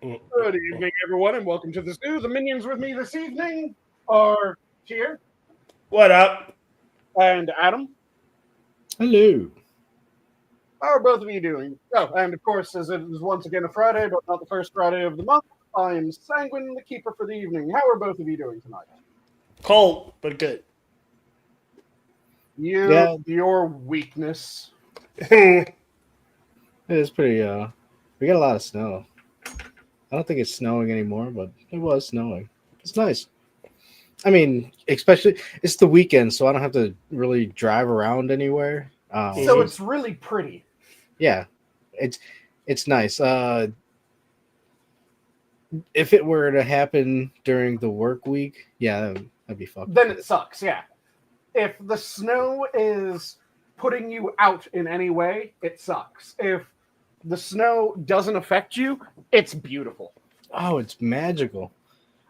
Good evening, everyone, and welcome to the zoo. The minions with me this evening are Tier What up? and Adam. Hello. How are both of you doing? Oh, and of course, as it is once again a Friday, but not the first Friday of the month, I am Sanguine, the keeper for the evening. How are both of you doing tonight? Cold, but good. Yeah. Your weakness. It is pretty we got a lot of snow. I don't think it's snowing anymore, but it was snowing. It's nice. I mean, especially it's the weekend, so I don't have to really drive around anywhere. So it's really pretty. Yeah. It's it's nice. If it were to happen during the work week, yeah, that'd be fucked. Then it sucks, yeah. If the snow is putting you out in any way, it sucks. If the snow doesn't affect you, it's beautiful. Oh, it's magical.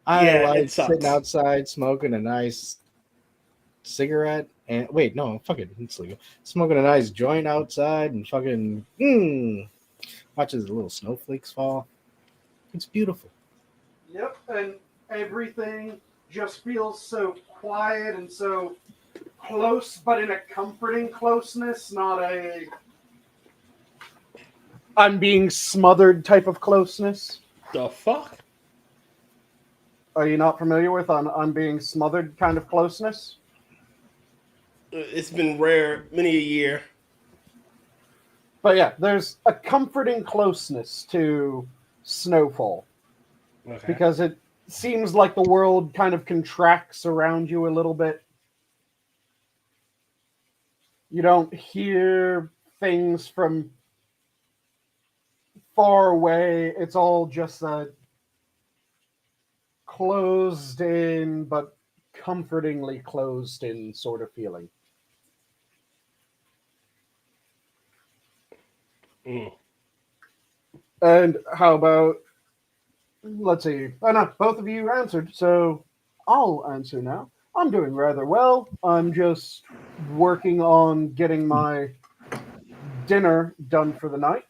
I Yeah, like it sucks. sitting outside smoking a nice cigarette and wait, no, fucking it's legal. Smoking a nice joint outside and fucking watches the little snowflakes fall. It's beautiful. Yep, and everything just feels so quiet and so close, but in a comforting closeness, not a I'm being smothered type of closeness. The fuck? Are you not familiar with I'm being smothered kind of closeness? It's been rare many a year. But yeah, there's a comforting closeness to snowfall Okay. because it seems like the world kind of contracts around you a little bit. You don't hear things from far away. It's all just a closed in, but comfortingly closed in sort of feeling. Mm. And how about, let's see, oh no, both of you answered, so I'll answer now. I'm doing rather well. I'm just working on getting my dinner done for the night.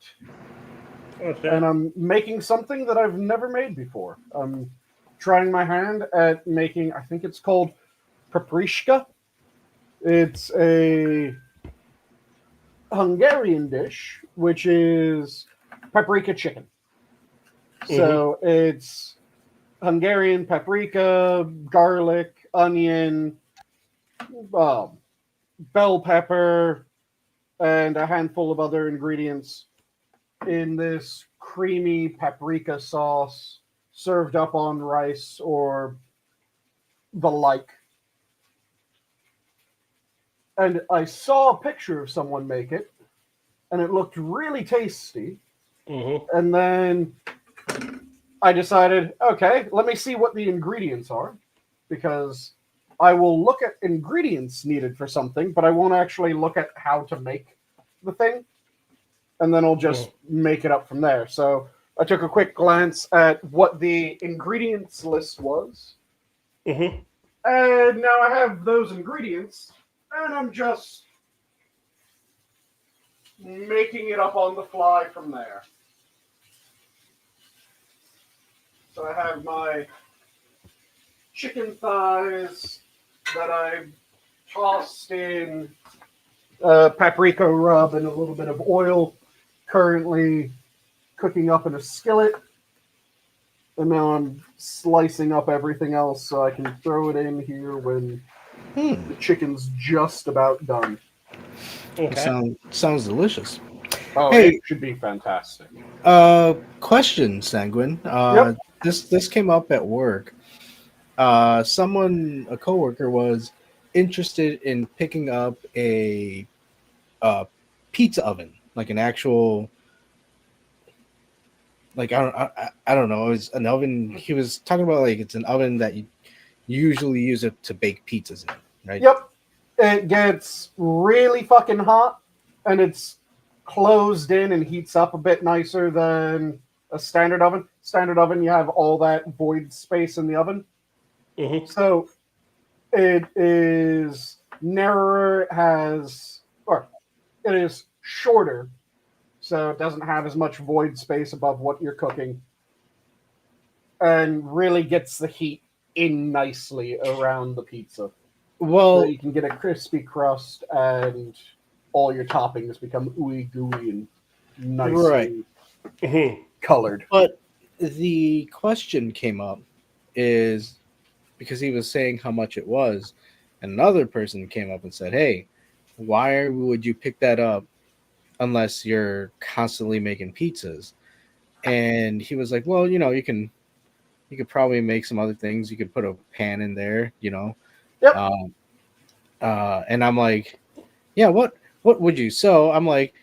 Okay. And I'm making something that I've never made before. I'm trying my hand at making, I think it's called paprika. It's a Hungarian dish, which is paprika chicken. So it's Hungarian paprika, garlic, onion, bell pepper, and a handful of other ingredients in this creamy paprika sauce served up on rice or the like. And I saw a picture of someone make it, and it looked really tasty. And then I decided, okay, let me see what the ingredients are, because I will look at ingredients needed for something, but I won't actually look at how to make the thing, and then I'll just make it up from there. So I took a quick glance at what the ingredients list was, and now I have those ingredients, and I'm just making it up on the fly from there. So I have my chicken thighs that I've tossed in paprika rub and a little bit of oil, currently cooking up in a skillet. And now I'm slicing up everything else so I can throw it in here when the chicken's just about done. Okay. Sounds delicious. Oh, Hey. it should be fantastic. Question, Sanguine. Yep. This came up at work. A coworker was interested in picking up a pizza oven, like an actual, like I don't know, it was an oven. He was talking about like it's an oven that you usually use it to bake pizzas in, right? Yep. It gets really fucking hot, and it's closed in and heats up a bit nicer than a standard oven. Standard oven, you have all that void space in the oven. So it is narrower, it is shorter, so it doesn't have as much void space above what you're cooking. and really gets the heat in nicely around the pizza. Well, So you can get a crispy crust and all your toppings become ooey gooey and nicely colored. but the question came up is because he was saying how much it was, and another person came up and said, "Hey, why would you pick that up unless you're constantly making pizzas?" And he was like, "Well, you could probably make some other things. You could put a pan in there, Yep. And I'm like, yeah, what would you? So I'm like,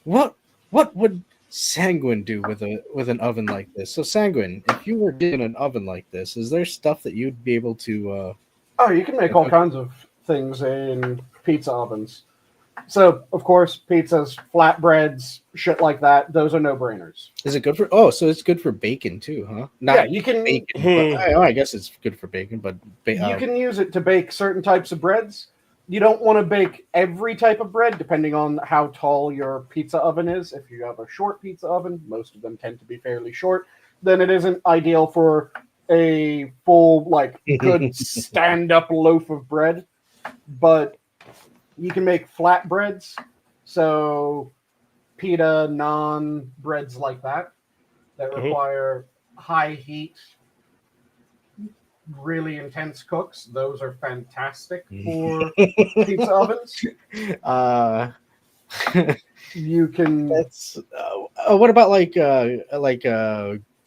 what would Sanguine do with an oven like this? So Sanguine, if you were doing an oven like this, is there stuff that you'd be able to? Oh, you can make all kinds of things in pizza ovens. So, of course, pizzas, flatbreads, shit like that, those are no-brainers. Is it good for? Oh, so it's good for bacon too, huh? Not Yeah, you can bacon, but I guess it's good for bacon. But you can use it to bake certain types of breads. You don't want to bake every type of bread, depending on how tall your pizza oven is. If you have a short pizza oven, most of them tend to be fairly short, then it isn't ideal for a full, good stand-up loaf of bread. But you can make flat breads, so pita, naan, breads like that require high heat, really intense cooks. Those are fantastic for pizza ovens. You can. That's what about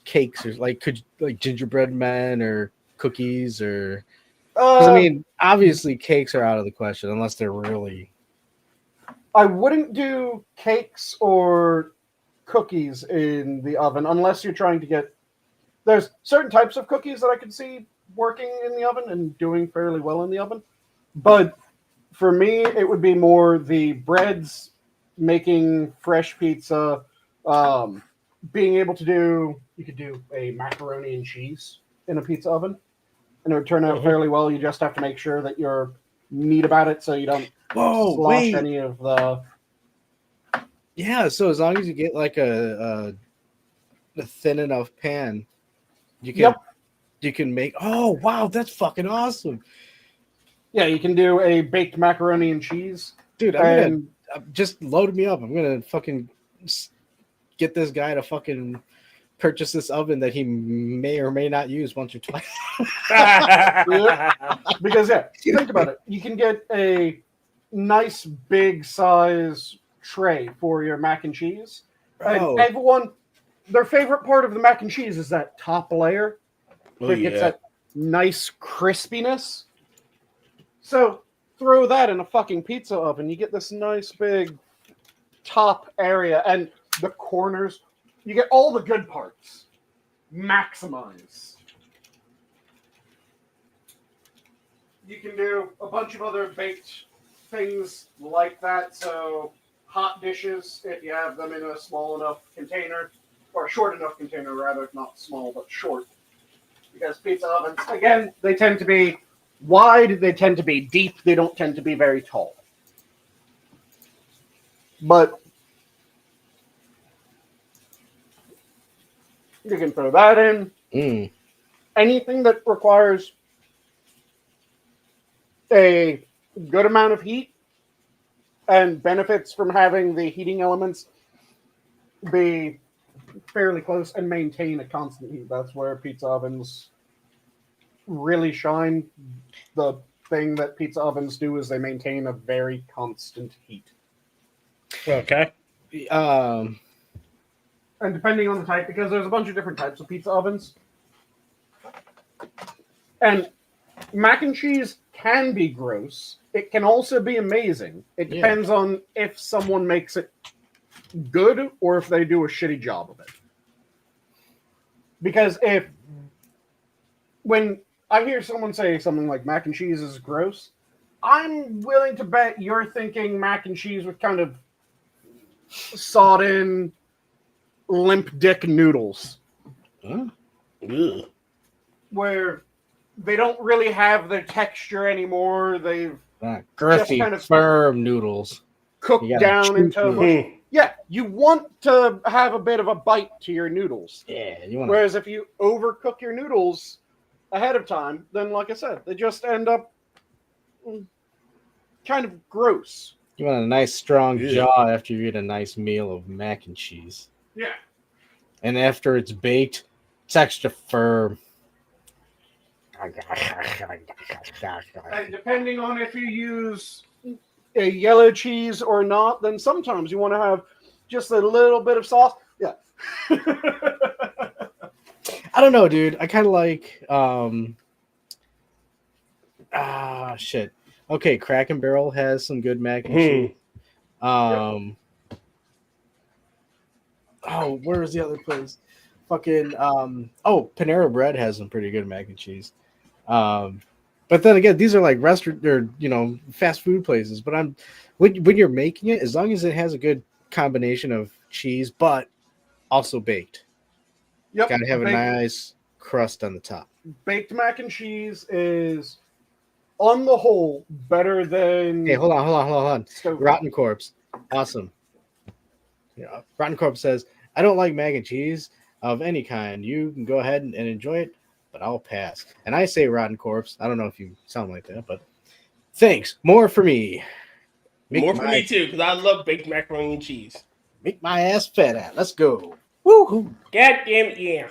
cakes or like gingerbread men or cookies or? Because I mean, obviously cakes are out of the question unless they're really. I wouldn't do cakes or cookies in the oven unless you're trying to get. There's certain types of cookies that I can see working in the oven and doing fairly well in the oven. But for me, it would be more the breads, making fresh pizza, being able to do. You could do a macaroni and cheese in a pizza oven, and it would turn out fairly well. You just have to make sure that you're neat about it so you don't slosh any of the. Yeah, so as long as you get like a thin enough pan, you can make. Oh wow, that's fucking awesome! Yeah, you can do a baked macaroni and cheese, dude. I'm gonna just load me up. I'm gonna fucking get this guy to fucking purchase this oven that he may or may not use once or twice. Because think about it. You can get a nice big size tray for your mac and cheese. And everyone, their favorite part of the mac and cheese is that top layer. Where it gets that nice crispiness. So throw that in a fucking pizza oven. You get this nice big top area and the corners. You get all the good parts maximized. You can do a bunch of other baked things like that. So hot dishes, if you have them in a small enough container, or short enough container rather, not small but short. Because pizza ovens, again, they tend to be wide, they tend to be deep, they don't tend to be very tall. But you can throw that in. Anything that requires a good amount of heat and benefits from having the heating elements be fairly close and maintain a constant heat. That's where pizza ovens really shine. The thing that pizza ovens do is they maintain a very constant heat. Okay. And depending on the type, because there's a bunch of different types of pizza ovens. And mac and cheese can be gross. It can also be amazing. It depends on if someone makes it good or if they do a shitty job of it. Because when I hear someone say something like mac and cheese is gross, I'm willing to bet you're thinking mac and cheese with kind of sodden, limp dick noodles. Huh? Where they don't really have their texture anymore. They've girthy, just kind of firm noodles cooked down into Yeah, you want to have a bit of a bite to your noodles. Yeah, you want. Whereas if you overcook your noodles ahead of time, then like I said, they just end up kind of gross. You want a nice strong Yeah. jaw after you eat a nice meal of mac and cheese. Yeah. And after it's baked, it's extra firm. And depending on if you use a yellow cheese or not, then sometimes you want to have just a little bit of sauce. Yeah. I don't know, dude. I kind of like shit. Okay, Crack and Barrel has some good mac and cheese. Oh, where's the other place? Fucking Panera Bread has some pretty good mac and cheese. But then again, these are like restaurant or fast food places. But when you're making it, as long as it has a good combination of cheese, but also baked. Yep. Gotta have a nice crust on the top. Baked mac and cheese is, on the whole, better than. Hey, hold on. Stove. Rotten Corpse, awesome. Yeah, Rotten Corpse says, "I don't like mac and cheese of any kind. You can go ahead and enjoy it, but I'll pass." And I say, Rotten Corpse, I don't know if you sound like that, but thanks. More for me. More for me too, because I love baked macaroni and cheese. Make my ass fat out. Let's go. Woo-hoo. God damn it, yeah.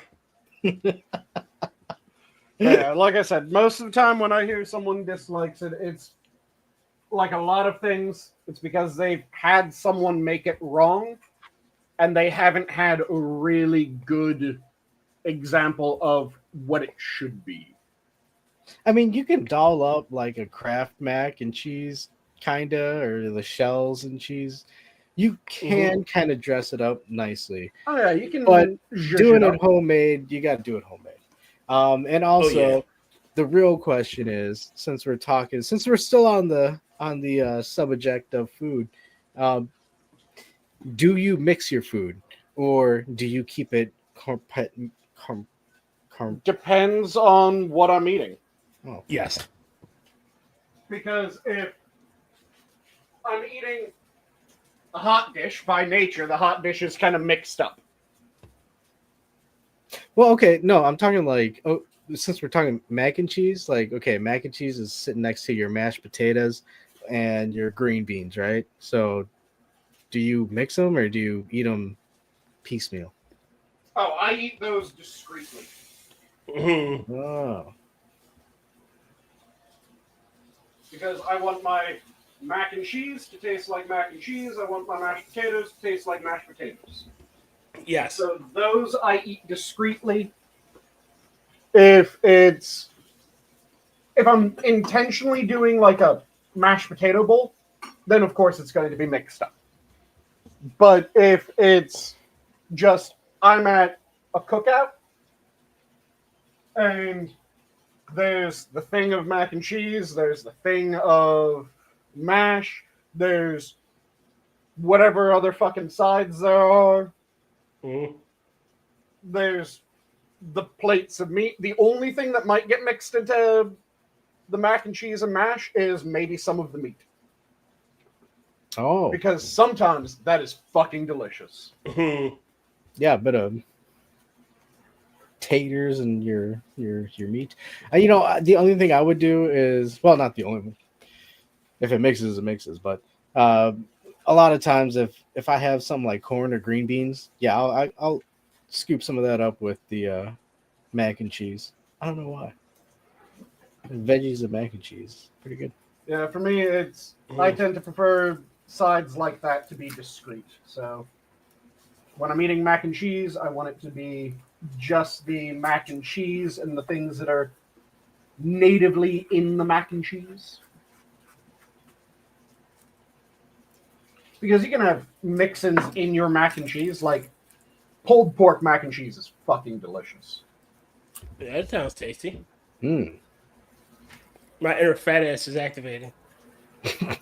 Yeah, like I said, most of the time when I hear someone dislikes it, it's like a lot of things. It's because they've had someone make it wrong, and they haven't had a really good example of what it should be. I mean, you can doll up like a Kraft mac and cheese, kinda, or the shells and cheese. You can kind of dress it up nicely. Oh yeah, you can. But doing it it homemade, you got to do it homemade. And also, the real question is, since we're still on the subject of food, do you mix your food or do you keep it Depends on what I'm eating. Oh. Yes. Because if I'm eating a hot dish, by nature, the hot dish is kind of mixed up. Well, okay, no, I'm talking like, since we're talking mac and cheese, like, okay, mac and cheese is sitting next to your mashed potatoes and your green beans, right? So do you mix them or do you eat them piecemeal? Oh, I eat those discreetly. Oh. Because I want my mac and cheese to taste like mac and cheese. I want my mashed potatoes to taste like mashed potatoes. Yes. So those I eat discreetly. If I'm intentionally doing like a mashed potato bowl, then of course it's going to be mixed up. But if it's just I'm at a cookout and there's the thing of mac and cheese, there's the thing of mash, there's whatever other fucking sides there are. There's the plates of meat. The only thing that might get mixed into the mac and cheese and mash is maybe some of the meat. Oh. Because sometimes that is fucking delicious. Yeah, a bit of taters and your meat. The only thing I would do is, well, not the only one. If it mixes, it mixes. But a lot of times, if I have some like corn or green beans, yeah, I'll scoop some of that up with the mac and cheese. I don't know why. Veggies and mac and cheese, pretty good. Yeah, for me, I tend to prefer sides like that to be discreet. So when I'm eating mac and cheese, I want it to be just the mac and cheese and the things that are natively in the mac and cheese. Because you can have mix-ins in your mac and cheese, like pulled pork mac and cheese is fucking delicious. Yeah, that sounds tasty. Mm. My inner fat ass is activating.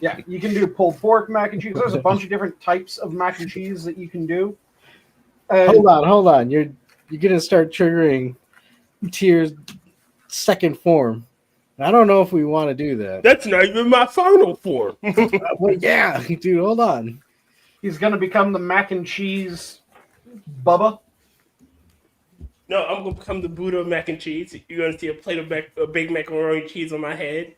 Yeah, you can do pulled pork mac and cheese. There's a bunch of different types of mac and cheese that you can do. And Hold on. You're gonna start triggering Tier's second form. I don't know if we want to do that. That's not even my final form. Well, yeah, dude, hold on. He's going to become the mac and cheese Bubba. No, I'm gonna become the Buddha of mac and cheese. You're gonna see a plate of big macaroni and cheese on my head.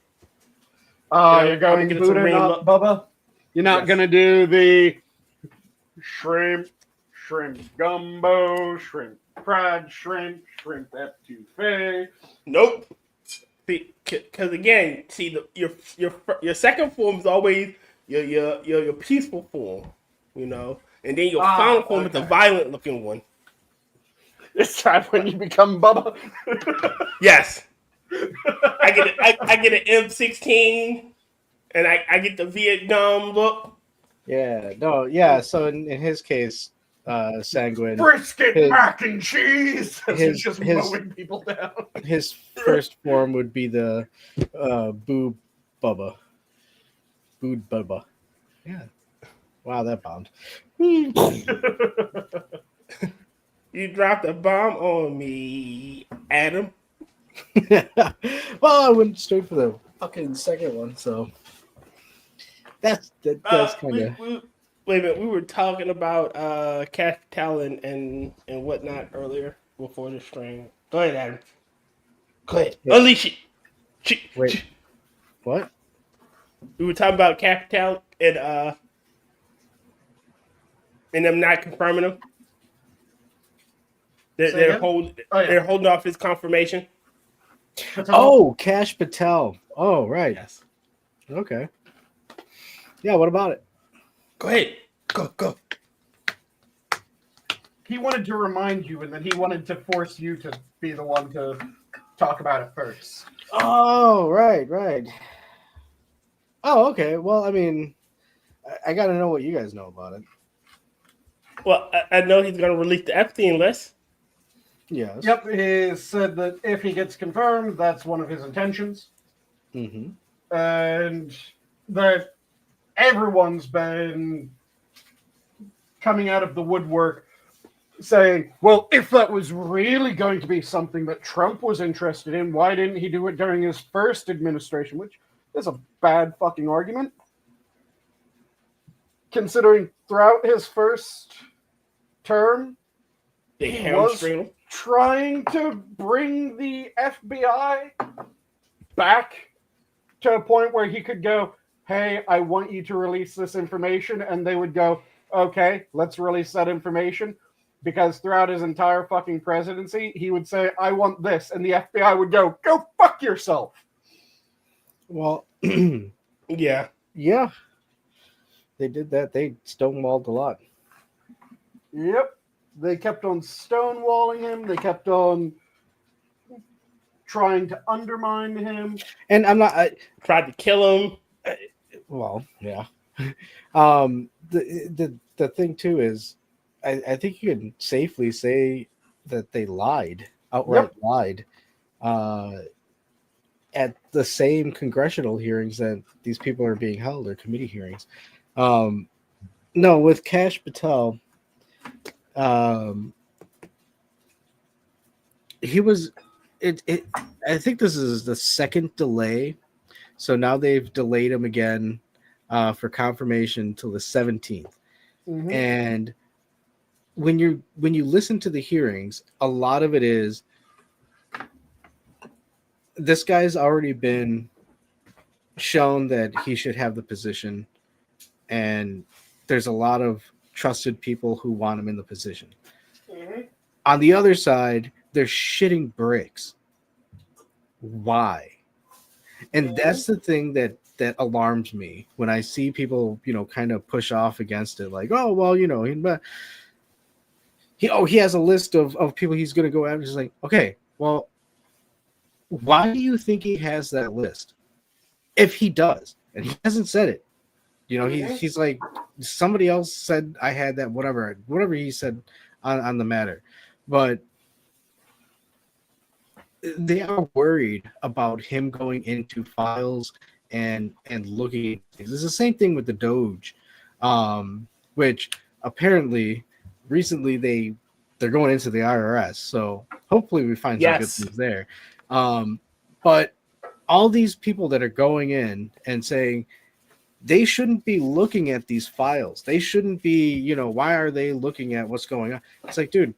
You're going Buddha, not Bubba? You're not going to do the shrimp gumbo, shrimp fried shrimp etouffee. Nope. Because again, your second form is always your peaceful form, and then your final form is the violent looking one. This time when you become Bubba. Yes. I get an M16, and I get the Vietnam look. Yeah, no, yeah. So in his case, Sanguine, brisket mac and cheese. He's just mowing people down. His first form would be the Boob Bubba. Bood Bubba. Yeah. Wow, that bombed. You dropped a bomb on me, Adam. Well, I went straight for the fucking second one, so that's kind of. Wait a minute, we were talking about Cash Talon and whatnot earlier before the stream. Go ahead, Adam. Go ahead. Yeah. Unleash it. Wait. What? We were talking about Cash Talon and them not confirming him. They're holding off his confirmation. Oh, Cash Patel. Oh, right. Yes. Okay. Yeah, what about it? Go ahead. Go. He wanted to remind you, and then he wanted to force you to be the one to talk about it first. Oh, right. Oh, okay. Well, I mean, I got to know what you guys know about it. Well, I know he's going to release the Epstein list. Yes. Yep, he said that if he gets confirmed, that's one of his intentions. Mm-hmm. And that everyone's been coming out of the woodwork saying, well, if that was really going to be something that Trump was interested in, why didn't he do it during his first administration? Which is a bad fucking argument. Considering throughout his first term, he was trying to bring the FBI back to a point where he could go, hey, I want you to release this information. And they would go, okay, let's release that information. Because throughout his entire fucking presidency, he would say, I want this. And the FBI would go fuck yourself. Well, yeah. Yeah. They did that. They stonewalled a lot. Yep. They kept on stonewalling him. They kept on trying to undermine him. And I tried to kill him. Well, yeah. The thing too is, I think you can safely say that they outright lied, at the same congressional hearings that these people are being held, or committee hearings. No, with Cash Patel, he was. I think this is the second delay, so now they've delayed him again for confirmation till the 17th. Mm-hmm. And when you listen to the hearings, a lot of it is this guy's already been shown that he should have the position, and there's a lot of trusted people who want him in the position. Mm-hmm. On the other side, they're shitting bricks. Why? And that's the thing that alarms me when I see people, kind of push off against it. Like, oh, well, he has a list of people he's going to go after. It's like, okay, well, why do you think he has that list? If he does, and he hasn't said it, he's like, somebody else said I had that, whatever he said on the matter. But they are worried about him going into files and looking at things. It's the same thing with the Doge, which apparently recently they're going into the IRS. So hopefully we find some good things there. But all these people that are going in and saying, they shouldn't be looking at these files. They shouldn't be, why are they looking at what's going on? It's like, dude.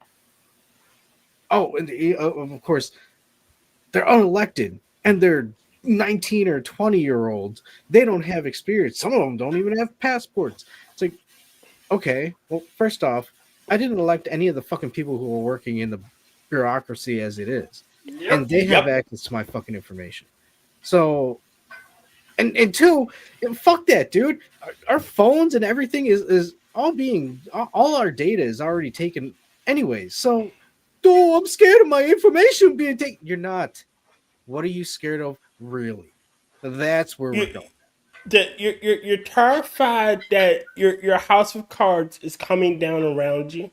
Oh, and of course, they're unelected and they're 19 or 20-year-olds. They don't have experience. Some of them don't even have passports. It's like, okay, well, first off, I didn't elect any of the fucking people who are working in the bureaucracy as it is. Yep. And they have access to my fucking information. So, and two, fuck that, dude. Our phones and everything is all our data is already taken anyways. So, oh, I'm scared of my information being taken. You're not. What are you scared of, really? That's where we're going. You're terrified that your house of cards is coming down around you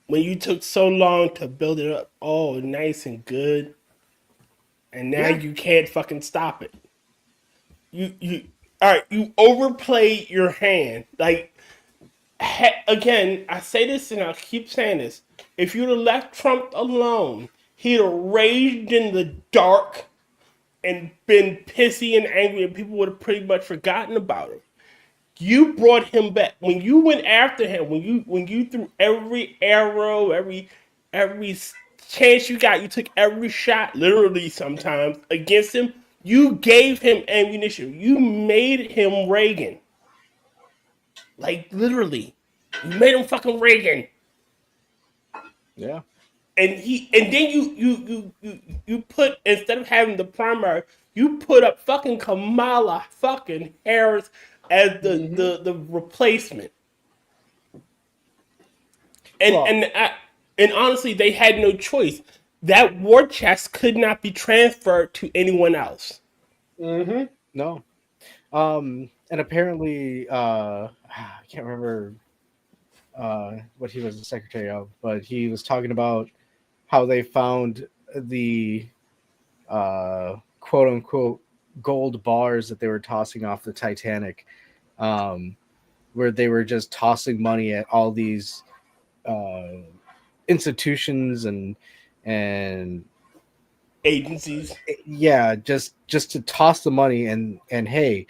when you took so long to build it up all nice and good, and now you can't fucking stop it. You all right? You overplayed your hand. Like, again, I say this and I'll keep saying this. If you'd have left Trump alone, he'd have raged in the dark and been pissy and angry, and people would have pretty much forgotten about him. You brought him back when you went after him. When you threw every arrow, every chance you got, you took every shot, literally sometimes against him. You gave him ammunition. You made him Reagan. Like, literally, you made him fucking Reagan. Yeah. And then you put, instead of having the primary, you put up fucking Kamala fucking Harris as the replacement. And honestly, they had no choice. That war chest could not be transferred to anyone else. Mm-hmm. No. And apparently, I can't remember what he was the secretary of, but he was talking about how they found the quote unquote gold bars that they were tossing off the Titanic, where they were just tossing money at all these institutions and agencies. Yeah, just to toss the money and hey,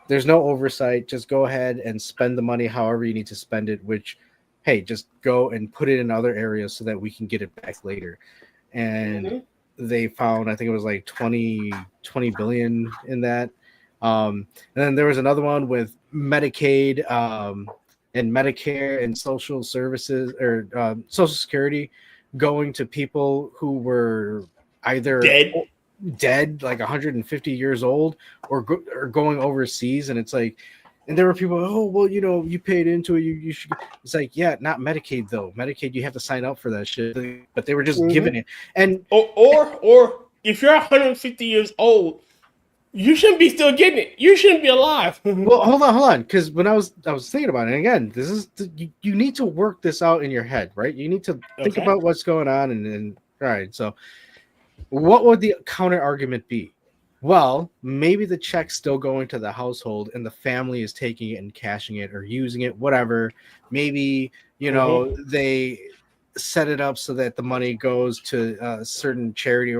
there's no oversight. Just go ahead and spend the money however you need to spend it, which, hey, just go and put it in other areas so that we can get it back later. And they found, I think it was like 20 billion in that. And then there was another one with Medicaid and Medicare and social services or Social Security going to people who were either dead like 150 years old or going overseas. And it's like, and there were people, oh, well, you paid into it, you should. It's like, yeah, not Medicaid though. Medicaid, you have to sign up for that shit. But they were just giving it. And or if you're 150 years old, you shouldn't be still getting it. You shouldn't be alive. Well, hold on, because when I was thinking about it, and again, this is you need to work this out in your head, right? You need to think about what's going on, and all right. So, what would the counter argument be? Well, maybe the check's still going to the household, and the family is taking it and cashing it or using it, whatever. Maybe they set it up so that the money goes to a certain charity,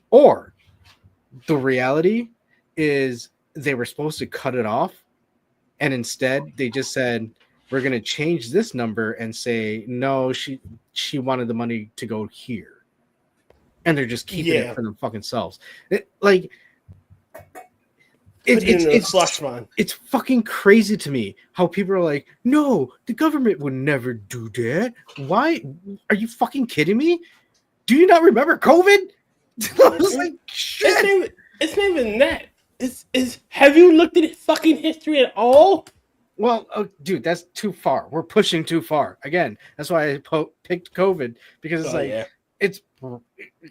or the reality is they were supposed to cut it off, and instead they just said, we're going to change this number and say, no, she wanted the money to go here. And they're just keeping it for their fucking selves. It's fucking crazy to me how people are like, no, the government would never do that. Why? Are you fucking kidding me? Do you not remember COVID? I was like, shit. It's not even that. It's have you looked at fucking history at all? Well, dude, that's too far. We're pushing too far. Again, that's why I picked COVID, because it's it's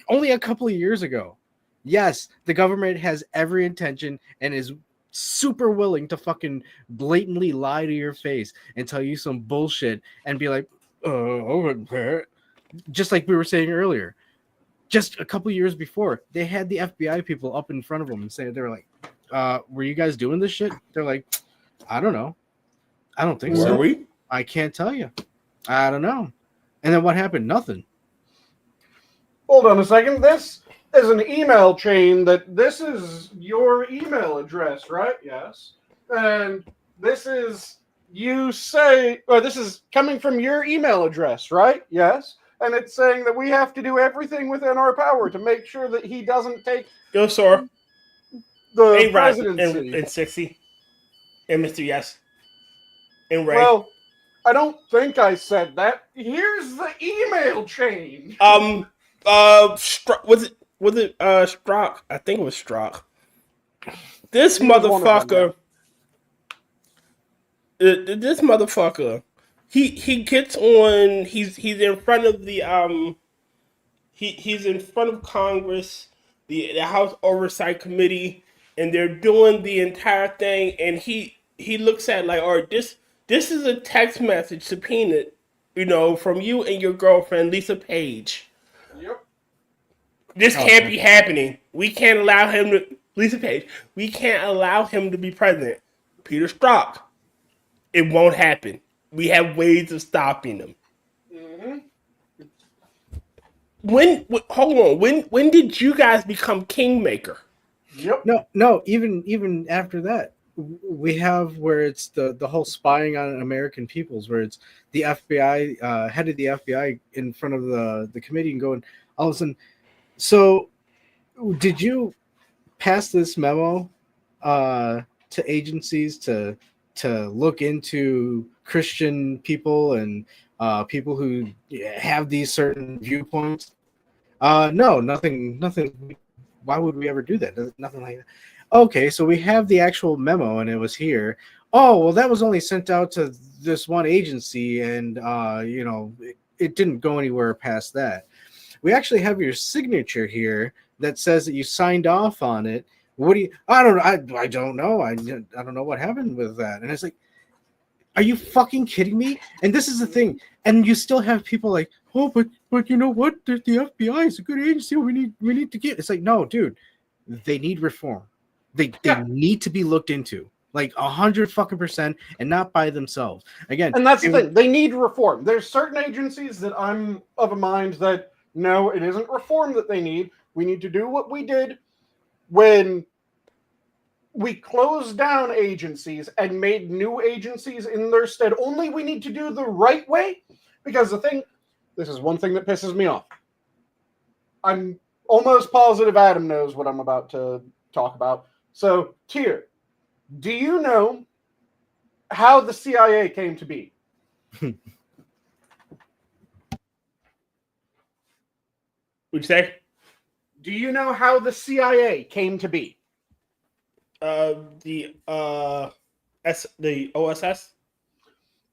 only a couple of years ago. Yes, the government has every intention and is super willing to fucking blatantly lie to your face and tell you some bullshit and be like, just like we were saying earlier. Just a couple years before, they had the FBI people up in front of them and saying, they were like, were you guys doing this shit? They're like, I don't know. I don't think so. We? I can't tell you. I don't know. And then what happened? Nothing. Hold on a second. This is an email chain that this is your email address, right? Yes. And this is this is coming from your email address, right? Yes. And it's saying that we have to do everything within our power to make sure that he doesn't take Yo, sir. the Hey, Rod, presidency. and 60. And Mr. Yes. And Ray. Well, I don't think I said that. Here's the email chain. Was it Strock? I think it was Strock. This motherfucker. This motherfucker. He gets on. He's in front of the he's in front of Congress, the House Oversight Committee, and they're doing the entire thing. And he looks at like, all right, this is a text message subpoenaed, from you and your girlfriend Lisa Page. Yep. This can't be happening. We can't allow him to Lisa Page. We can't allow him to be president. Peter Strzok. It won't happen. We have ways of stopping them. Mm-hmm. Hold on. When did you guys become kingmaker? Yep. No. Even after that, we have where it's the whole spying on American peoples, where it's the FBI, head of the FBI in front of the committee and going, all of a sudden. So, did you pass this memo to agencies to look into Christian people and people who have these certain viewpoints? No, nothing. Why would we ever do that? Nothing like that. Okay, so we have the actual memo, and it was here. Oh, well, that was only sent out to this one agency, and it didn't go anywhere past that. We actually have your signature here that says that you signed off on it. What do you? I don't know. I don't know what happened with that. And it's like, are you fucking kidding me? And this is the thing. And you still have people like, oh, but you know what? The FBI is a good agency. We need to get. It's like, no, dude. They need reform. They need to be looked into, like 100% and not by themselves. Again, and that's the thing. They need reform. There's certain agencies that I'm of a mind that no, it isn't reform that they need. We need to do what we did when we closed down agencies and made new agencies in their stead. Only we need to do the right way, because this is one thing that pisses me off. I'm almost positive Adam knows what I'm about to talk about. So, Tyr, do you know how the CIA came to be? What'd you say? Do you know how the CIA came to be? The OSS.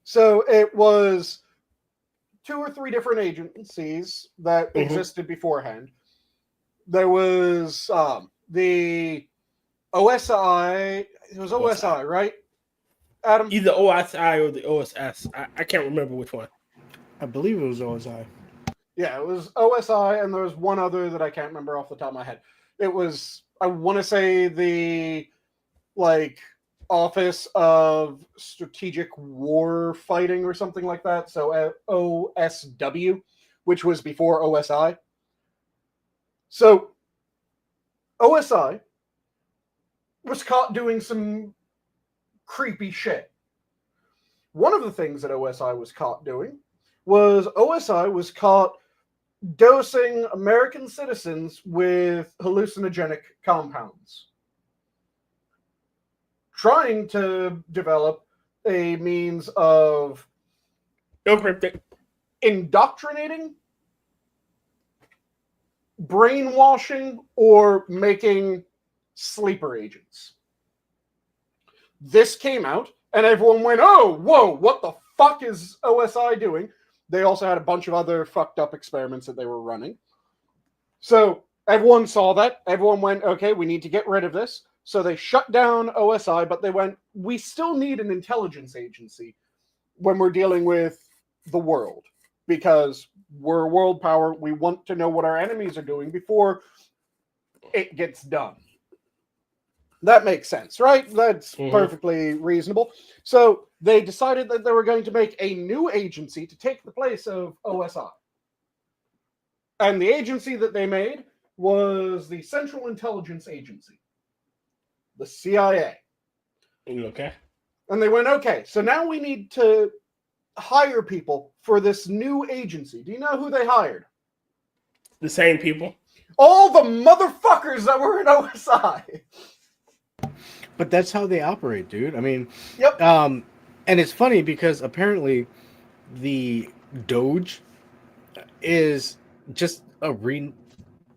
So it was 2 or 3 different agencies that existed beforehand. There was the OSI. It was OSI, right? Adam? Either OSI or the OSS. I can't remember which one. I believe it was OSI. Yeah, it was OSI, and there was one other that I can't remember off the top of my head. It was, I want to say, the Office of Strategic War Fighting or something like that. So OSW, which was before OSI. So OSI was caught doing some creepy shit. One of the things that OSI was caught doing was OSI was caught dosing American citizens with hallucinogenic compounds, trying to develop a means of indoctrinating, brainwashing, or making sleeper agents. This came out, and everyone went, oh, whoa, what the fuck is OSI doing? They also had a bunch of other fucked up experiments that they were running. So everyone saw that. Everyone went, okay, we need to get rid of this. So they shut down OSI, but they went, we still need an intelligence agency when we're dealing with the world, because we're a world power. We want to know what our enemies are doing before it gets done. That makes sense, right? That's perfectly reasonable. So they decided that they were going to make a new agency to take the place of OSI. And the agency that they made was the Central Intelligence Agency, the CIA. Okay. And they went, okay, so now we need to hire people for this new agency. Do you know who they hired? The same people. All the motherfuckers that were in OSI. But that's how they operate, dude. I mean, Yep. and it's funny because apparently the Doge is just a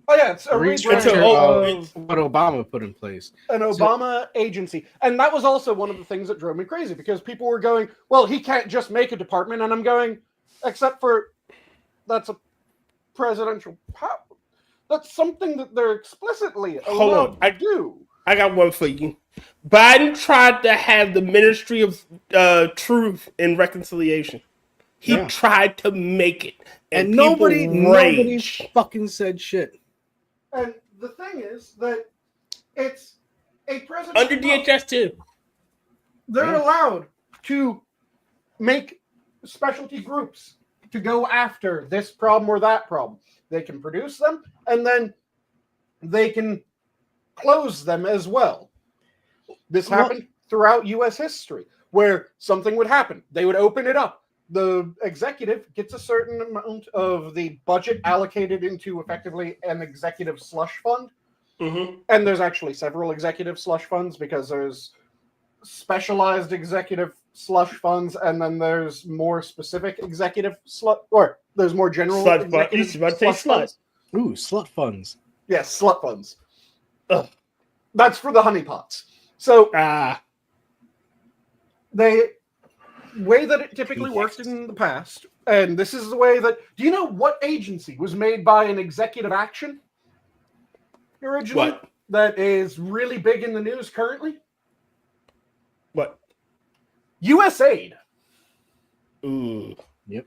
Oh yeah, it's a restructure rebranding of what Obama put in place. an Obama agency. And that was also one of the things that drove me crazy because people were going, well, he can't just make a department. And I'm going, except for that's a presidential power. That's something that they're explicitly allowed to do. I got one for you. Biden tried to have the Ministry of Truth and Reconciliation. He tried to make it. And nobody fucking said shit. And the thing is that it's a president under DHS too. They're allowed to make specialty groups to go after this problem or that problem. They can produce them and then they can close them as well. This happened throughout U.S. history where something would happen. They would open it up. The executive gets a certain amount of the budget allocated into effectively an executive slush fund. Mm-hmm. And there's actually several executive slush funds because there's specialized executive slush funds and then there's more specific executive or there's more general executive slush funds. Ooh, slut funds. Yes, slut funds. Ugh. That's for the honeypots. So the way that it typically worked in the past, and this is the way that... Do you know what agency was made by an executive action originally? What? That is really big in the news currently? What? USAID. Ooh. Yep.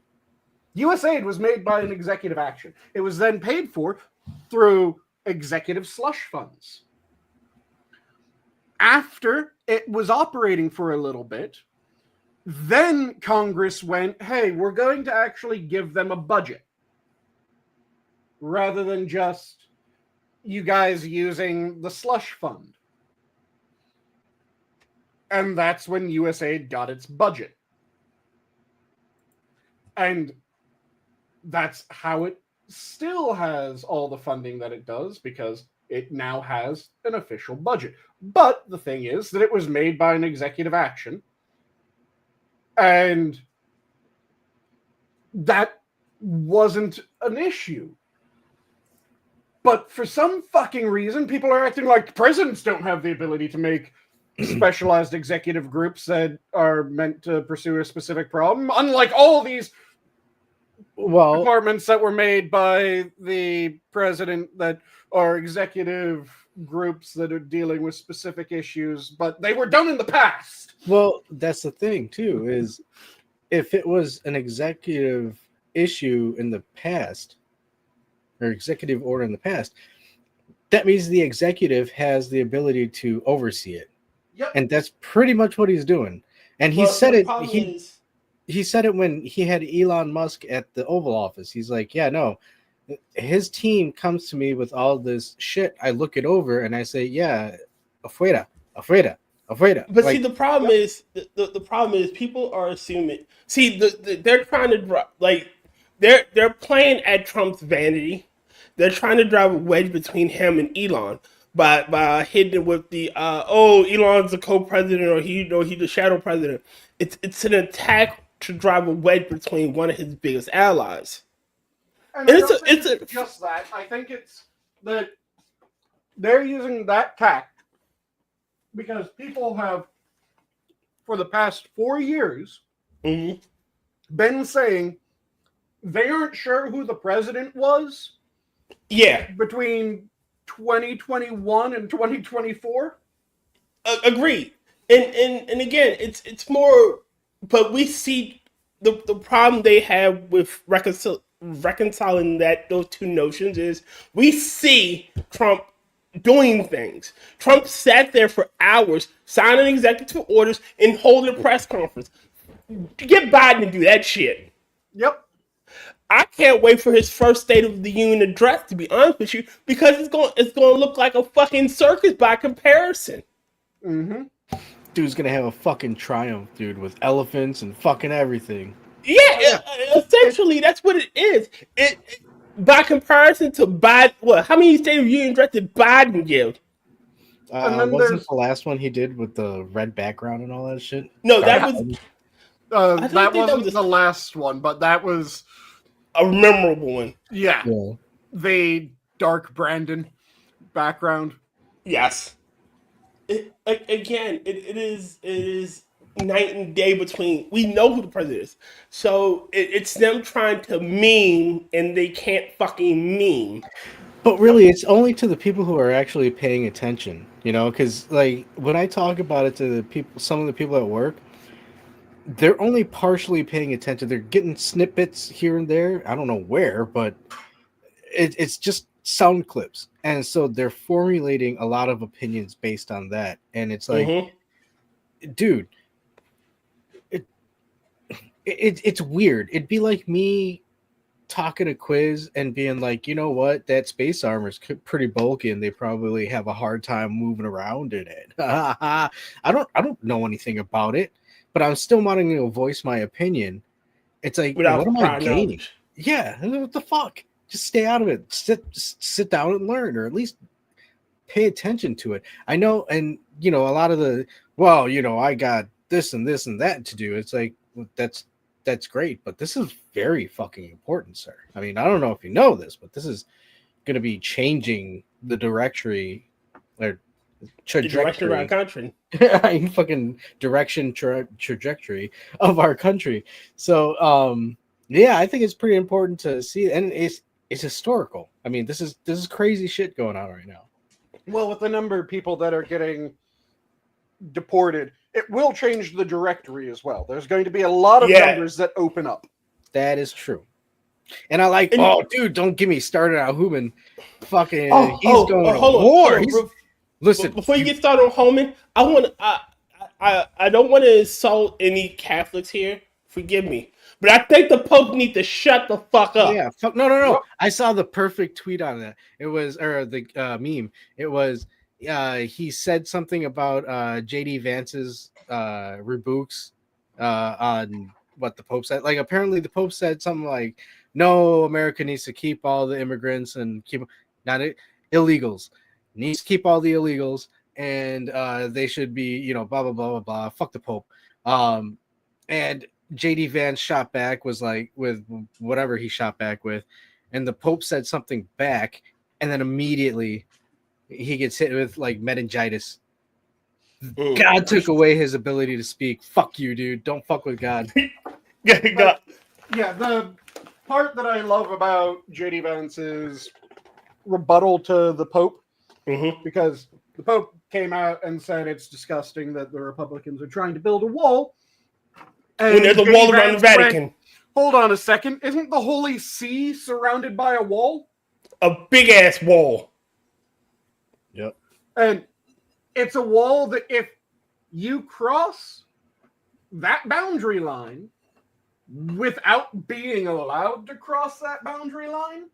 USAID was made by an executive action. It was then paid for through executive slush funds. After it was operating for a little bit, then Congress went, hey, we're going to actually give them a budget rather than just you guys using the slush fund. And that's when USAID got its budget. And that's how it still has all the funding that it does because it now has an official budget. But the thing is that it was made by an executive action. And that wasn't an issue. But for some fucking reason, people are acting like presidents don't have the ability to make specialized executive groups that are meant to pursue a specific problem, unlike all these departments that were made by the president that are executive groups that are dealing with specific issues, but they were done in the past. Well, that's the thing, too, is if it was an executive issue in the past, or executive order in the past, that means the executive has the ability to oversee it. Yep. And that's pretty much what he's doing. And he said it. He said it when he had Elon Musk at the Oval Office. He's like, yeah, no. His team comes to me with all this shit. I look it over and I say, yeah, afuera. But like, see, the problem is the problem is people are assuming. See, they're trying to drop they're playing at Trump's vanity. They're trying to drive a wedge between him and Elon by hitting it with the Elon's the co-president or he's the shadow president. It's an attack to drive a wedge between one of his biggest allies. And it's just that. I think it's that they're using that tact because people have, for the past 4 years, been saying they aren't sure who the president was. Yeah. Between 2021 and 2024. Agreed. And again, it's more. But we see the problem they have with reconciling those two notions is we see Trump doing things. Trump sat there for hours, signing executive orders and holding a press conference. Get Biden to do that shit. Yep. I can't wait for his first State of the Union address, to be honest with you, because it's going to look like a fucking circus by comparison. Mm-hmm. dude's gonna have a fucking triumph, dude, with elephants and fucking everything. Yeah, essentially, that's what it is. By comparison to Biden, how many State of Union addresses did Biden give? And then Wasn't there's the last one he did with the red background and all that shit? No, that Dark was Biden? I don't that think that wasn't was the last one, but that was a memorable one. yeah. Yeah. The Dark Brandon background. Yes. It is night and day between. We know who the president is, so it's them trying to meme and they can't fucking meme. But really, it's only to the people who are actually paying attention, you know, because like when I talk about it to the people, some of the people at work, they're only partially paying attention. They're getting snippets here and there. I don't know where, but it's just sound clips, and so they're formulating a lot of opinions based on that. And it's like, dude, it's weird. It'd be like me talking a quiz and being like, you know what, that space armor is pretty bulky and they probably have a hard time moving around in it. I don't know anything about it, but I'm still wanting to voice my opinion. It's like, Without what am I gaining? knowledge. Yeah, what the fuck? Just stay out of it. Sit down and learn, or at least pay attention to it. I know, and you know, a lot of the, well, you know, I got this and this and that to do. It's like, well, that's great, but this is very fucking important, sir. I mean, I don't know if you know this, but this is going to be changing the directory or trajectory of our country. fucking direction trajectory of our country. So, yeah, I think it's pretty important to see, and it's historical. I mean, this is crazy shit going on right now. Well, with the number of people that are getting deported, it will change the directory as well. There's going to be a lot of numbers that open up. That is true. And I like, dude, don't get me started on Human. Fucking, he's going to war. Listen, before you get started on Holman, I don't want to insult any Catholics here. Forgive me, but I think the Pope needs to shut the fuck up. Yeah, no. I saw the perfect tweet on that. It was, or the meme. It was, he said something about JD Vance's rebukes on what the Pope said. Like, apparently the Pope said something like, no, America needs to keep all the immigrants and keep not illegals. Needs to keep all the illegals, and they should be, you know, blah blah blah blah blah. Fuck the Pope. And JD Vance shot back was like with whatever he shot back with, and the Pope said something back, and then immediately he gets hit with like meningitis. God took away his ability to speak. Fuck you, dude. Don't fuck with God. Yeah, the part that I love about JD Vance's rebuttal to the Pope, because the Pope came out and said it's disgusting that the Republicans are trying to build a wall. And when there's a wall around the Vatican. Went, hold on a second. Isn't the Holy See surrounded by a wall? A big ass wall. Yep. And it's a wall that if you cross that boundary line without being allowed to cross that boundary line,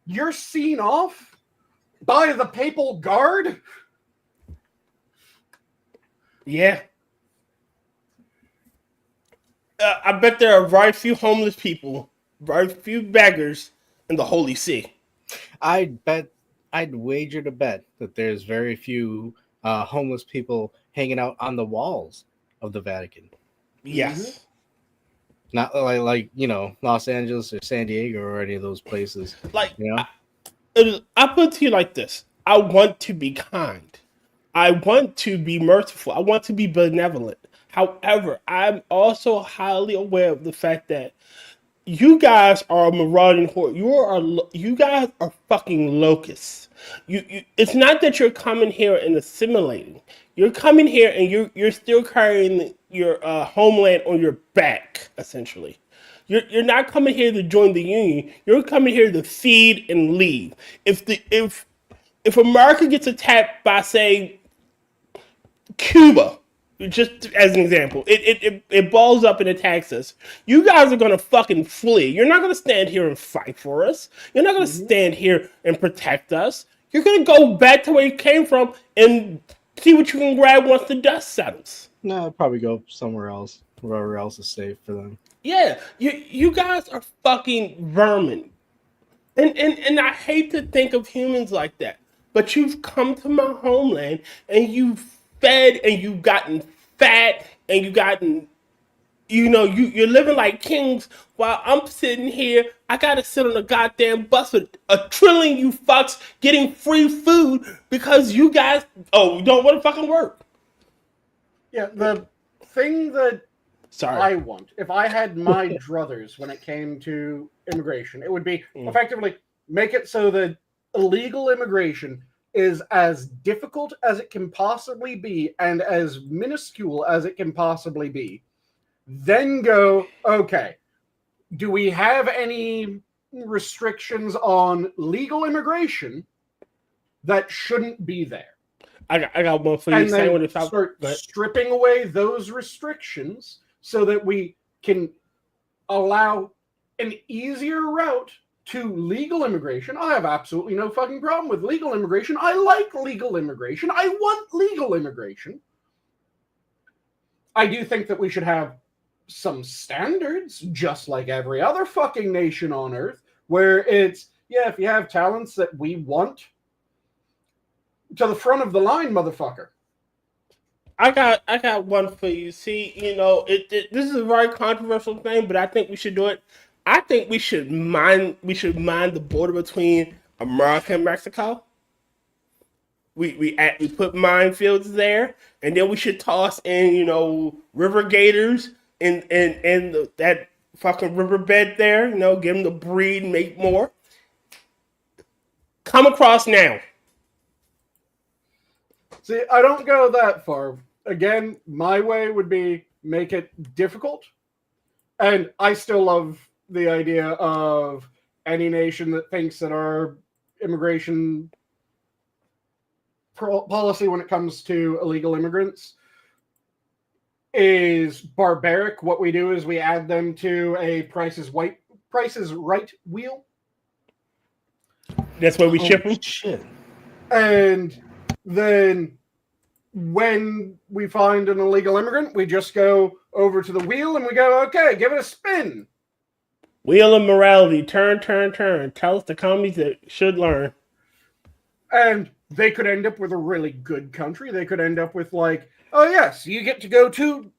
you're seen off by the papal guard. Yeah. I bet there are very few homeless people, very few beggars in the Holy See. I'd wager to bet that there's very few homeless people hanging out on the walls of the Vatican. Yes. Not like you know, Los Angeles or San Diego or any of those places. Like, you know? I put it to you like this. I want to be kind. I want to be merciful. I want to be benevolent. However, I'm also highly aware of the fact that you guys are a marauding horde. You guys are fucking locusts. It's not that you're coming here and assimilating. You're coming here and you're still carrying your homeland on your back, essentially. You're not coming here to join the union. You're coming here to feed and leave. If America gets attacked by, say, Cuba, just as an example, it balls up and attacks us. You guys are gonna fucking flee. You're not gonna stand here and fight for us. You're not gonna stand here and protect us. You're gonna go back to where you came from and See what you can grab once the dust settles. No, I'd probably go somewhere else, wherever else is safe for them. Yeah, you guys are fucking vermin. And I hate to think of humans like that. But you've come to my homeland and you've fed and you've gotten fat and you've gotten, you're living like kings while I'm sitting here. I gotta sit on a goddamn bus with a trillion you fucks getting free food because you guys, don't want to fucking work. Yeah, the thing that Sorry. I want, if I had my druthers when it came to immigration, it would be effectively make it so that illegal immigration is as difficult as it can possibly be and as minuscule as it can possibly be. Then go, okay, do we have any restrictions on legal immigration that shouldn't be there? I got one for you. And then start stripping away those restrictions so that we can allow an easier route to legal immigration. I have absolutely no fucking problem with legal immigration. I like legal immigration. I want legal immigration. I do think that we should have some standards, just like every other fucking nation on Earth, where it's, yeah, if you have talents that we want, to the front of the line, motherfucker. I got one for you. See, this is a very controversial thing, but I think we should do it. I think we should mine the border between America and Mexico. We put minefields there, and then we should toss in, river gators in that fucking riverbed there. Give them the breed, make more. Come across now. See, I don't go that far. Again, my way would be make it difficult. And I still love the idea of any nation that thinks that our immigration policy when it comes to illegal immigrants is barbaric. What we do is we add them to a Price is Right wheel. That's where we ship them? Shit. And then when we find an illegal immigrant, we just go over to the wheel and we go, okay, give it a spin. Wheel of morality, turn. Tell us the commies that should learn. And they could end up with a really good country. They could end up with like, oh yes, you get to go to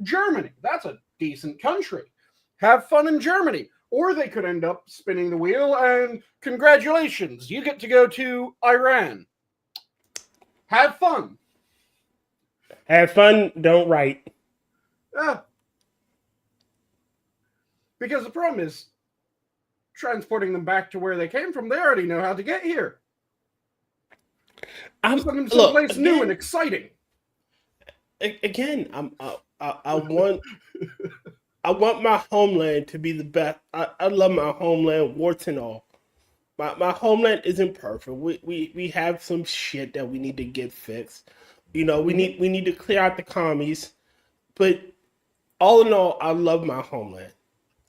Germany. That's a decent country. Have fun in Germany. Or they could end up spinning the wheel and congratulations, you get to go to Iran. Have fun. Have fun, don't write. Because the problem is transporting them back to where they came from. They already know how to get here. Send them someplace new and exciting. Again, I want my homeland to be the best. I love my homeland, warts and all. My homeland isn't perfect. We have some shit that we need to get fixed. We need to clear out the commies. But all in all, I love my homeland.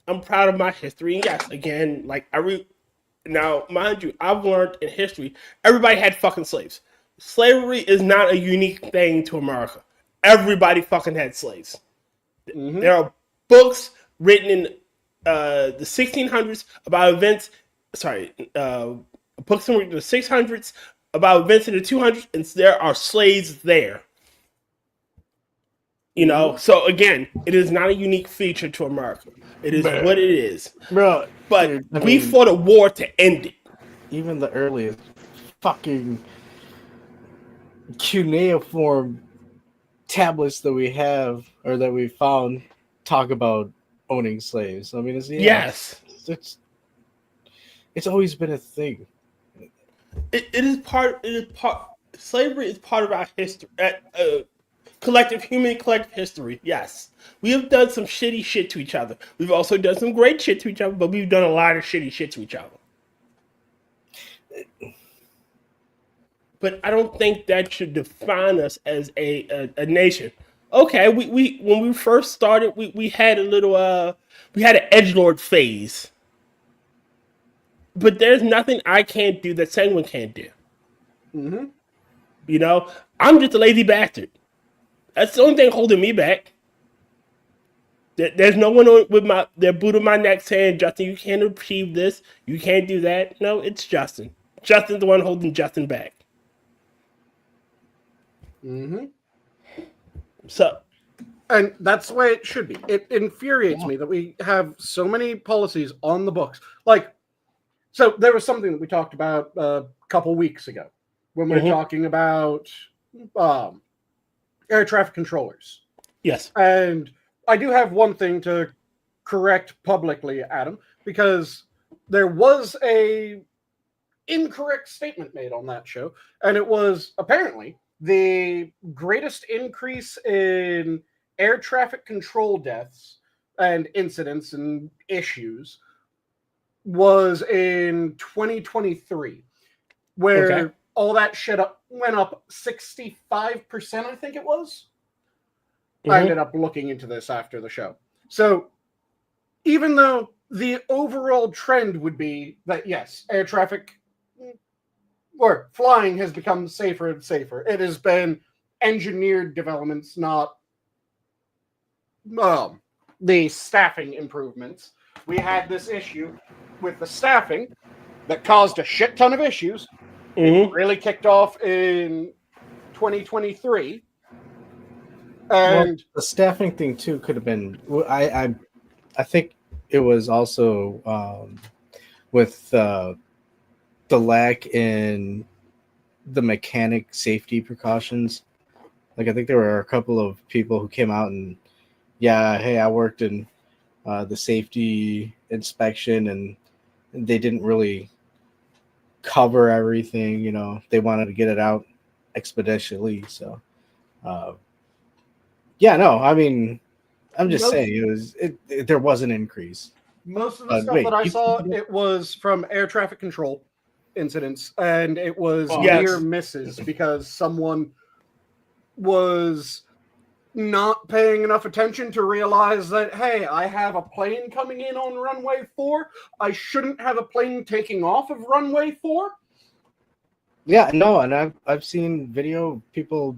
I'm proud of my history. And yes, again, now, mind you, I've learned in history, everybody had fucking slaves. Slavery is not a unique thing to America. Everybody fucking had slaves. Mm-hmm. There are books written in the 1600s about events. Books written in the 600s about events in the 200s, and there are slaves there. So again, it is not a unique feature to America. It is what it is. Bro, but dude, we fought a war to end it. Even the earliest fucking cuneiform tablets that we have or that we found talk about owning slaves. I mean, yes, it's always been a thing. It is part. Slavery is part of our history. Collective history. Yes, we have done some shitty shit to each other. We've also done some great shit to each other, but we've done a lot of shitty shit to each other. But I don't think that should define us as a nation. Okay, we when we first started, we had a little we had an edgelord phase. But there's nothing I can't do that Sanguine can't do. Mm-hmm. You know, I'm just a lazy bastard. That's the only thing holding me back. There's no one with their boot on my neck saying, Justin, you can't achieve this. You can't do that. No, it's Justin. Justin's the one holding Justin back. Mm-hmm. So, and that's the way it should be. It infuriates me that we have so many policies on the books. Like, so there was something that we talked about a couple weeks ago when we were talking about air traffic controllers. Yes. And I do have one thing to correct publicly, Adam, because there was a incorrect statement made on that show, and it was apparently the greatest increase in air traffic control deaths and incidents and issues was in 2023, where all that shit went up 65%, I think it was. I ended up looking into this after the show. So even though the overall trend would be that, yes, air traffic or flying has become safer and safer, it has been engineered developments, not the staffing improvements. We had this issue with the staffing that caused a shit ton of issues. It really kicked off in 2023. And the staffing thing too could have been. I think it was also with the lack in the mechanic safety precautions. Like I think there were a couple of people who came out and hey, I worked in the safety inspection, and they didn't really cover everything. You know, they wanted to get it out expeditiously. So, I mean, I'm just saying there was an increase. Most of the stuff that I saw, it was from air traffic control incidents, and it was near misses because someone was not paying enough attention to realize that, hey, I have a plane coming in on runway 4. I shouldn't have a plane taking off of runway 4. Yeah, no, and I've seen video of people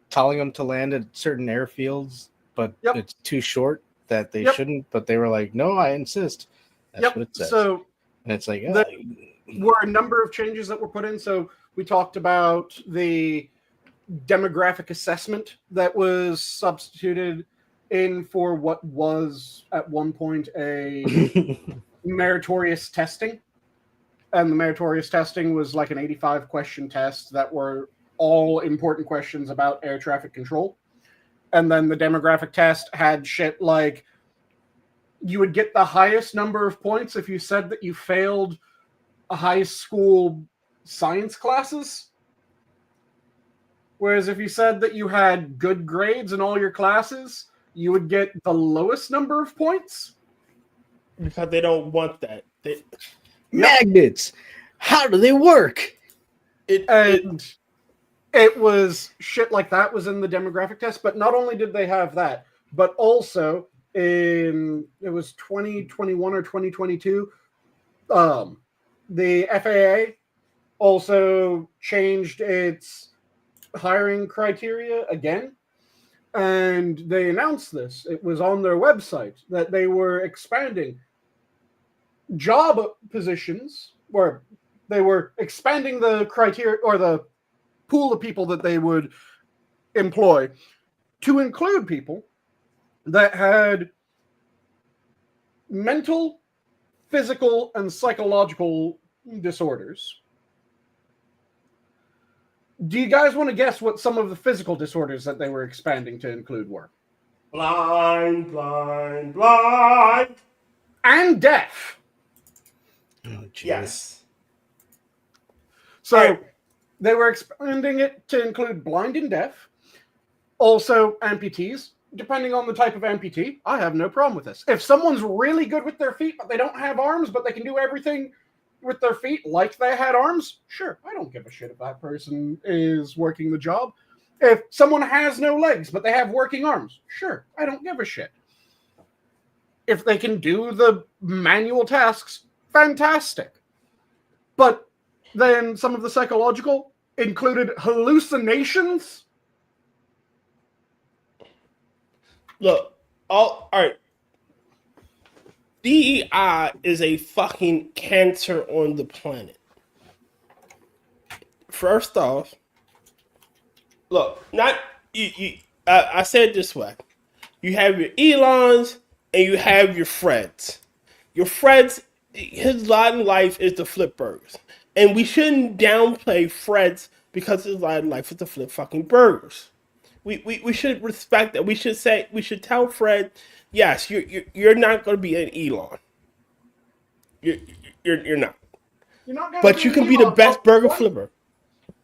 telling them to land at certain airfields, but it's too short that they shouldn't. But they were like, "No, I insist." That's what it says. So, and it's like, there were a number of changes that were put in. So we talked about the demographic assessment that was substituted in for what was at one point a meritorious testing. And the meritorious testing was like an 85 question test that were all important questions about air traffic control. And then the demographic test had shit like you would get the highest number of points if you said that you failed a high school science classes. Whereas if you said that you had good grades in all your classes, you would get the lowest number of points. Because they don't want that. Magnets! How do they work? It was shit like that was in the demographic test, but not only did they have that, but also it was 2021 or 2022, the FAA also changed its hiring criteria again, and they announced this. It was on their website that they were expanding job positions, or they were expanding the criteria or the pool of people that they would employ to include people that had mental, physical, and psychological disorders. Do you guys want to guess what some of the physical disorders that they were expanding to include were? Blind. And deaf. Oh, geez. Yes. So they were expanding it to include blind and deaf. Also amputees. Depending on the type of amputee, I have no problem with this. If someone's really good with their feet, but they don't have arms, but they can do everything with their feet like they had arms, sure, I don't give a shit if that person is working the job. If someone has no legs, but they have working arms, sure, I don't give a shit. If they can do the manual tasks, fantastic. But then some of the psychological, included hallucinations. Look, all right. DEI is a fucking cancer on the planet. First off, look, not you. I said it this way: you have your Elons and you have your Freds. Your Freds, his lot in life is to flip burgers, and we shouldn't downplay Freds because his lot in life is to flip fucking burgers. We should respect that. We should tell Fred, yes, you're not going to be an Elon. You're not. You're not gonna But you can be the best burger flipper.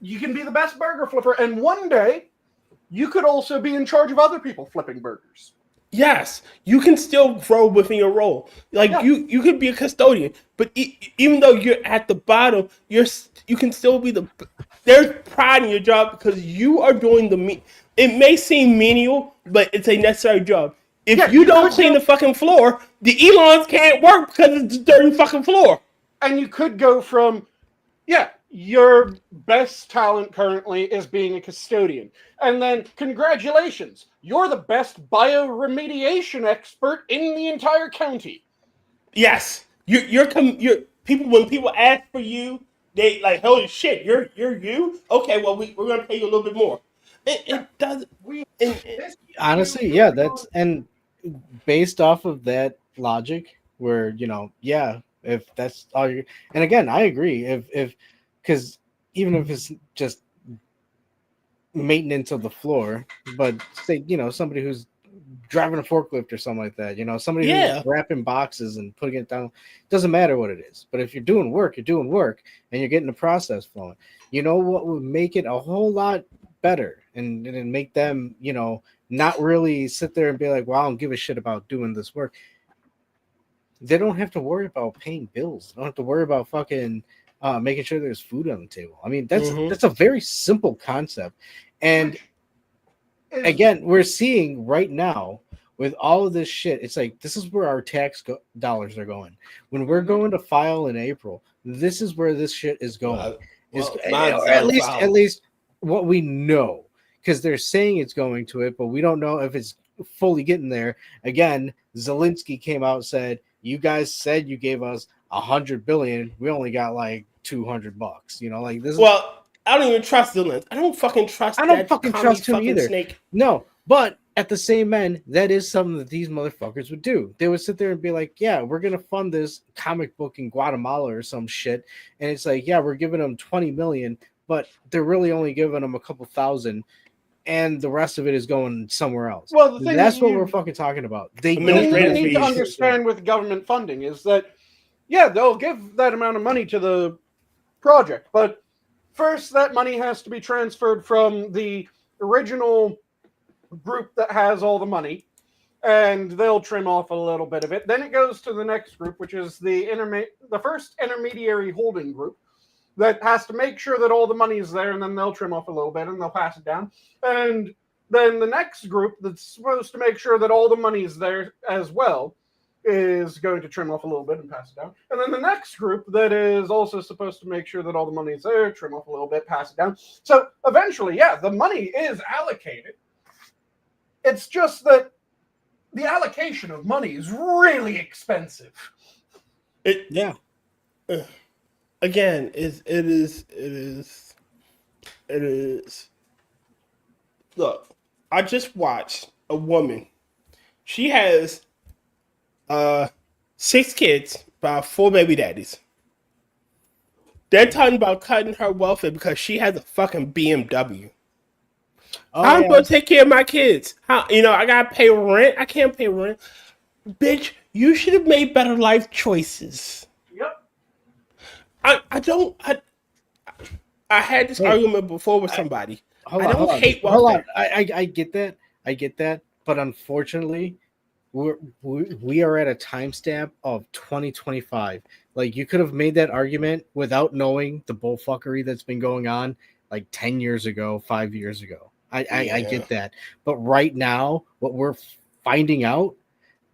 You can be the best burger flipper, and one day you could also be in charge of other people flipping burgers. Yes, you can still grow within your role. Like you could be a custodian, but even though you're at the bottom, you can still be there's pride in your job because you are doing it may seem menial, but it's a necessary job. If you don't clean the fucking floor, the Elons can't work because it's a dirty fucking floor. And you could go from, your best talent currently is being a custodian. And then, congratulations, you're the best bioremediation expert in the entire county. Yes. You're people, when people ask for you, they like, holy shit, you're you? Okay, well, we're going to pay you a little bit more. It does. Honestly, yeah, and based off of that logic where, if that's all you, and again, I agree, if because even if it's just maintenance of the floor, but say, somebody who's driving a forklift or something like that, somebody who's wrapping boxes and putting it down, doesn't matter what it is. But if you're doing work, and you're getting the process flowing, what would make it a whole lot better and make them, not really sit there and be like, well, I don't give a shit about doing this work. They don't have to worry about paying bills. They don't have to worry about fucking making sure there's food on the table. I mean, that's a very simple concept. And again, we're seeing right now with all of this shit, it's like, this is where our tax dollars are going. When we're going to file in April, this is where this shit is going. At least what we know, because they're saying it's going to it, but we don't know if it's fully getting there. Again, Zelensky came out and said, you guys said you gave us $100 billion. We only got like $200. Like this. Well, I don't even trust Zelensky. I don't fucking trust him either. Snake. No, but at the same end, that is something that these motherfuckers would do. They would sit there and be like, yeah, we're going to fund this comic book in Guatemala or some shit. And it's like, yeah, we're giving them 20 million, but they're really only giving them a couple thousand. And the rest of it is going somewhere else. Well, that's what we're fucking talking about. They need to understand with government funding is that, they'll give that amount of money to the project, but first that money has to be transferred from the original group that has all the money, and they'll trim off a little bit of it. Then it goes to the next group, which is the first intermediary holding group, that has to make sure that all the money is there, and then they'll trim off a little bit and they'll pass it down. And then the next group that's supposed to make sure that all the money is there as well is going to trim off a little bit and pass it down. And then the next group that is also supposed to make sure that all the money is there, trim off a little bit, pass it down. So eventually, the money is allocated. It's just that the allocation of money is really expensive. Again, it is. Look, I just watched a woman. She has 6 kids by 4 baby daddies. They're talking about cutting her welfare because she has a fucking BMW. How am I gonna take care of my kids? I gotta pay rent. I can't pay rent. Bitch, you should have made better life choices. I had this argument before with somebody. I don't hate welfare. I get that. But unfortunately, we are at a timestamp of 2025. Like, you could have made that argument without knowing the bullfuckery that's been going on like 10 years ago, 5 years ago. I get that. But right now, what we're finding out,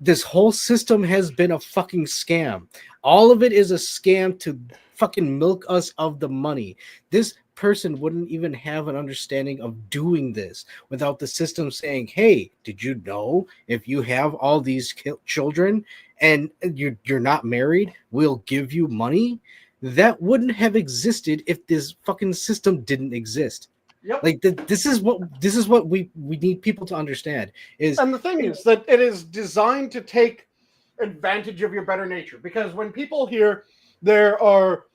this whole system has been a fucking scam. All of it is a scam to fucking milk us of the money. This person wouldn't even have an understanding of doing this without the system saying, hey, did you know if you have all these children and you're not married, we'll give you money? That wouldn't have existed if this fucking system didn't exist. Yep. Like this is what we need people to understand is. And the thing is that it is designed to take advantage of your better nature, because when people hear there are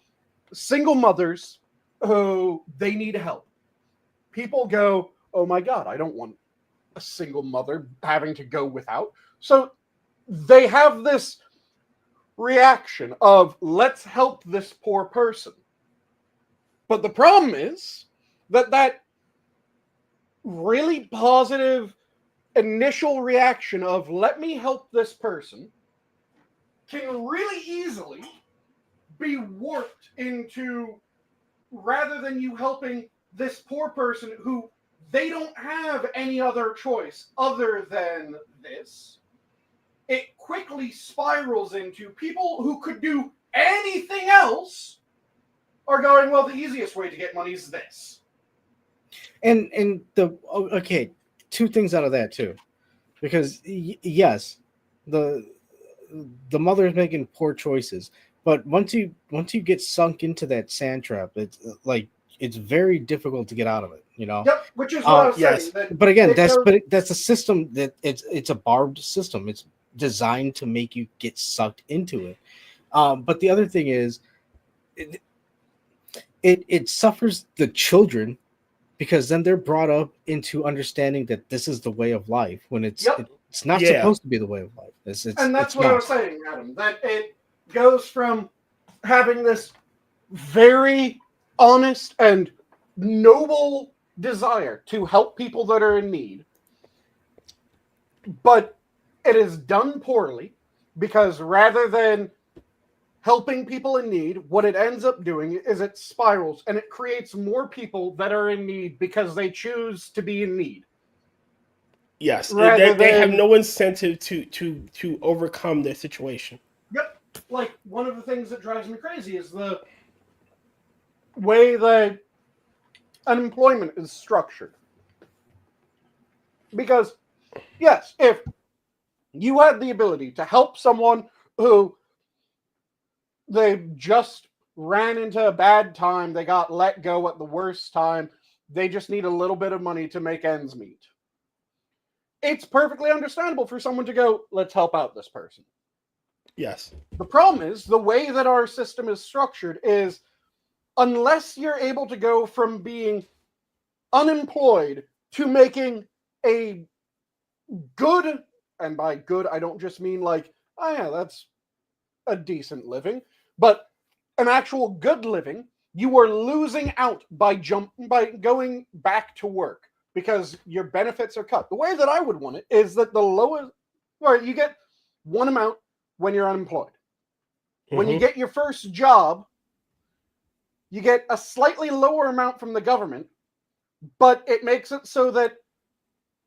single mothers who they need help, people go, oh my God, I don't want a single mother having to go without. So they have this reaction of let's help this poor person. But the problem is that really positive initial reaction of let me help this person can really easily be warped into, rather than you helping this poor person who they don't have any other choice other than this, it quickly spirals into people who could do anything else are going, well, the easiest way to get money is this. And okay, two things out of that too, because yes, the mother is making poor choices, but once you get sunk into that sand trap, it's very difficult to get out of it. Yep, which is what I was saying. But again, that's a system that it's a barbed system. It's designed to make you get sucked into it. But the other thing is, it suffers the children, because then they're brought up into understanding that this is the way of life when it's not supposed to be the way of life. And that's what I was saying, Adam, that it goes from having this very honest and noble desire to help people that are in need, but it is done poorly, because rather than helping people in need, what it ends up doing is it spirals and it creates more people that are in need because they choose to be in need. Yes, they have no incentive to overcome their situation. Yep. Like, one of the things that drives me crazy is the way that unemployment is structured. Because, yes, if you had the ability to help someone who they just ran into a bad time, they got let go at the worst time, they just need a little bit of money to make ends meet, it's perfectly understandable for someone to go, let's help out this person. Yes. The problem is, the way that our system is structured is, unless you're able to go from being unemployed to making a good, and by good, I don't just mean like, oh yeah, that's a decent living, but an actual good living, you are losing out by going back to work because your benefits are cut. The way that I would want it is that the lowest, or you get one amount when you're unemployed. When you get your first job, you get a slightly lower amount from the government, but it makes it so that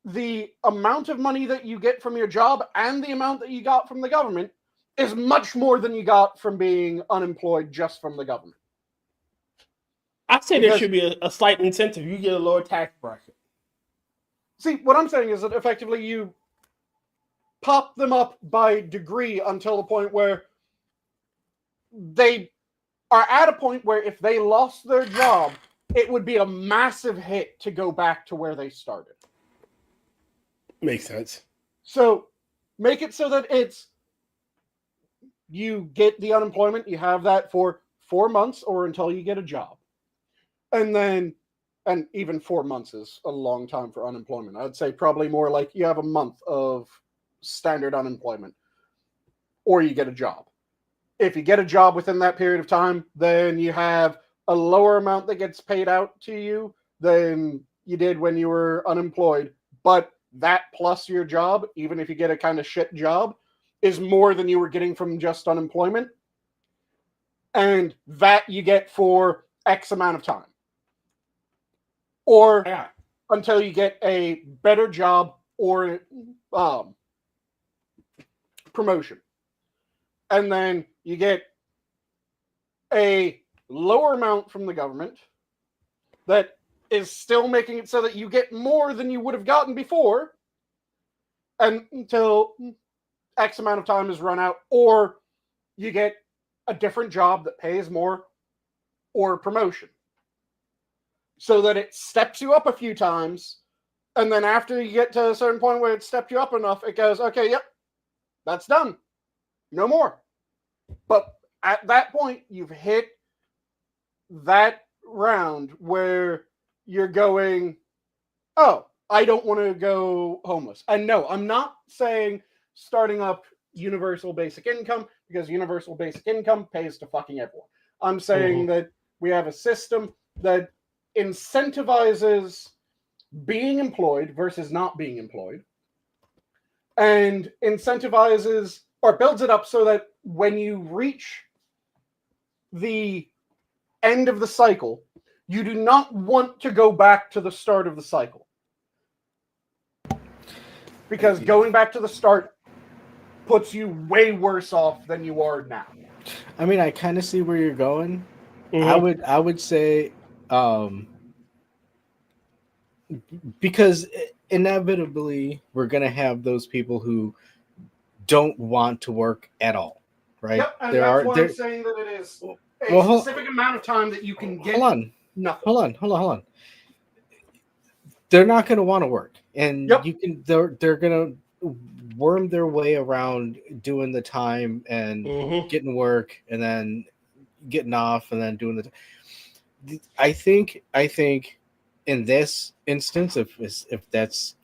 the amount of money that you get from your job and the amount that you got from the government is much more than you got from being unemployed just from the government. I'd say there should be a slight incentive. You get a lower tax bracket. See, what I'm saying is that effectively you pop them up by degree until the point where they are at a point where if they lost their job, it would be a massive hit to go back to where they started. Makes sense. So make it so that you get the unemployment, you have that for 4 months or until you get a job. And even 4 months is a long time for unemployment. I'd say probably more like you have a month of standard unemployment or you get a job. If you get a job within that period of time, then you have a lower amount that gets paid out to you than you did when you were unemployed. But that plus your job, even if you get a kind of shit job, is more than you were getting from just unemployment. And that you get for X amount of time. Or until you get a better job or promotion. And then you get a lower amount from the government that is still making it so that you get more than you would have gotten before, and until X amount of time is run out, or you get a different job that pays more, or promotion. So that it steps you up a few times, and then after you get to a certain point where it stepped you up enough, it goes, okay, yep, that's done. No more. But at that point, you've hit that round where you're going, oh, I don't want to go homeless. And no, I'm not saying starting up universal basic income, because universal basic income pays to fucking everyone. I'm saying that we have a system that incentivizes being employed versus not being employed, and incentivizes or builds it up so that when you reach the end of the cycle, you do not want to go back to the start of the cycle. Because going back to the start puts you way worse off than you are now. I mean, I kind of see where you're going. I would say, because inevitably we're gonna have those people who don't want to work at all, right? Yep, and that's why I'm saying that it is a specific amount of time that you can get. Hold on. They're not going to want to work, and they're going to worm their way around doing the time and getting work, and then getting off, and then doing the. I think in this instance, if that's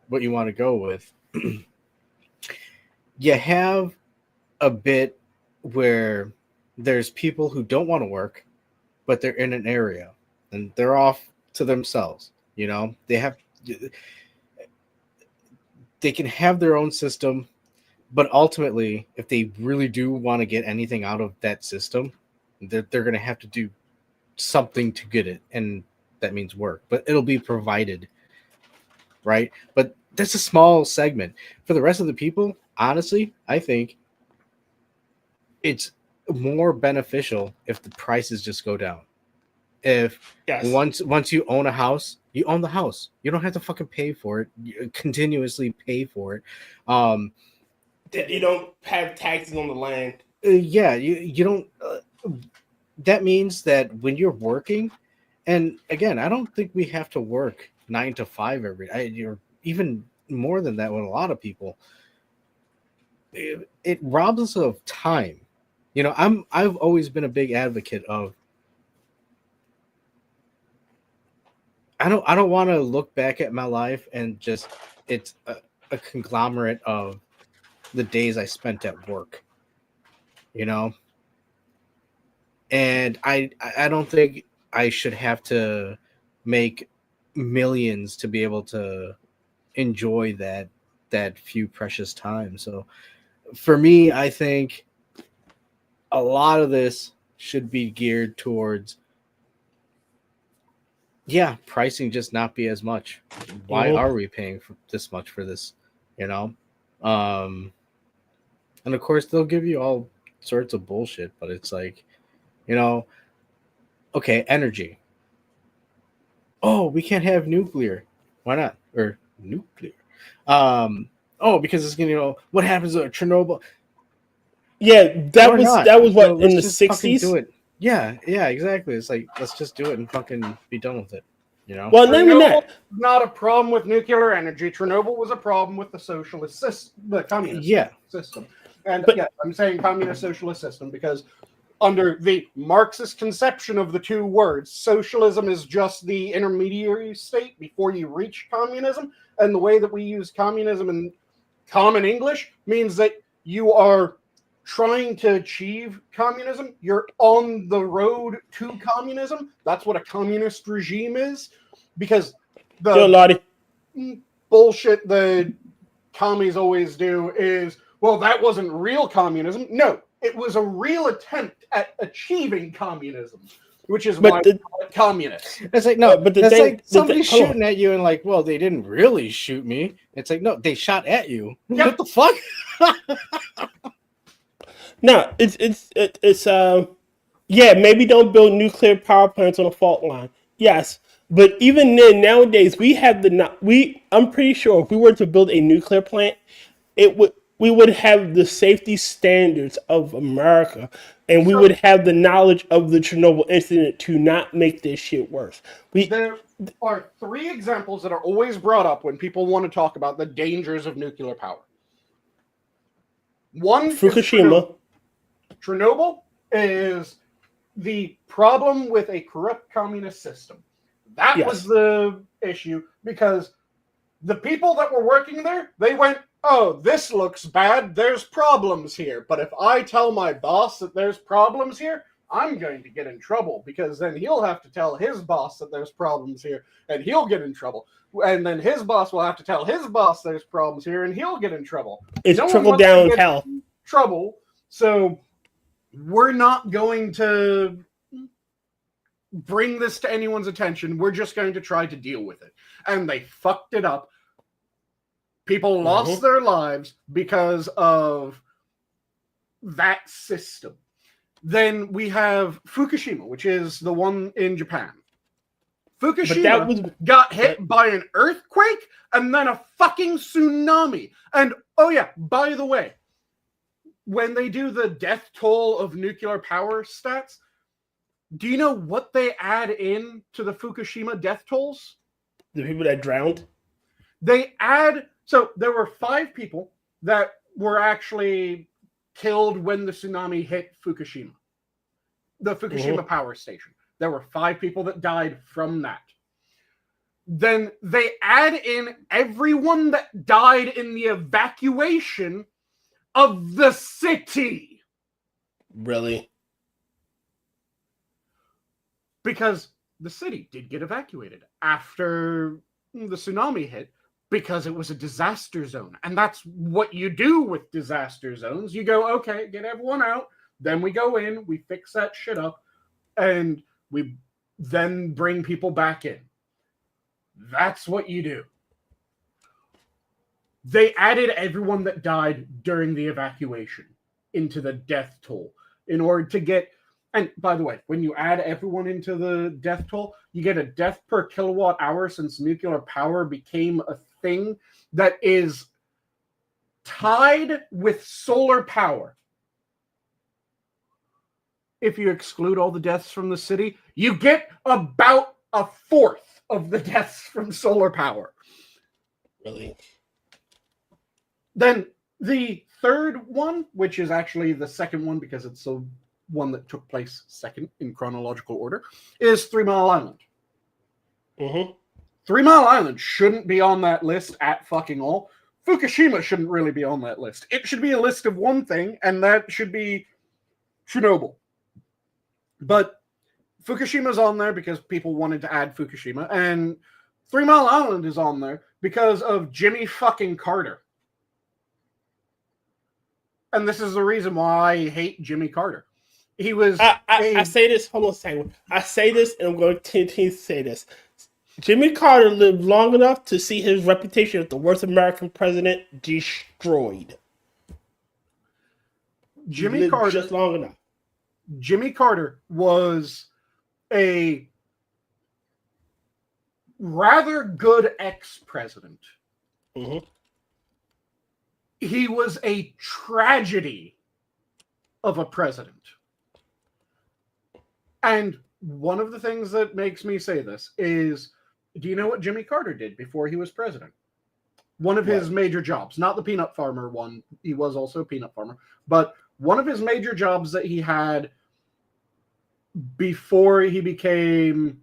what you want to go with, you have a bit where there's people who don't want to work, but they're in an area and they're off to themselves. You know, they can have their own system, but ultimately, if they really do want to get anything out of that system, they're going to have to do something to get it, and that means work. But it'll be provided, right? But that's a small segment. For the rest of the people, honestly, I think it's more beneficial if the prices just go down. If once you own a house, you own the house. You don't have to fucking pay for it. You continuously pay for it. You don't have taxes on the land. You don't. That means that when you're working, and again, I don't think we have to work 9 to 5 every day. You're even more than that with a lot of people. It robs us of time. You know, I've always been a big advocate of. I don't want to look back at my life and just it's a conglomerate of the days I spent at work, you know. And I don't think I should have to make millions to be able to enjoy that few precious time. So for me, I think a lot of this should be geared towards pricing just not be as much. Why are we paying for this much for this? You know? And of course they'll give you all sorts of bullshit, but it's like, you know, okay, energy. Oh, we can't have nuclear. Why not? Or nuclear. Because it's gonna, you know, what happens at Chernobyl? Yeah, that was what, in the 60s? Do it. Yeah, exactly. It's like, let's just do it and fucking be done with it. You know? Well, Chernobyl not a problem with nuclear energy. Chernobyl was a problem with the socialist system, the communist system. And I'm saying communist socialist system because under the Marxist conception of the two words, socialism is just the intermediary state before you reach communism. And the way that we use communism in common English means that you are trying to achieve communism. You're on the road to communism. That's what a communist regime is. Because the bullshit the commies always do is, well, that wasn't real communism. No, it was a real attempt at achieving communism. which is But why the- we're communists. It's like no, but the that's thing- like the somebody thing- hold shooting at you and like, well, they didn't really shoot me. It's like no, they shot at you. Yep. What the fuck? No, it's yeah, maybe don't build nuclear power plants on a fault line. Yes, but even then, nowadays I'm pretty sure if we were to build a nuclear plant, we would have the safety standards of America, and we would have the knowledge of the Chernobyl incident to not make this shit worse. There are 3 examples that are always brought up when people want to talk about the dangers of nuclear power. One is Fukushima. Chernobyl is the problem with a corrupt communist system. That Yes. was the issue because the people that were working there, they went, oh, this looks bad. There's problems here. But if I tell my boss that there's problems here, I'm going to get in trouble because then he'll have to tell his boss that there's problems here and he'll get in trouble. And then his boss will have to tell his boss there's problems here and he'll get in trouble. It's No one trickle wants to down get hell. in trouble. So we're not going to bring this to anyone's attention. We're just going to try to deal with it. And they fucked it up. People lost their lives because of that system. Then we have Fukushima, which is the one in Japan. Fukushima got hit by an earthquake and then a fucking tsunami. And, oh yeah, by the way, when they do the death toll of nuclear power stats, do you know what they add in to the Fukushima death tolls? The people that drowned? They add... So there were 5 people that were actually killed when the tsunami hit Fukushima. The Fukushima power station. There were 5 people that died from that. Then they add in everyone that died in the evacuation of the city. Really? Because the city did get evacuated after the tsunami hit because it was a disaster zone. And that's what you do with disaster zones. You go, okay, get everyone out. Then we go in, we fix that shit up, and we then bring people back in. That's what you do. They added everyone that died during the evacuation into the death toll in order to get... And by the way, when you add everyone into the death toll, you get a death per kilowatt hour since nuclear power became a thing that is tied with solar power. If you exclude all the deaths from the city, you get about 1/4 of the deaths from solar power. Really? Then the third one, which is actually the second one because it's the one that took place second in chronological order, is 3 Mile Island. 3 Mile Island shouldn't be on that list at fucking all. Fukushima shouldn't really be on that list. It should be a list of one thing, and that should be Chernobyl. But Fukushima's on there because people wanted to add Fukushima, and 3 Mile Island is on there because of Jimmy fucking Carter. And this is the reason why I hate Jimmy Carter. He was... I say this, hold on a second. I say this, and I'm going to continue to say this. Jimmy Carter lived long enough to see his reputation as the worst American president destroyed. Jimmy Carter... Just long enough. Jimmy Carter was a rather good ex-president. He was a tragedy of a president. And one of the things that makes me say this is, do you know what Jimmy Carter did before he was president? One of his major jobs, not the peanut farmer one, he was also a peanut farmer, but one of his major jobs that he had before he became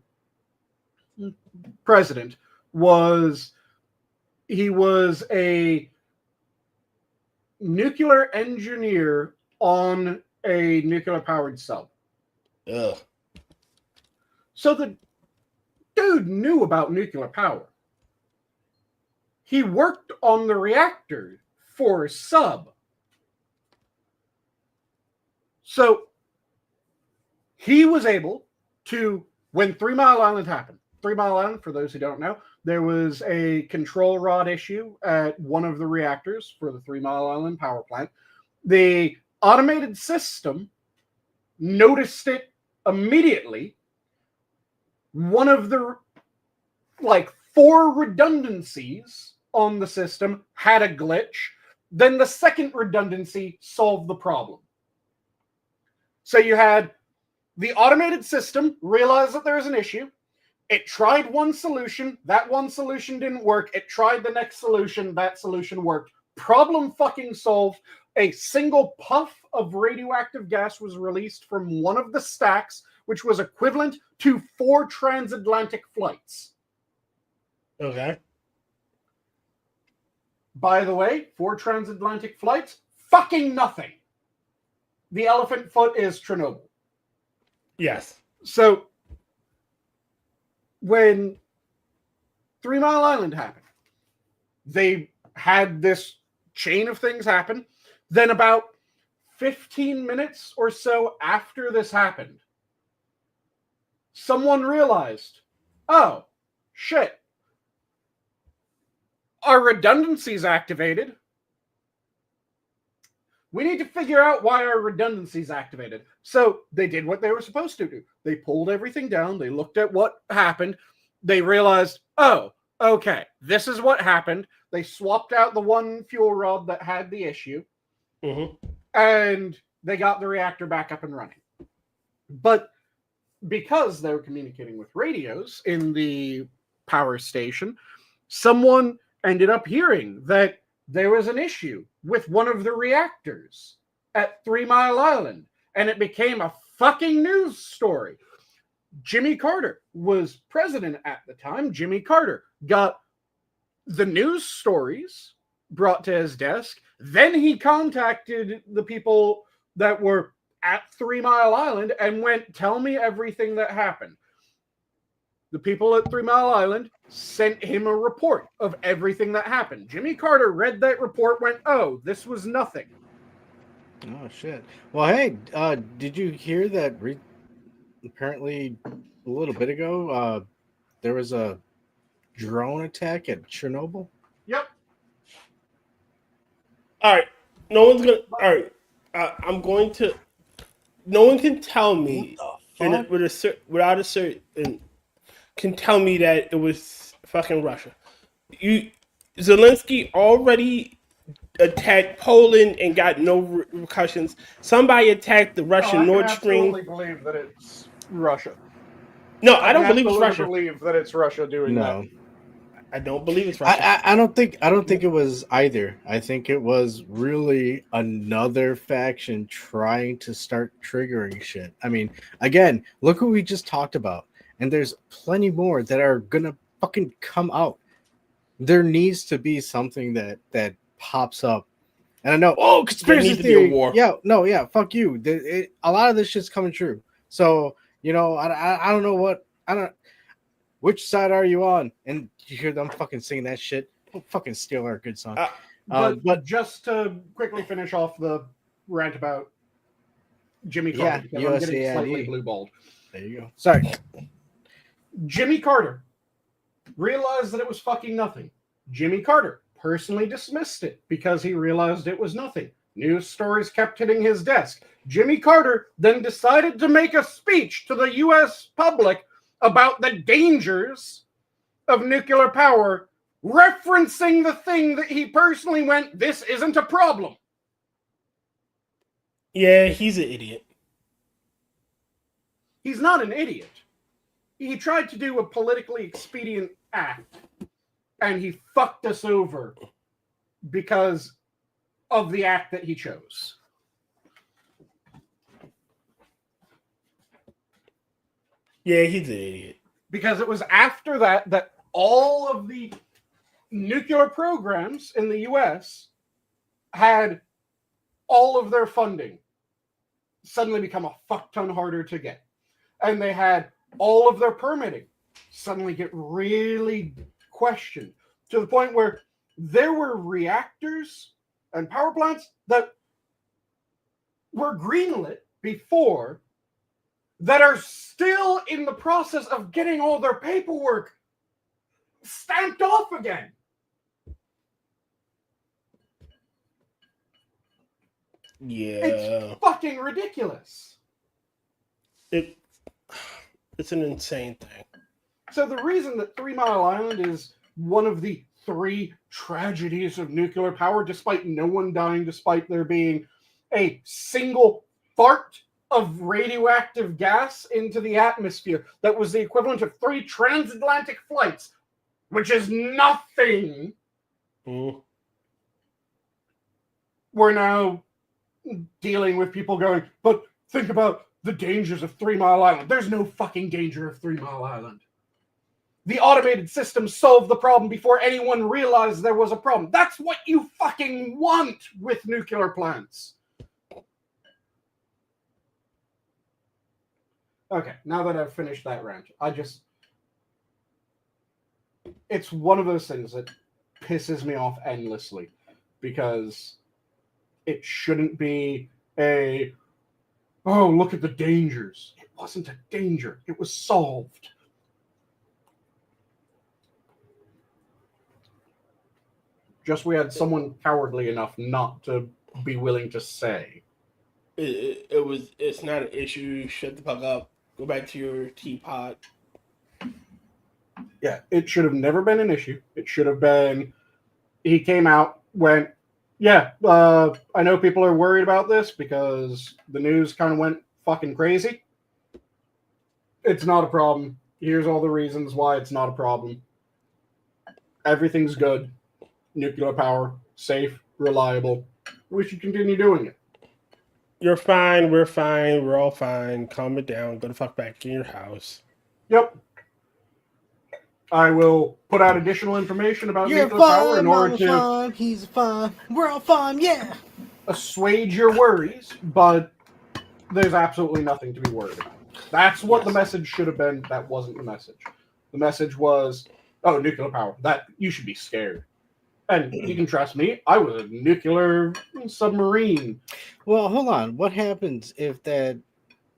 president was he was a nuclear engineer on a nuclear powered sub. Ugh. So the dude knew about nuclear power. He worked on the reactor for a sub. So he was able to when 3 Mile Island happened. 3 Mile Island, for those who don't know, there was a control rod issue at one of the reactors for the 3 Mile Island power plant. The automated system noticed it immediately. One of the 4 redundancies on the system had a glitch. Then the second redundancy solved the problem. So you had the automated system realize that there is an issue. It tried one solution. That one solution didn't work. It tried the next solution. That solution worked. Problem fucking solved. A single puff of radioactive gas was released from one of the stacks, which was equivalent to 4 transatlantic flights. Okay. By the way, 4 transatlantic flights, fucking nothing. The elephant foot is Chernobyl. Yes. So, when 3 Mile Island happened, they had this chain of things happen. Then about 15 minutes or so after this happened, someone realized, oh, shit, our redundancy's activated. We need to figure out why our redundancy's activated. So they did what they were supposed to do. They pulled everything down. They looked at what happened. They realized, oh, okay, this is what happened. They swapped out the one fuel rod that had the issue. And they got the reactor back up and running. But because they were communicating with radios in the power station, someone ended up hearing that there was an issue with one of the reactors at 3 Mile Island, and it became a fucking news story. Jimmy Carter was president at the time. Jimmy Carter got the news stories brought to his desk. Then he contacted the people that were at 3 Mile Island and went, tell me everything that happened. The people at 3 Mile Island sent him a report of everything that happened. Jimmy Carter read that report, went, oh, this was nothing. Oh, shit. Well, hey, did you hear that apparently a little bit ago, there was a drone attack at Chernobyl? Yep. All right. No one's going to... All right. I'm going to... No one can tell me without a certain... can tell me that it was fucking Russia. Zelensky already attacked Poland and got no repercussions. Somebody attacked the Russian Nord Stream. I absolutely believe that it's Russia. No, I don't believe it's Russia. I believe that it's Russia doing that. I don't believe it's Russia. I don't think it was either. I think it was really another faction trying to start triggering shit. I mean, again, look what we just talked about. And there's plenty more that are gonna fucking come out. There needs to be something that pops up. And I know, conspiracy theory. Be a war. Yeah, fuck you. A lot of this shit's coming true. So, I don't know which side are you on? And you hear them fucking singing that shit. Don't fucking steal our good song. But just to quickly finish off the rant about Jimmy Carter, because I'm getting slightly blue-balled. There you go. Sorry. Jimmy Carter realized that it was fucking nothing. Jimmy Carter personally dismissed it because he realized it was nothing. News stories kept hitting his desk. Jimmy Carter then decided to make a speech to the U.S. public about the dangers of nuclear power, referencing the thing that he personally went, this isn't a problem. Yeah, he's an idiot. He's not an idiot. He tried to do a politically expedient act, and he fucked us over because of the act that he chose. Yeah, he's an idiot. Because it was after that all of the nuclear programs in the U.S. had all of their funding suddenly become a fuck ton harder to get. And they had all of their permitting suddenly get really questioned to the point where there were reactors and power plants that were greenlit before that are still in the process of getting all their paperwork stamped off again. Yeah. It's fucking ridiculous. It's an insane thing. So the reason that 3 Mile Island is one of the 3 tragedies of nuclear power, despite no one dying, despite there being a single fart of radioactive gas into the atmosphere that was the equivalent of 3 transatlantic flights, which is nothing. We're now dealing with people going, but think about the dangers of 3 Mile Island. There's no fucking danger of 3 Mile Island. The automated system solved the problem before anyone realized there was a problem. That's what you fucking want with nuclear plants. Okay, now that I've finished that rant, it's one of those things that pisses me off endlessly because it shouldn't be oh, look at the dangers. It wasn't a danger. It was solved. Just we had someone cowardly enough not to be willing to say. It's not an issue. Shut the fuck up. Go back to your teapot. Yeah, it should have never been an issue. It should have been, he came out, went, yeah, I know people are worried about this because the news kind of went fucking crazy. It's not a problem. Here's all the reasons why it's not a problem. Everything's good. Nuclear power, safe, reliable. We should continue doing it. You're fine. We're fine. We're all fine. Calm it down. Go the fuck back in your house. Yep. I will put out additional information about nuclear power in order to... fine, he's fine. We're all fine, yeah. Assuage your worries, but there's absolutely nothing to be worried about. That's what the message should have been. That wasn't the message. The message was, oh, nuclear power. That you should be scared. And you can trust me, I was a nuclear submarine. Well, hold on. What happens if that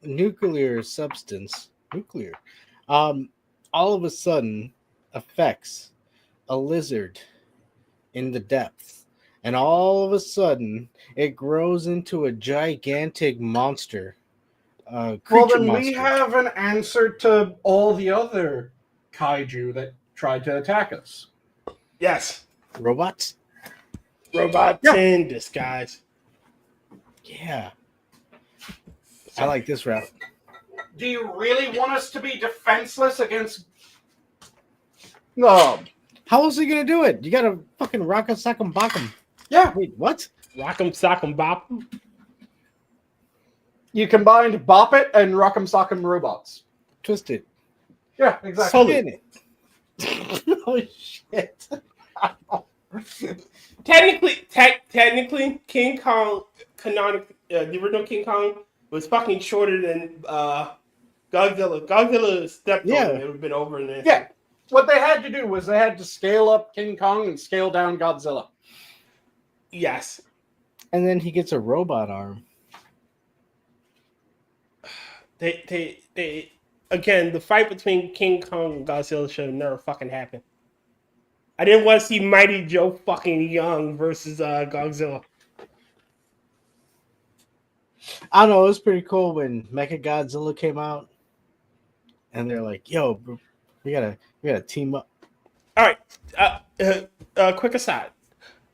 nuclear substance, all of a sudden affects a lizard in the depths, and all of a sudden it grows into a gigantic monster? Well, then we have an answer to all the other kaiju that tried to attack us. Yes. Robots? Robots in disguise. Yeah. I like this route. Do you really want us to be defenseless against... No. How else are you going to do it? You got to fucking rock 'em, sock 'em, bop 'em. Yeah. Wait, what? Rock'em, sock'em, bop'em. You combined Bop It and Rock'em Sock'em Robots. Twisted. Yeah, exactly. Oh, shit. Technically, King Kong, the original King Kong, was fucking shorter than Godzilla. Godzilla stepped on him. It would have been over in there. Yeah. What they had to do was they had to scale up King Kong and scale down Godzilla. Yes. And then he gets a robot arm. They again, the fight between King Kong and Godzilla should have never fucking happened. I didn't want to see Mighty Joe fucking Young versus Godzilla. I don't know. It was pretty cool when Mechagodzilla came out, and they're like, "Yo, bro, we gotta team up." All right. Quick aside.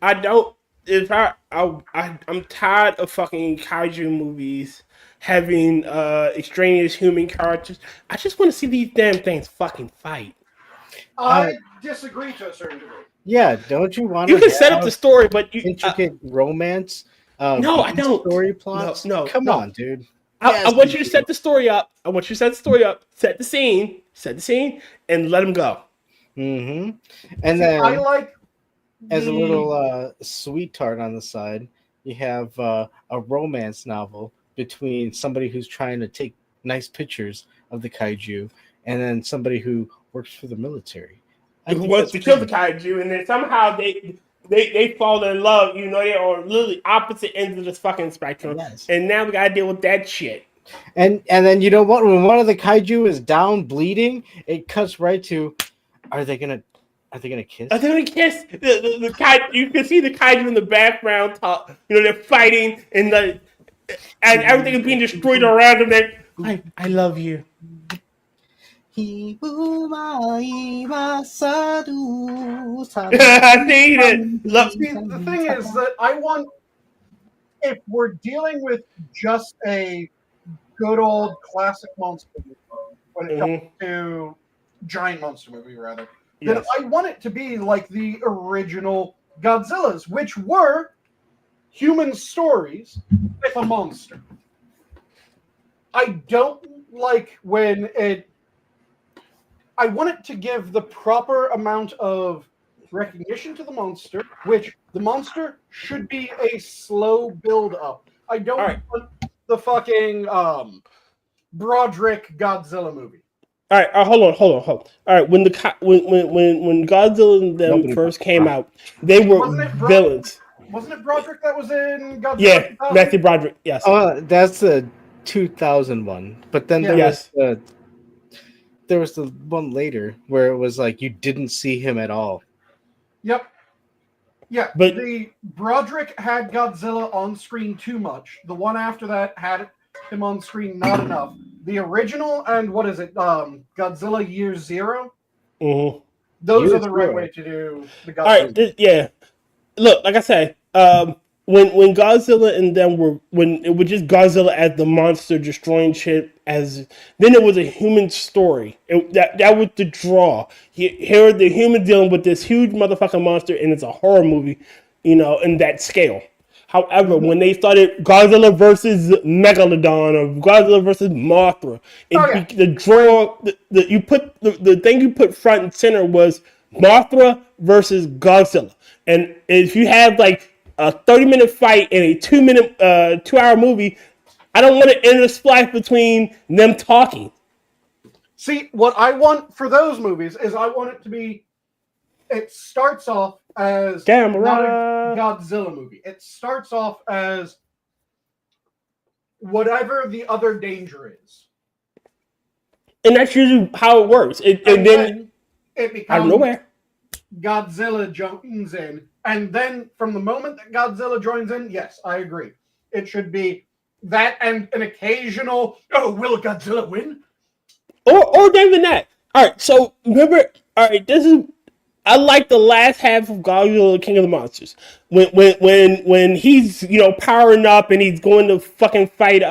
I'm tired of fucking kaiju movies having extraneous human characters. I just want to see these damn things fucking fight. I disagree to a certain degree. Yeah, don't you want? You can set up the story, but you intricate romance. No, I don't. Story plots. No, come on, dude. I want you to set the story up. Set the scene, and let them go. Mm-hmm. And then I like as a little sweetheart on the side, you have a romance novel between somebody who's trying to take nice pictures of the kaiju and then somebody who works for the military. Who wants to kill the kaiju, and then somehow they fall in love. You know, they're on literally opposite ends of this fucking spectrum. Yes. And now we gotta deal with that shit. And then you know what? When one of the kaiju is down bleeding, it cuts right to, are they gonna kiss? Are they gonna kiss? The kaiju, you can see the kaiju in the background. They're fighting, and everything is being destroyed around them. I love you. I need it. Look, See, the thing is that I want, if we're dealing with just a good old classic monster movie, when it comes to giant monster movie, rather, then I want it to be like the original Godzillas, which were human stories with a monster. I don't like when I want it to give the proper amount of recognition to the monster, which the monster should be a slow build up. I don't want the fucking Broderick Godzilla movie. All right, hold on. All right, when Godzilla and them first came out, they were villains. Wasn't it Broderick that was in Godzilla? Yeah, Matthew Broderick. Yes. Oh, that's the 2001. But then there was the one later where it was like you didn't see him at all. Yep. Yeah, but the Broderick had Godzilla on screen too much. The one after that had him on screen not enough. The original and what is it? Godzilla Year Zero. Mm-hmm. Those are the right way to do the Godzilla. All right, Look, like I said, when Godzilla and them when it was just Godzilla as the monster destroying shit, then it was a human story. That was the draw. Here the human dealing with this huge motherfucking monster, and it's a horror movie, in that scale. However, when they started Godzilla versus Megalodon or Godzilla versus Mothra, the draw, the thing you put front and center was Mothra versus Godzilla. And if you have like a 30-minute fight in a 2-hour movie, I don't want to intersplice between them talking. See, what I want for those movies is I want it to be, it starts off as not a Godzilla movie. It starts off as whatever the other danger is. And that's usually how it works. And then it becomes out of nowhere. Godzilla joins in. And then from the moment that Godzilla joins in, yes, I agree. It should be that and an occasional, will Godzilla win? Or not even that. All right, so remember, I like the last half of Godzilla King of the Monsters. When he's, powering up and he's going to fucking fight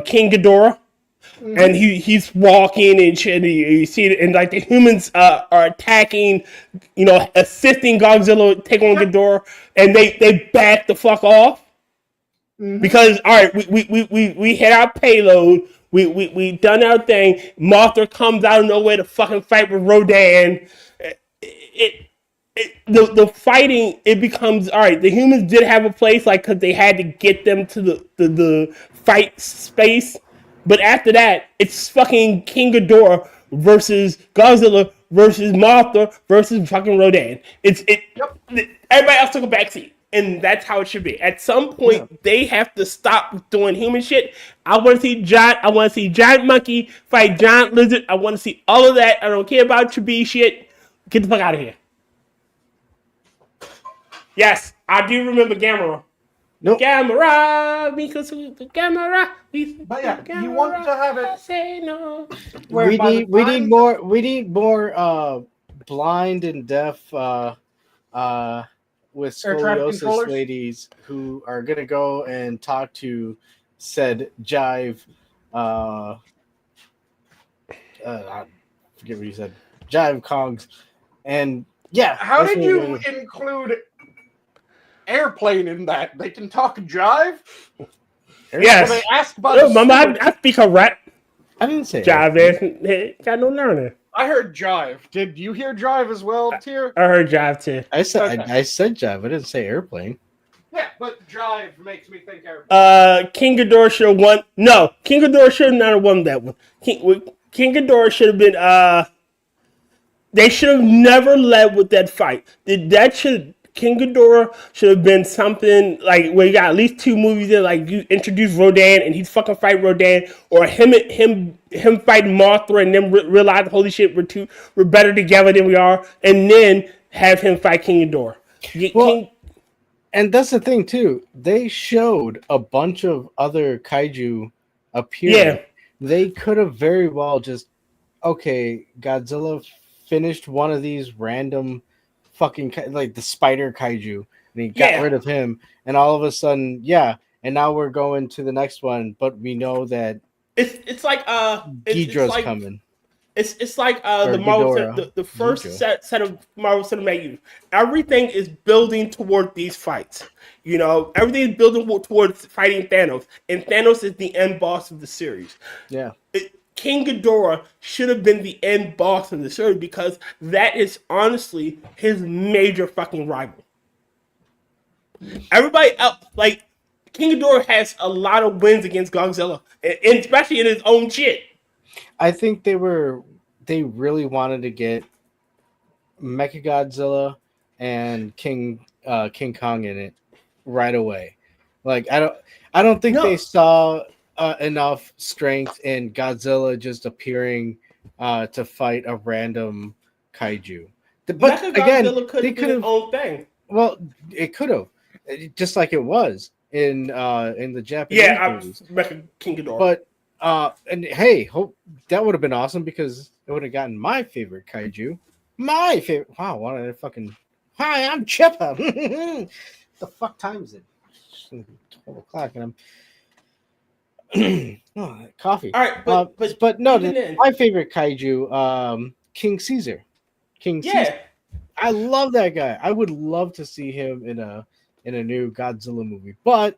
King Ghidorah. Mm-hmm. And he's walking and shit, and you see it, and like the humans are attacking, assisting Godzilla take on Ghidorah, and they back the fuck off. Mm-hmm. Because all right, we hit our payload, we done our thing. Mothra comes out of nowhere to fucking fight with Rodan. The fighting, it becomes all right. The humans did have a place, like, because they had to get them to the fight space. But after that, it's fucking King Ghidorah versus Godzilla versus Mothra versus fucking Rodan. Everybody else took a backseat, and that's how it should be. At some point, they have to stop doing human shit. I want to see giant monkey fight giant lizard. I want to see all of that. I don't care about Chibi shit. Get the fuck out of here. Yes, I do remember Gamera. Nope. Gamera, because the camera. But yeah, you want to have it. Say no. We need more blind and deaf with scoliosis ladies who are gonna go and talk to said Jive. I forget what you said. Jive Kongs, and yeah. How did you include Airplane in that? They can talk jive? Yes. So they asked about I speak a rat. I didn't say jive. Got no learning. I heard jive. Did you hear jive as well, Tier? I heard jive too. I said jive. I didn't say airplane. Yeah, but jive makes me think airplane. King Ghidorah should have won. No, King Ghidorah should not have won that one. King Ghidorah should have been. They should have never led with that fight. King Ghidorah should have been something like where you got at least 2 movies that like you introduce Rodan and he's fucking fight Rodan, or him fighting Mothra and then realize holy shit we're better together than we are, and then have him fight King Ghidorah. And that's the thing too. They showed a bunch of other kaiju appearing. Yeah. They could have very well just Godzilla finished one of these random fucking like the spider kaiju, and he got rid of him, and all of a sudden, and now we're going to the next one, but we know that it's like Ghidorah's coming. It's like the Marvel the first set of Marvel Cinematic Universe. Everything is building toward these fights. You know, everything is building towards fighting Thanos, and Thanos is the end boss of the series. Yeah. King Ghidorah should have been the end boss of the series because that is honestly his major fucking rival. Everybody else, like, King Ghidorah has a lot of wins against Godzilla, and especially in his own shit. I think they really wanted to get Mechagodzilla and King Kong in it right away. Like I don't think they saw enough strength in Godzilla just appearing to fight a random kaiju. But again, they could have own thing. Well, it could have, just like it was in the Japanese movies. King Ghidorah. But and hey, that would have been awesome because it would have gotten my favorite kaiju. My favorite. Wow, why did I fucking? Hi, I'm Chippa. The fuck time is it? It's 12 o'clock, and I'm coffee. All right, but no, my favorite kaiju, King Caesar. Caesar. I love that guy. I would love to see him in a new Godzilla movie, but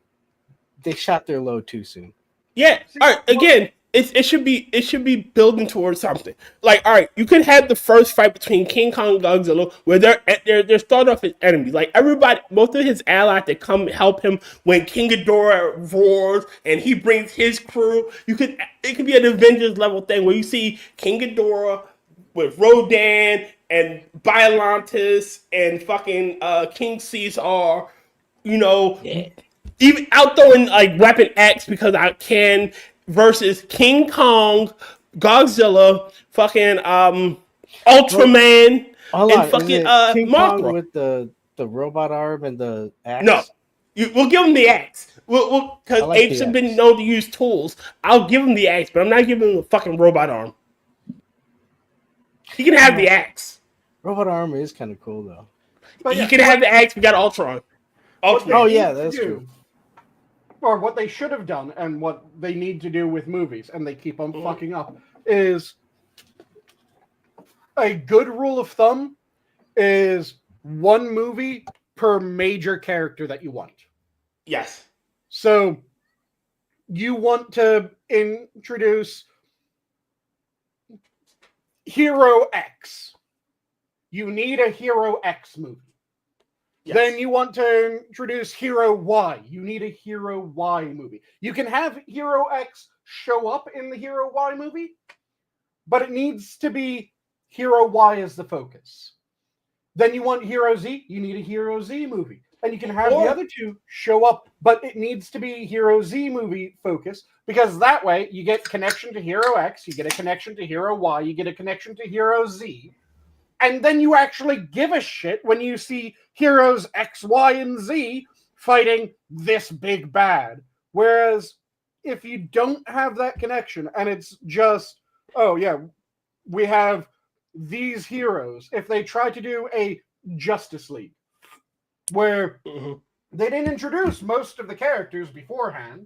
they shot their load too soon. Yeah. All right. Again, it should be building towards something. Like, all right, you could have the first fight between King Kong and Godzilla where they're starting off as enemies. Like everybody, most of his allies that come help him when King Ghidorah roars and he brings his crew. It could be an Avengers level thing where you see King Ghidorah with Rodan and Biolantis and fucking King Caesar. You know. Yeah. Even out throwing like Weapon X because I can versus King Kong, Godzilla, fucking Ultraman, and fucking King Mothra Kong with the robot arm and the axe. No, we'll give him the axe. Because apes have been known to use tools. I'll give him the axe, but I'm not giving him the fucking robot arm. He can have the axe. Robot arm is kind of cool though. But he can have the axe. We got Ultron. Oh yeah, that's true. Or what they should have done and what they need to do with movies, and they keep on fucking up, is a good rule of thumb is 1 movie per major character that you want. Yes. So you want to introduce Hero X. You need a Hero X movie. Yes. Then you want to introduce Hero Y. You need a Hero Y movie. You can have Hero X show up in the Hero Y movie, but it needs to be Hero Y as the focus. Then you want Hero Z. You need a Hero Z movie. And you can have the other 2 show up, but it needs to be Hero Z movie focus, because that way you get connection to Hero X, you get a connection to Hero Y, you get a connection to Hero Z. And then you actually give a shit when you see heroes X, Y, and Z fighting this big bad. Whereas if you don't have that connection and it's just, oh yeah, we have these heroes. If they try to do a Justice League where they didn't introduce most of the characters beforehand,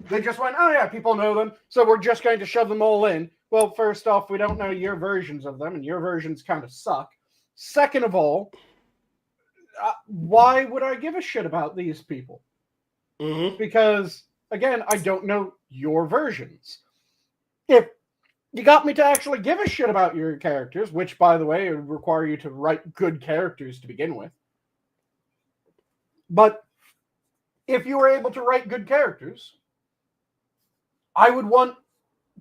they just went, oh yeah, people know them, so we're just going to shove them all in. Well, first off, we don't know your versions of them, and your versions kind of suck. Second of all, why would I give a shit about these people? Because, again, I don't know your versions. If you got me to actually give a shit about your characters, which, by the way, would require you to write good characters to begin with. But if you were able to write good characters, I would want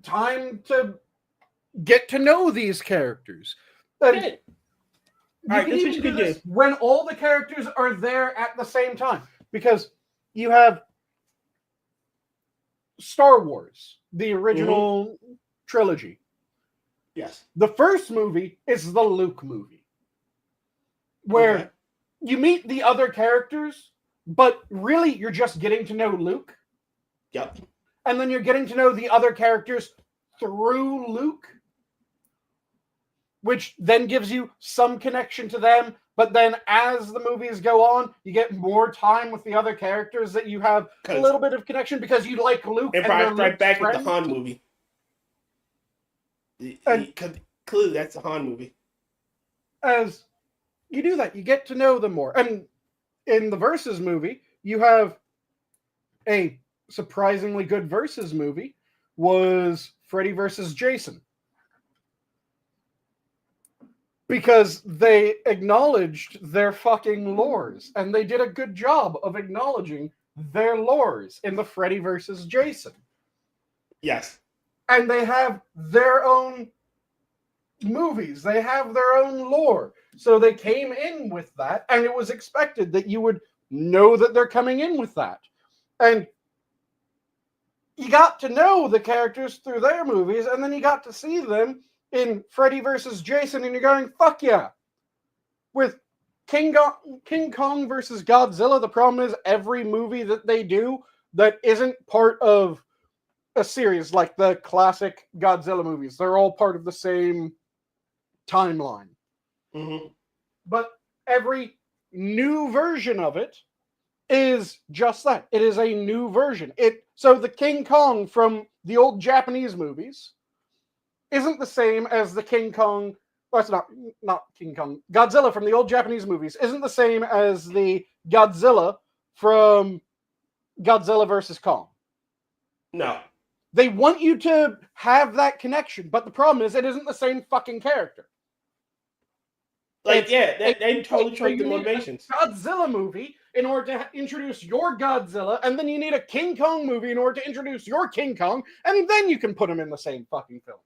time to get to know these characters. And All right, this is what you can do. When all the characters are there at the same time. Because you have Star Wars, the original trilogy. Yes. The first movie is the Luke movie, where you meet the other characters, but really you're just getting to know Luke. Yep. And then you're getting to know the other characters through Luke, which then gives you some connection to them. But then as the movies go on, you get more time with the other characters that you have a little bit of connection because you like Luke. Empire Strikes Back is the Han movie. Clearly, that's a Han movie. As you do that, you get to know them more. And in the Versus movie, you have a surprisingly good Versus movie was Freddy versus Jason. Because they acknowledged their fucking lores. And they did a good job of acknowledging their lores in the Freddy versus Jason. Yes. And they have their own movies. They have their own lore. So they came in with that. And it was expected that you would know that they're coming in with that. And you got to know the characters through their movies. And then you got to see them in Freddy versus Jason, and you're going, fuck yeah. With King Kong versus Godzilla, the problem is every movie that they do that isn't part of a series, like the classic Godzilla movies, they're all part of the same timeline. Mm-hmm. But every new version of it is just that. It is a new version. So the King Kong from the old Japanese movies isn't the same as the King Kong. Well, it's not King Kong. Godzilla from the old Japanese movies isn't the same as the Godzilla from Godzilla versus Kong. No. They want you to have that connection, but the problem is it isn't the same fucking character. Like, they totally chose the motivations. Godzilla movie in order to introduce your Godzilla, and then you need a King Kong movie in order to introduce your King Kong, and then you can put them in the same fucking film.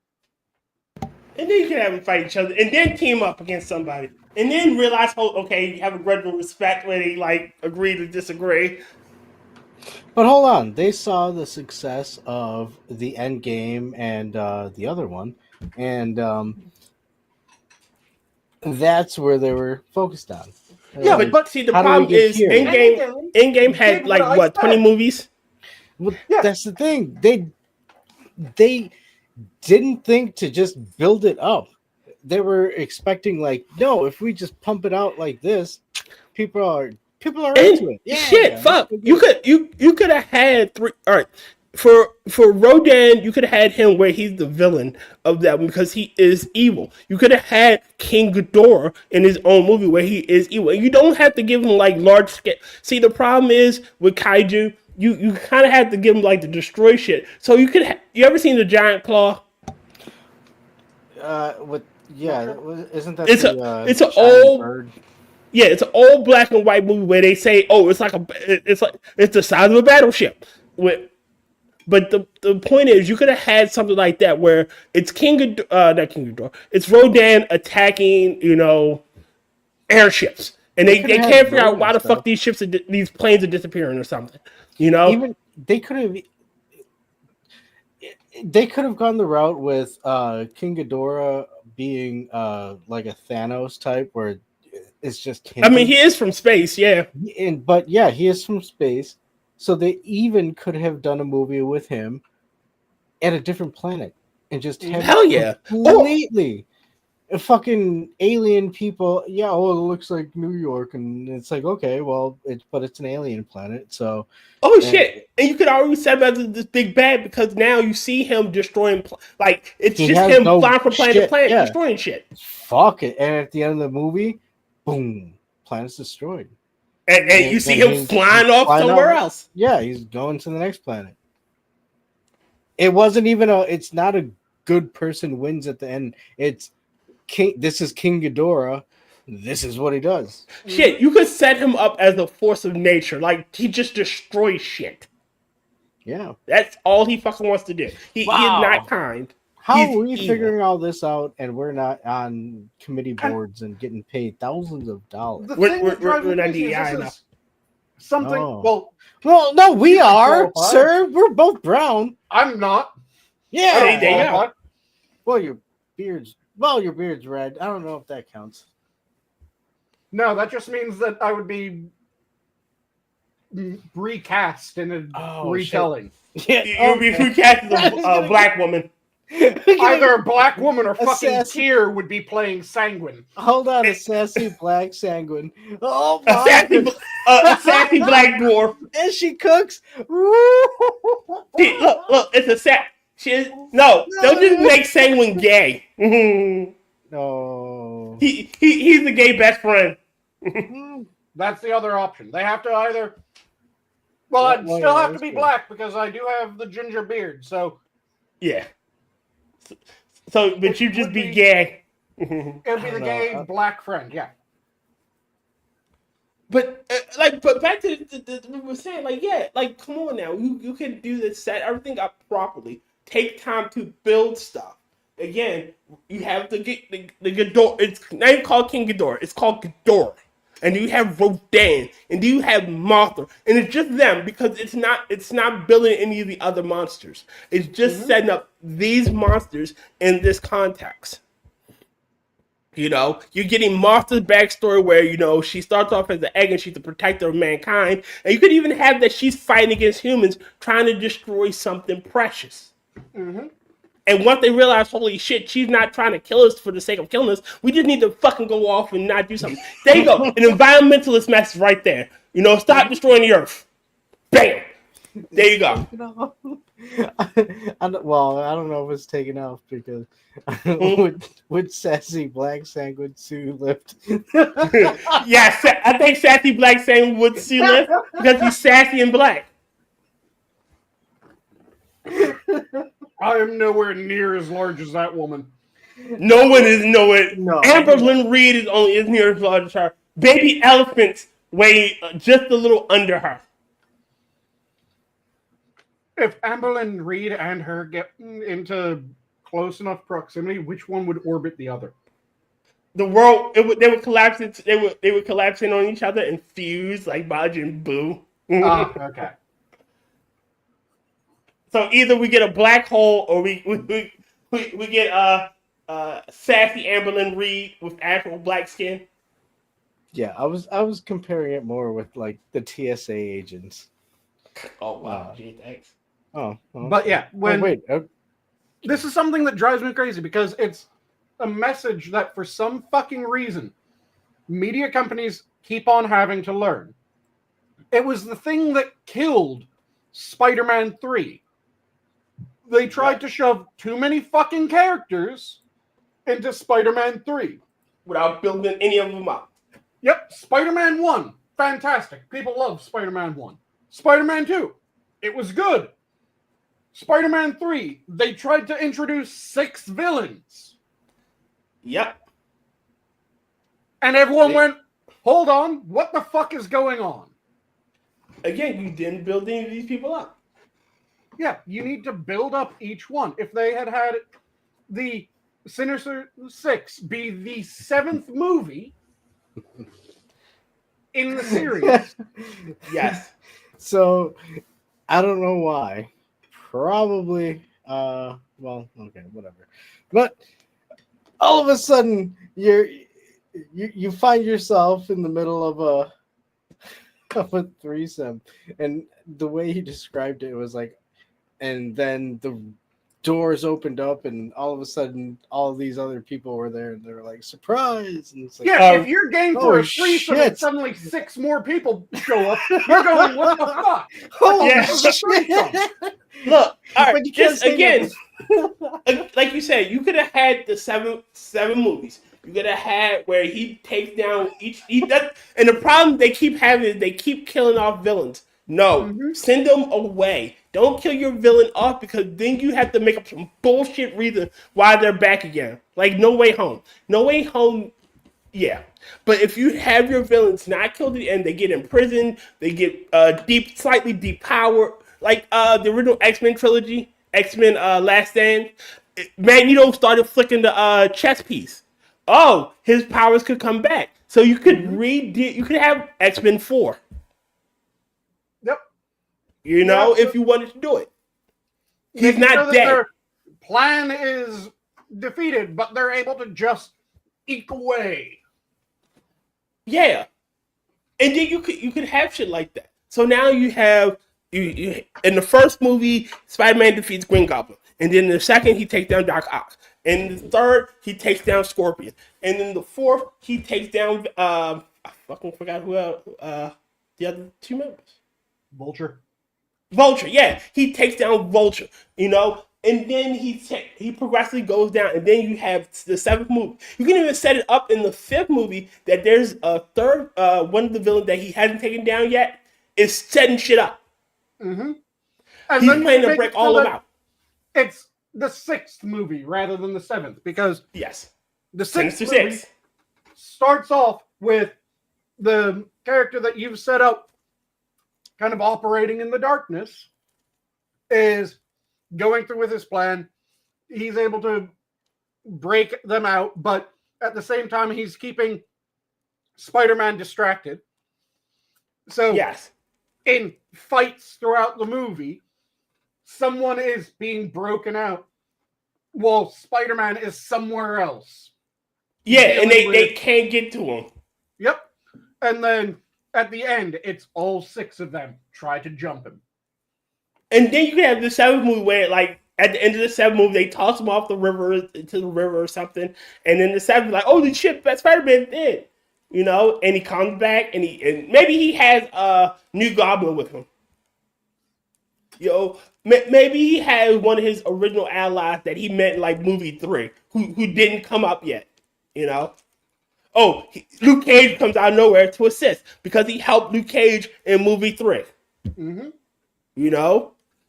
And then you can have them fight each other, and then team up against somebody, and then realize, okay, you have a gradual respect where they agree to disagree. But hold on, they saw the success of the Endgame and the other one, and that's where they were focused on. Yeah, but see, the problem is Endgame had 20 movies. Well, that's the thing. They didn't think to just build it up. They were expecting no, if we just pump it out like this, people are into it. Yeah, fuck. You could have had three. All right, for Rodan, you could have had him where he's the villain of that one because he is evil. You could have had King Ghidorah in his own movie where he is evil. And you don't have to give him large scale. See, the problem is with kaiju, you kind of have to give him the destroy shit. So you could you ever seen the Giant Claw? Isn't that it's an old bird? Yeah, it's an old black and white movie where they say, it's the size of a battleship. But the point is, you could have had something like that where it's not King Ghidorah, it's Rodan attacking, airships, and they can't figure out why the fuck these planes are disappearing or something. Even they could have gone the route with King Ghidorah being like a Thanos type where it's just him. I mean, he is from space, yeah. He is from space. So they even could have done a movie with him at a different planet and just have completely fucking alien people. Yeah, it looks like New York, and it's okay, well, it's an alien planet, so. Oh shit! And you could already set him as this big bad because now you see him destroying. It's just him flying from planet to planet, destroying shit. Fuck it! And at the end of the movie, boom, planet's destroyed. And you see him flying off somewhere else. Yeah, he's going to the next planet. It wasn't even it's not a good person wins at the end. It's King. This is King Ghidorah. This is what he does. Shit, you could set him up as a force of nature. He just destroys shit. Yeah. That's all he fucking wants to do. He is not kind. How He's are we evil. figuring all this out and we're not on committee boards and getting paid thousands of dollars? The We're- thing we're- that drives we're me not crazy is DEI this enough. is something. Oh. Well, No, we You are, qualify. sir. We're both brown. I'm not. Yeah. There you go. qualified. Well, your beard's red. I don't know if that counts. No, that just means that I would be recast in a Oh, retelling. Yeah. You'll be recast as a black woman. Either a black woman or fucking Assassin. Tyr would be playing Sanguine. Hold on, a sassy black sanguine. Oh A my sassy, goodness. a sassy black dwarf. And she cooks. See, look, it's a sat. No, don't just make Sanguine gay. No. He's the gay best friend. That's the other option. They have to either. Well, I'd Well, still yeah, have to that's be good. black because I do have the ginger beard. So Yeah. So, but you just would be be- gay. it'd be I the don't gay know. black friend. Yeah. But but back to the we were saying, like, yeah, like, come on now, you can do this, set everything up properly. Take time to build stuff. Again, you have the Ghidorah. It's not even called King Ghidorah. It's called Ghidorah. And you have Rodan, and you have Mothra, and it's just them because it's not building any of the other monsters. It's just setting up these monsters in this context. You know, you're getting Mothra's backstory where, you know, she starts off as an egg and she's the protector of mankind. And you could even have that she's fighting against humans trying to destroy something precious. And once they realize, holy shit, she's not trying to kill us for the sake of killing us. We just need to fucking go off and not do something. There you go. An environmentalist message right there. You know, stop destroying the earth. Bam. There you go. I don't know if it's taken off because would sassy black sanguine Sue lift? Yeah, I think Sassy Black saying would see lift because he's sassy and black. I am nowhere near as large as that woman. No one is nowhere. No. Amber Lynn Reed is near as large as her. Baby elephants weigh just a little under her. If Amberlyn Reed and her get into close enough proximity, which one would orbit the other? The world, they would collapse. They would collapse in on each other and fuse like Majin Buu. Okay. So either we get a black hole or we get sassy Amberlyn Reed with actual black skin. Yeah, I was comparing it more with like the TSA agents. Oh wow, gee, thanks. Oh, But yeah, when wait. this is something that drives me crazy because it's a message that for some fucking reason media companies keep on having to learn. It was the thing that killed Spider-Man 3. They tried to shove too many fucking characters into Spider-Man 3. Without building any of them up. Yep, Spider-Man 1, fantastic. People love Spider-Man 1. Spider-Man 2, it was good. Spider-Man 3, they tried to introduce 6 villains. Yep. And everyone went, hold on, what the fuck is going on? Again, you didn't build any of these people up. Yeah, you need to build up each one. If they had had the Sinister Six be the 7th movie in the series. Yes. So I don't know why. Probably well, okay, whatever. But all of a sudden you find yourself in the middle of a threesome, and the way he described it was like, and then the doors opened up and all of a sudden all of these other people were there and they were like, surprise, and it's like, Yeah, if you're game for oh, a threesome shit. and suddenly 6 more people show up, you're going, what the fuck? oh Yeah. shit. Look, all right, But you can't just say again, like you said, you could have had the seven movies. You could have had where he takes down and the problem they keep having is they keep killing off villains. No, send them away. Don't kill your villain off because then you have to make up some bullshit reason why they're back again. Like No Way Home. No Way Home, yeah. But if you have your villains not killed at the end, they get imprisoned, they get slightly depowered, like the original X-Men trilogy, X-Men Last Stand. Magneto started flicking the chess piece. Oh, his powers could come back. So you could you could have X-Men 4. Yep. If you wanted to do it. He's not dead. Their plan is defeated, but they're able to just eke away. Yeah. And then you could have shit like that. So now you have you in the first movie, Spider-Man defeats Green Goblin. And then in the second, he takes down Doc Ock. And in the third, he takes down Scorpion. And then the fourth, he takes down I fucking forgot who else, the other two members. Vulture, yeah. He takes down Vulture, and then he progressively goes down, and then you have the seventh movie. You can even set it up in the fifth movie that there's a third one of the villains that he hasn't taken down yet is setting shit up. Mm-hmm. He's planning to break all of them out. It's the sixth movie rather than the seventh, because the sixth movie starts off with the character that you've set up kind of operating in the darkness, is going through with his plan. He's able to break them out, but at the same time, he's keeping Spider-Man distracted. So, in fights throughout the movie, someone is being broken out while Spider-Man is somewhere else. Yeah, and they can't get to him. Yep. And then at the end, it's all six of them try to jump him. And then you can have the seventh movie where, like, at the end of the seventh movie, they toss him off the river into the river or something. And then the seventh, like, oh, the shit, Spider-Man dead. And he comes back, and maybe he has a new Goblin with him. Maybe he has one of his original allies that he met in, like, movie 3, who didn't come up yet. Luke Cage comes out of nowhere to assist because he helped Luke Cage in movie 3. Mm-hmm.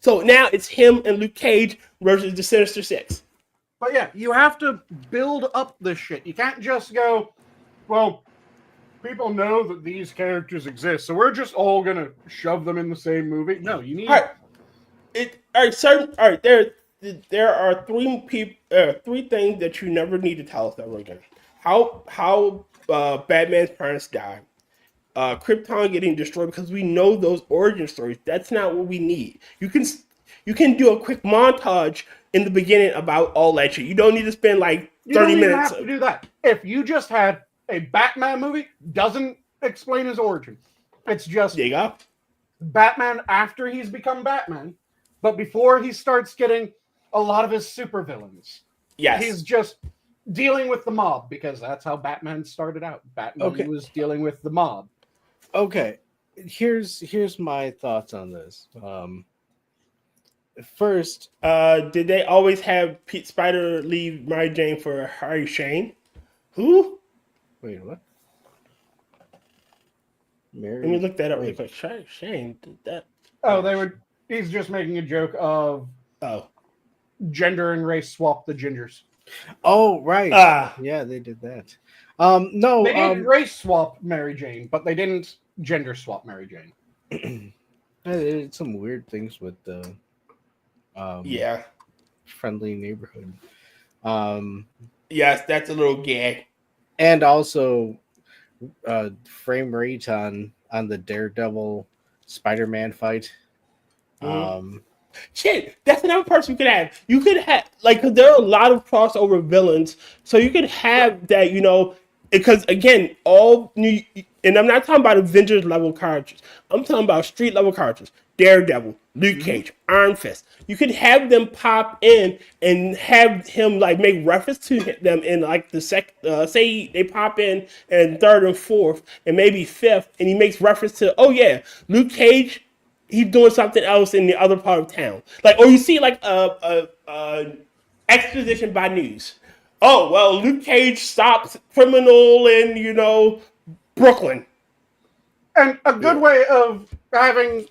So now it's him and Luke Cage versus the Sinister Six. But yeah, you have to build up this shit. You can't just go, well, people know that these characters exist, so we're just all gonna shove them in the same movie. No, you need. There are three things that you never need to tell us that we're gonna. How Batman's parents died, Krypton getting destroyed, because we know those origin stories. That's not what we need. You can do a quick montage in the beginning about all that shit. You don't need to spend like 30 minutes. You don't even have to do that. If you just had a Batman movie, doesn't explain his origin. It's just there you go. Batman after he's become Batman, but before he starts getting a lot of his supervillains. Yes. He's just dealing with the mob, because that's how Batman started out. Batman was dealing with the mob. Okay, here's my thoughts on this. First, did they always have Pete Spider leave Mary Jane for Harry Shane? Who? Wait, what? Let me look that up really quick. Shane did that. Oh, he's just making a joke of gender and race swap the gingers. Oh, right. Yeah, they did that. No, they did race swap Mary Jane, but they didn't gender swap Mary Jane. They did some weird things with the friendly neighborhood. Yes, that's a little gay. And also frame rate on the Daredevil Spider-Man fight. Shit, that's another person you could have. You could have, like, because there are a lot of crossover villains, so you could have that, because again, and I'm not talking about Avengers level characters. I'm talking about street level characters. Daredevil, Luke Cage, Iron Fist. You could have them pop in and have him like make reference to them in like the say they pop in third and fourth and maybe fifth, and he makes reference to Luke Cage. He's doing something else in the other part of town. Like, or you see like a exposition by news. Oh, well, Luke Cage stops criminal in, Brooklyn. And a good way of having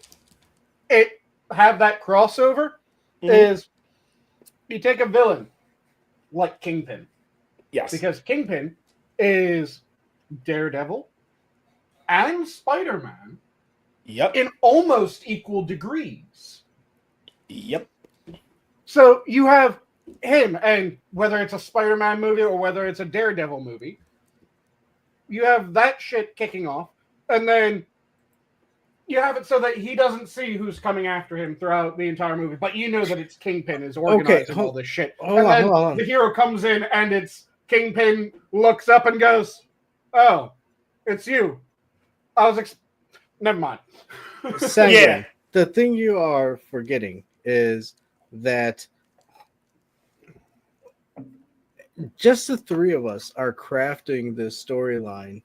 it have that crossover is you take a villain like Kingpin. Yes. Because Kingpin is Daredevil and Spider-Man. Yep. In almost equal degrees. Yep. So you have him, and whether it's a Spider-Man movie or whether it's a Daredevil movie, you have that shit kicking off, and then you have it so that he doesn't see who's coming after him throughout the entire movie, but you know that it's Kingpin is organizing all this shit. Hold on. The hero comes in and it's Kingpin, looks up and goes, "Oh, it's you." Never mind. Sanguine, Yeah. the thing you are forgetting is that just the three of us are crafting this storyline.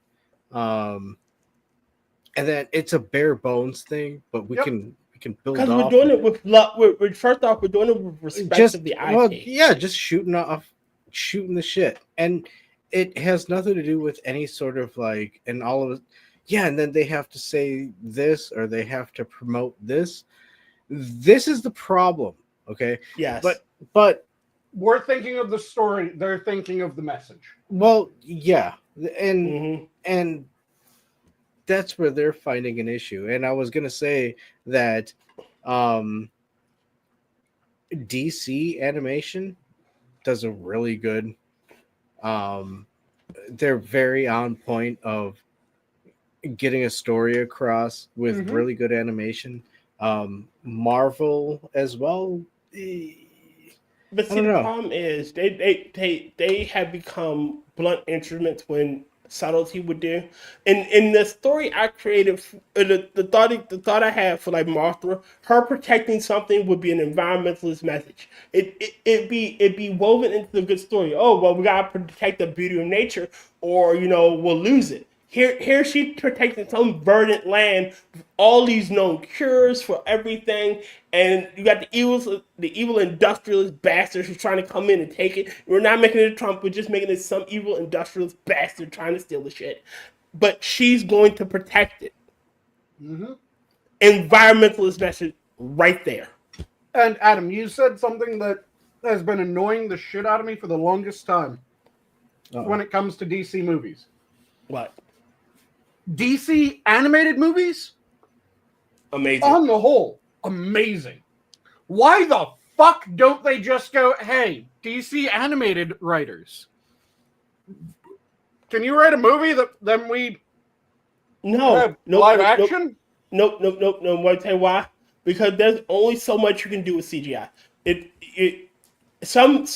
And then it's a bare bones thing, but we can build because off. we're doing it with love. First off, we're doing it with respect to the IP. Well, yeah, just shooting the shit, and it has nothing to do with any sort of like, and all of it. Yeah, and then they have to say this or they have to promote this. This is the problem, okay? Yes, but we're thinking of the story. They're thinking of the message. Well, yeah, and that's where they're finding an issue. And I was gonna say that DC animation does a really good. They're very on point of getting a story across with really good animation. Marvel as well. But see, the problem is they have become blunt instruments when subtlety would do. In the story I created, the thought I had for like Mothra, her protecting something would be an environmentalist message. It'd be woven into the good story. Oh well, we gotta protect the beauty of nature, or we'll lose it. Here she's protecting some verdant land with all these known cures for everything, and you got the evil industrialist bastards who's trying to come in and take it. We're not making it Trump, we're just making it some evil industrialist bastard trying to steal the shit. But she's going to protect it. Environmentalist message right there. And Adam, you said something that has been annoying the shit out of me for the longest time when it comes to DC movies. What? DC animated movies? Amazing. On the whole, amazing. Why the fuck don't they just go, hey, DC animated writers, can you write a movie that then we live action? Nope. Want to tell you why? Because there's only so much you can do with CGI. Some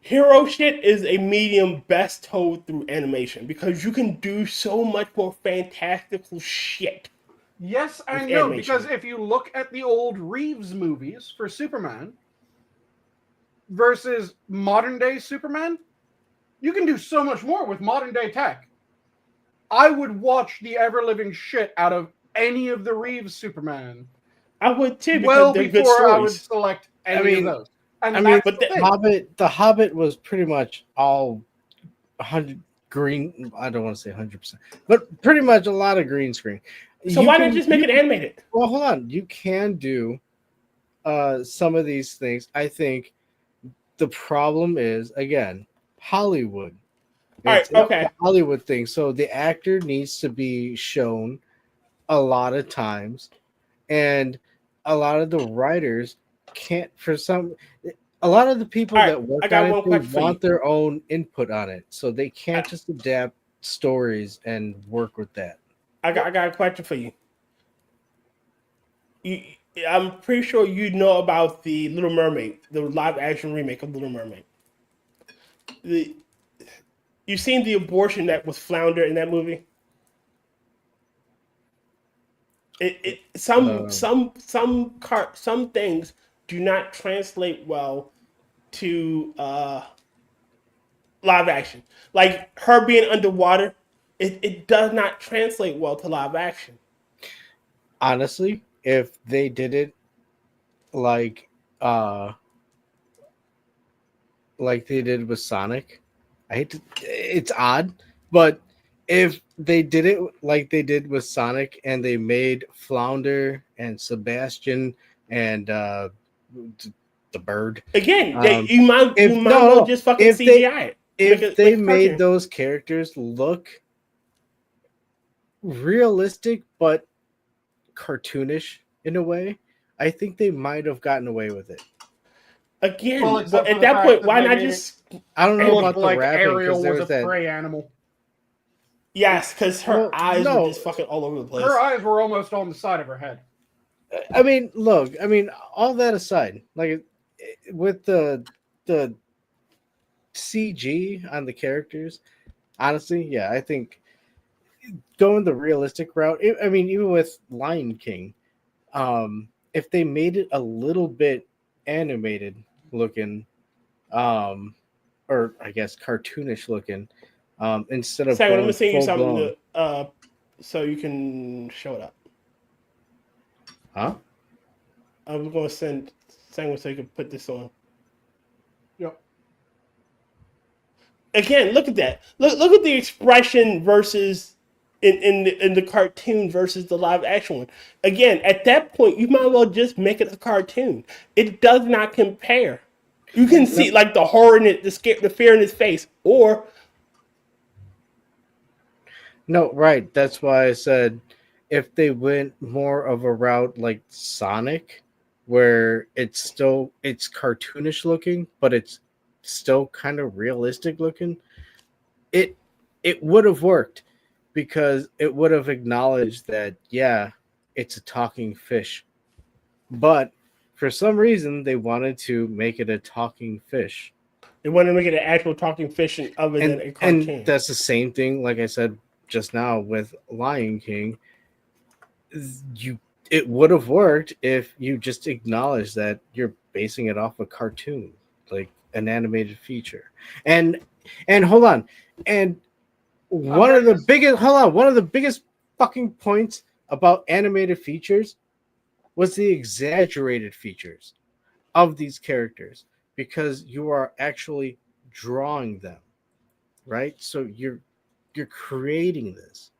hero shit is a medium best told through animation because you can do so much more fantastical shit. Yes, I know, because if you look at the old Reeves movies for Superman versus modern day Superman, you can do so much more with modern day tech. I would watch the ever living shit out of any of the Reeves Superman. I would too, well before I would select any of those. But the Hobbit was pretty much all 100 green. I don't want to say 100%, but pretty much a lot of green screen. So why not just make it animated? Well, hold on. You can do some of these things. I think the problem is, again, Hollywood. It's okay. Hollywood thing. So the actor needs to be shown a lot of times, and a lot of the writers can't. A lot of the people that work on it, they want their own input on it, so they can't just adapt stories and work with that. I got a question for you. I'm pretty sure you know about the Little Mermaid, the live action remake of Little Mermaid. You've seen the abortion that was Flounder in that movie? Some things do not translate well to live action. Like her being underwater, it does not translate well to live action. Honestly, if they did it like they did with Sonic, it's odd, but if they did it like they did with Sonic and they made Flounder and Sebastian and the bird again, you might just fucking CGI it. If they made those characters look realistic but cartoonish in a way, I think they might have gotten away with it. Again, Well, but except for at the that fact point, that why they not made just? I don't It know looked about the like rapping Ariel because there was was a that. prey animal. Yes, because her Well, eyes were no. just fucking all over the place. Her eyes were almost on the side of her head. I mean, look. I mean, all that aside, like with the CG on the characters, honestly, yeah, I think going the realistic route. I mean, even with Lion King, if they made it a little bit animated looking, or I guess cartoonish looking, instead of Sanguine, I'm going gonna send you full something blown. so you can show it up. Huh? I'm gonna send Sanguine so you can put this on. Yep. Again, look at that. Look at the expression versus in the cartoon versus the live action one. Again, at that point, you might as well just make it a cartoon. It does not compare. You can see like the horror in it, the fear in his face, or No, right. That's why I said if they went more of a route like Sonic, where it's cartoonish looking, but it's still kind of realistic looking, it it would have worked because it would have acknowledged that yeah, it's a talking fish. But for some reason they wanted to make it a talking fish. they want to make it an actual talking fish other than a And cartoon. that's the same thing like I said just now with Lion King. You it would have worked if you just acknowledged that you're basing it off a cartoon, like an animated feature. And hold on. And one of the biggest one of the biggest fucking points about animated features was the exaggerated features of these characters because you are actually drawing them, right? So you're creating this.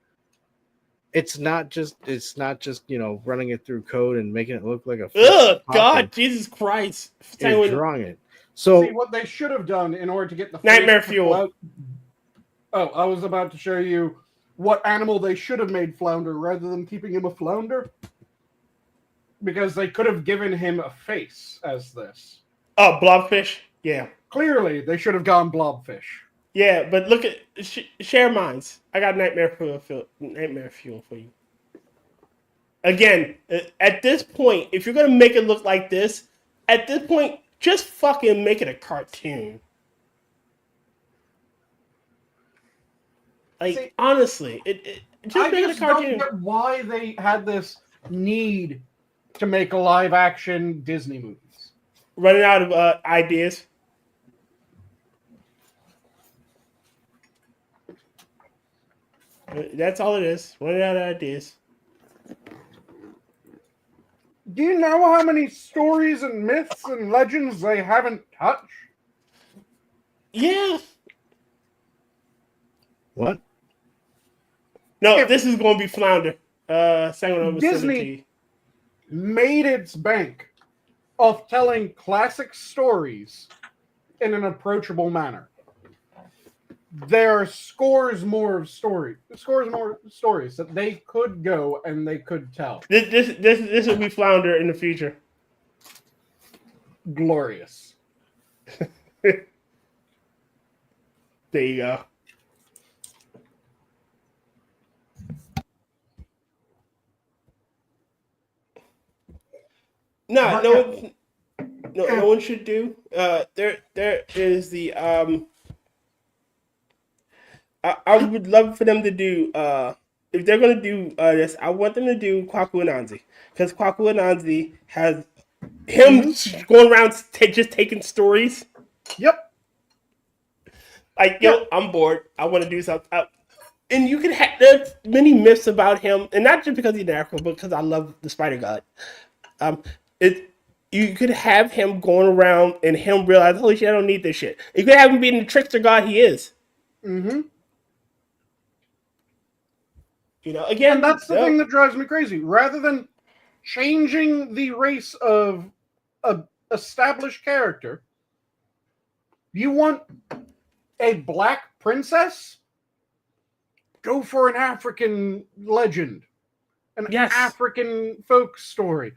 It's not just running it through code and making it look like a fish Ugh, talking. God, Jesus Christ! You're Sanguine, drawing it. See, So what they should have done in order to get the Nightmare face to Fuel. float. Oh, I was about to show you what animal they should have made Flounder rather than keeping him a flounder. Because they could have given him a face as this. Oh, blobfish. Yeah, Clearly, they should have gone blobfish. yeah, but look at share minds. I got nightmare fuel for you. Again, at this point, if you're gonna make it look like this, at this point, just fucking make it a cartoon. Like See, honestly, it just I make it a just don't cartoon. get why they had this need to make a live-action Disney movies. Running out of ideas. That's all it is. Running out of ideas. Do you know how many stories and myths and legends they haven't touched? Yeah. what? No, If this is going to be Flounder. Disney made its bank off telling classic stories in an approachable manner. There are scores more stories that they could go and they could tell. This will be Flounder in the future. Glorious. There you go. No one should do. There is the I would love for them to do if they're gonna do this, I want them to do Kwaku Anansi because Kwaku Anansi has him going around just taking stories. Yep. Like yo, I'm bored. I want to do something. And you can have there's many myths about him, and not just because he's an African, but because I love the Spider God. It you could have him going around and him realize, holy shit, I don't need this shit. You could have him being the trickster god he is. Mm-hmm. You know, again, and that's the thing that drives me crazy. Rather than changing the race of a established character, you want a black princess? Go for an African legend, an African folk story.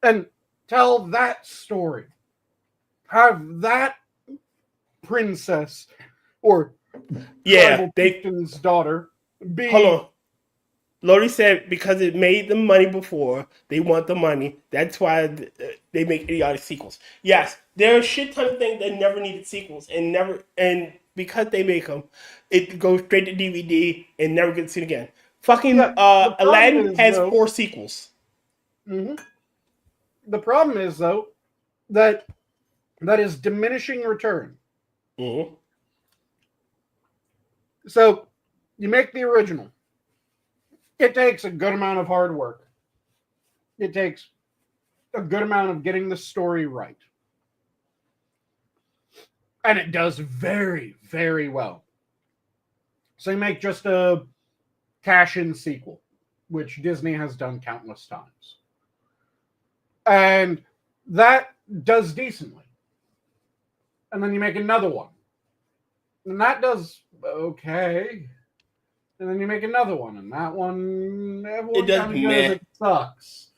and tell that story. Have that princess or tribal chieftain's daughter be. Hold on. Lodi said because it made them money before, they want the money. That's why they make idiotic sequels. Yes, there are a shit ton of things that never needed sequels and because they make them, it goes straight to DVD and never gets seen again. Fucking Aladdin has 4 sequels. Mm-hmm. The problem is though that is diminishing return. Mm-hmm. So you make the original. It takes a good amount of hard work. It takes a good amount of getting the story right. And it does very, very well. So you make just a cash-in sequel, which Disney has done countless times. And that does decently. And then you make another one. And that does okay. And then you make another one, and that one, everyone kind of goes, it sucks.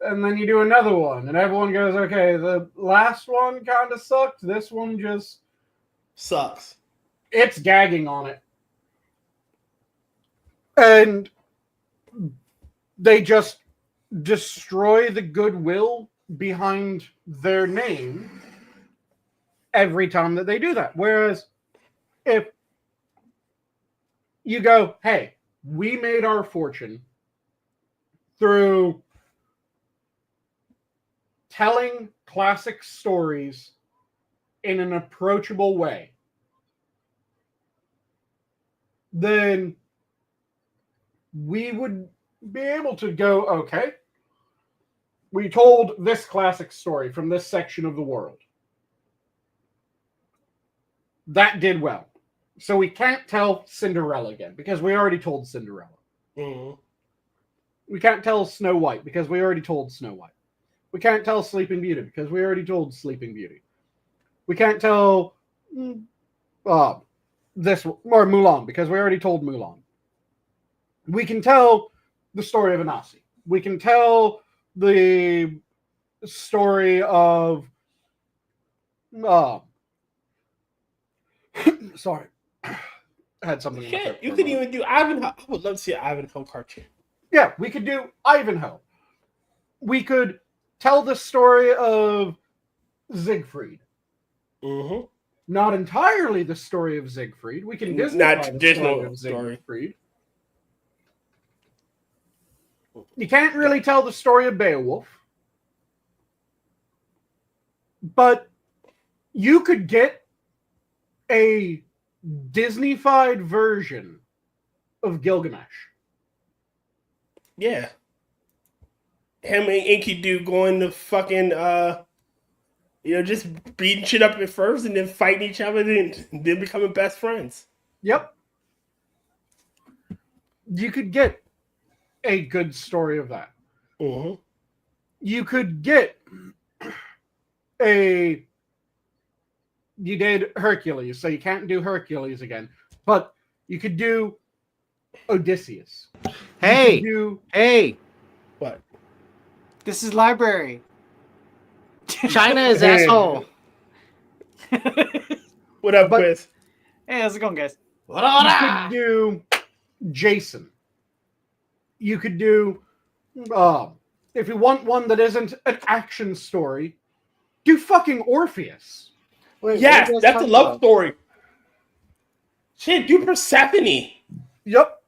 And then you do another one, and everyone goes, okay, the last one kind of sucked. This one just sucks. It's gagging on it. And they just destroy the goodwill behind their name every time that they do that. Whereas if you go, hey, we made our fortune through telling classic stories in an approachable way, then we would be able to go, okay, we told this classic story from this section of the world. That did well. So we can't tell Cinderella again because we already told Cinderella. Mm-hmm. We can't tell Snow White because we already told Snow White. We can't tell Sleeping Beauty because we already told Sleeping Beauty. We can't tell this or Mulan because we already told Mulan. We can tell the story of Anansi. We can tell the story of sorry. I had something. Shit, you could even do Ivanhoe. I would love to see an Ivanhoe cartoon. Yeah, we could do Ivanhoe. We could tell the story of Siegfried. Mm-hmm. Not entirely the story of Siegfried. We can not traditional story of Siegfried. You can't really tell the story of Beowulf. But you could get a Disney-fied version of Gilgamesh. Yeah. Him and Enkidu going to fucking, just beating shit up at first and then fighting each other and then becoming best friends. Yep. You could get a good story of that. Mm-hmm. You could get you did Hercules, so you can't do Hercules again. But you could do Odysseus. Hey! Hey! What? This is library. China is asshole. What up, Chris? Hey, how's it going, guys? You could do Jason. You could do, if you want one that isn't an action story, do fucking Orpheus. Wait, yes, that's a love story. Shit, do Persephone. Yep.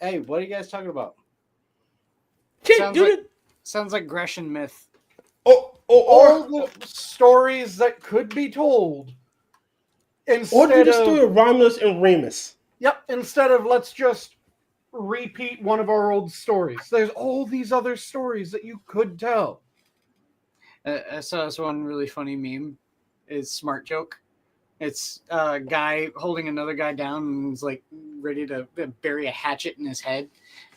Hey, what are you guys talking about? Shit, sounds like Grecian myth. All the stories that could be told. Or do the story of Romulus and Remus. Yep, instead of let's just repeat one of our old stories. There's all these other stories that you could tell. I saw this one really funny meme. It's Smart Joke. It's a guy holding another guy down and is like ready to bury a hatchet in his head.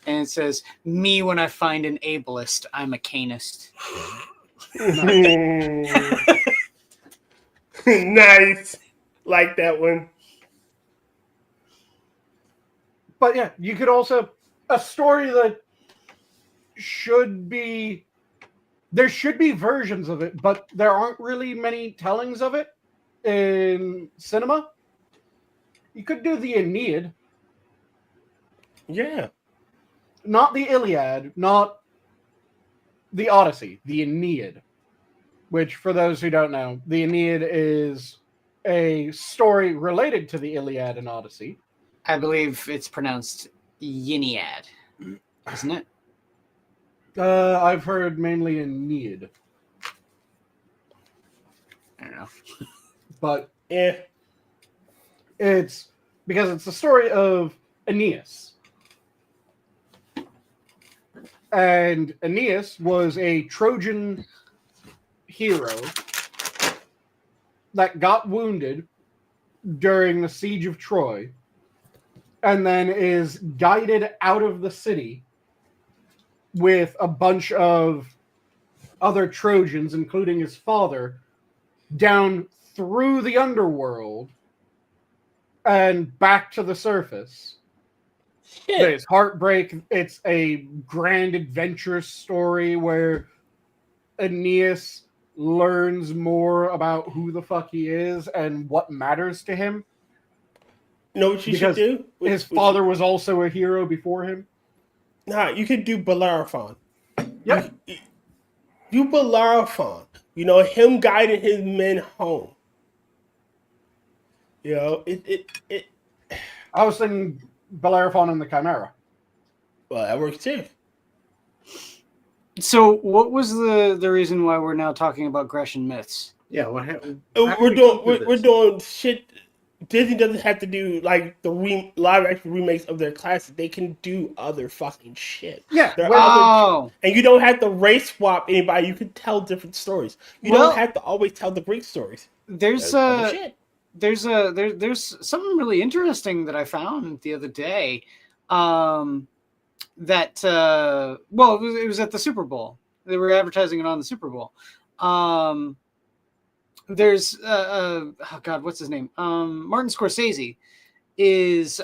And it says, "Me when I find an ableist, I'm a canist." Nice. Like that one. But yeah, you could also, a story that should be There should be versions of it, but there aren't really many tellings of it in cinema. You could do the Aeneid. Yeah. Not the Iliad, not the Odyssey, the Aeneid. Which, for those who don't know, the Aeneid is a story related to the Iliad and Odyssey. I believe it's pronounced Yiniad, isn't it? I've heard mainly Aeneid. I don't know. But Yeah. it's because it's the story of Aeneas. And Aeneas was a Trojan hero that got wounded during the siege of Troy and then is guided out of the city with a bunch of other Trojans, including his father, down through the underworld and back to the surface. Shit. There's heartbreak. It's a grand adventurous story where Aeneas learns more about who the fuck he is and what matters to him. You know what you should do? His father was also a hero before him. Nah, you could do Bellerophon. Yep. You Bellerophon. You know, him guiding his men home. You know, it I was thinking Bellerophon and the Chimera. well, that works too. So, what was the reason why we're now talking about Grecian myths? Yeah, what happened? We're doing shit. Disney doesn't have to do like the live action remakes of their classics. They can do other fucking shit. Yeah. There are Oh, and you don't have to race swap anybody. You can tell different stories. You Well- don't have to always tell the Greek stories. there's Other shit. there's something really interesting that I found the other day. That well, it was at the Super Bowl. They were advertising it on the Super Bowl. There's oh God, what's his name? Martin Scorsese is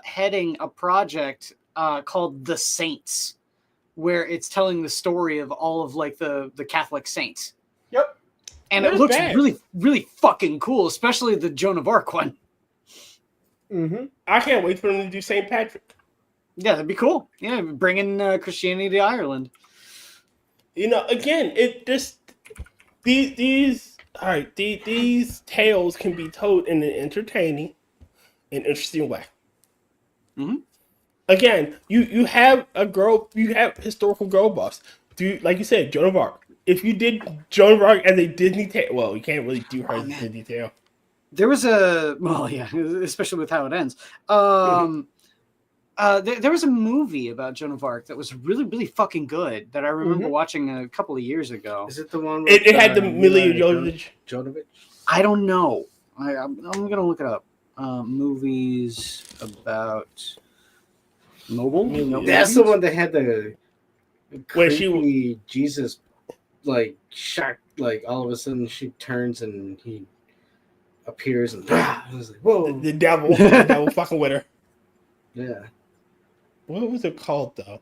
heading a project called The Saints, where it's telling the story of all of like the Catholic saints. Yep. And Not it looks bad. really, really fucking cool, especially the Joan of Arc one. Mm-hmm. I can't wait for them to do St. Patrick. Yeah, that'd be cool. Yeah, bringing Christianity to Ireland. You know, again, these tales can be told in an entertaining and interesting way. Mhm. Again, you have historical girl boss. Like you said, Joan of Arc. If you did Joan of Arc as a Disney tale, well, you can't really do her as a man. Disney tale. There was especially with how it ends. There was a movie about Joan of Arc that was really, really fucking good that I remember watching a couple of years ago. Is it the one with, It had the Mila Jovovich. Jovovich? I don't know. I'm gonna look it up. Movies about mobile. That's the one that had the Where she- creepy Jesus, like shock, like all of a sudden she turns and he appears and I was like, whoa, The devil fucking with her. yeah. What was it called though?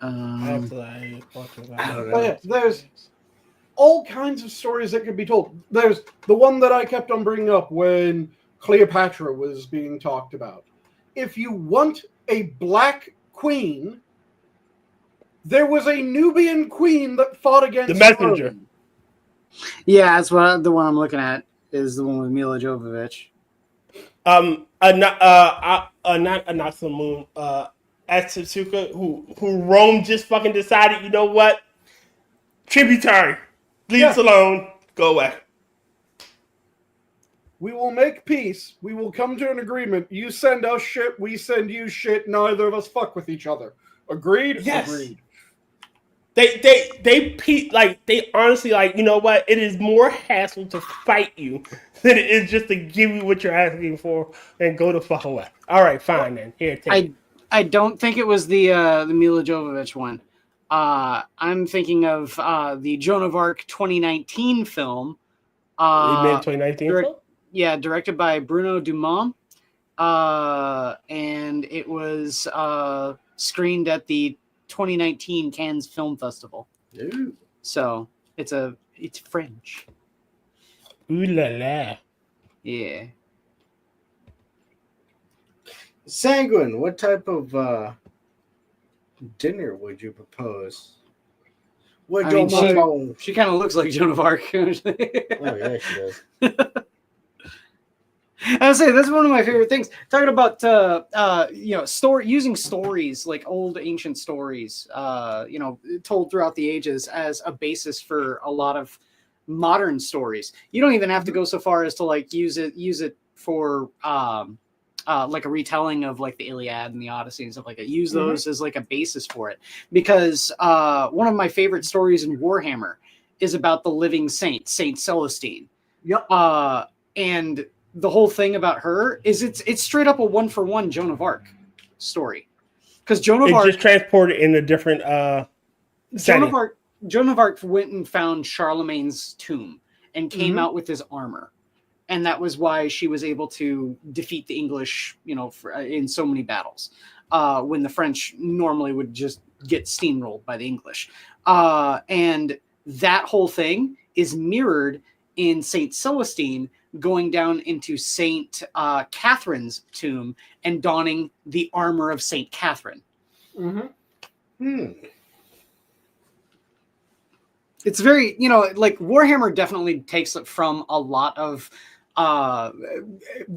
I have to like talk about I don't Oh, know. yeah. There's all kinds of stories that could be told. There's the one that I kept on bringing up when Cleopatra was being talked about. If you want a black queen, there was a Nubian queen that fought against The Messenger. Rome. Yeah, that's what the one I'm looking at is the one with Mila Jovovich. not Moon, Atsuka, who Rome just fucking decided, you know what? Tributary. Leave us alone. Go away. We will make peace. We will come to an agreement. You send us shit, we send you shit. Neither of us fuck with each other. Agreed? Yes. Agreed. They honestly, like, you know what? It is more hassle to fight you than it is just to give you what you're asking for and go the fuck away. All right, fine then. Here, take it. I don't think it was the Mila Jovovich one. I'm thinking of the Joan of Arc 2019 film. You made 2019? Directed by Bruno Dumont. And it was screened at the 2019 Cannes Film Festival. Ooh. So it's French. Ooh la la. Yeah. Sanguine, what type of dinner would you propose? What I your mean, mom? She kind of looks like Joan of Arc. Oh yeah, she does. I would say that's one of my favorite things. Talking about using stories, like old ancient stories, told throughout the ages as a basis for a lot of modern stories. You don't even have to go so far as to like use it for like a retelling of like the Iliad and the Odyssey and stuff like that. Use those as like a basis for it, because one of my favorite stories in Warhammer is about the living saint, Saint Celestine. Yep. And the whole thing about her is it's straight up a 1-for-1 Joan of Arc story, because Joan of Arc just transported in a different setting. Joan of Arc went and found Charlemagne's tomb and came out with his armor, and that was why she was able to defeat the English, in so many battles, when the French normally would just get steamrolled by the English. And that whole thing is mirrored in Saint Celestine going down into Saint Catherine's tomb and donning the armor of Saint Catherine. It's very, like Warhammer definitely takes it from a lot of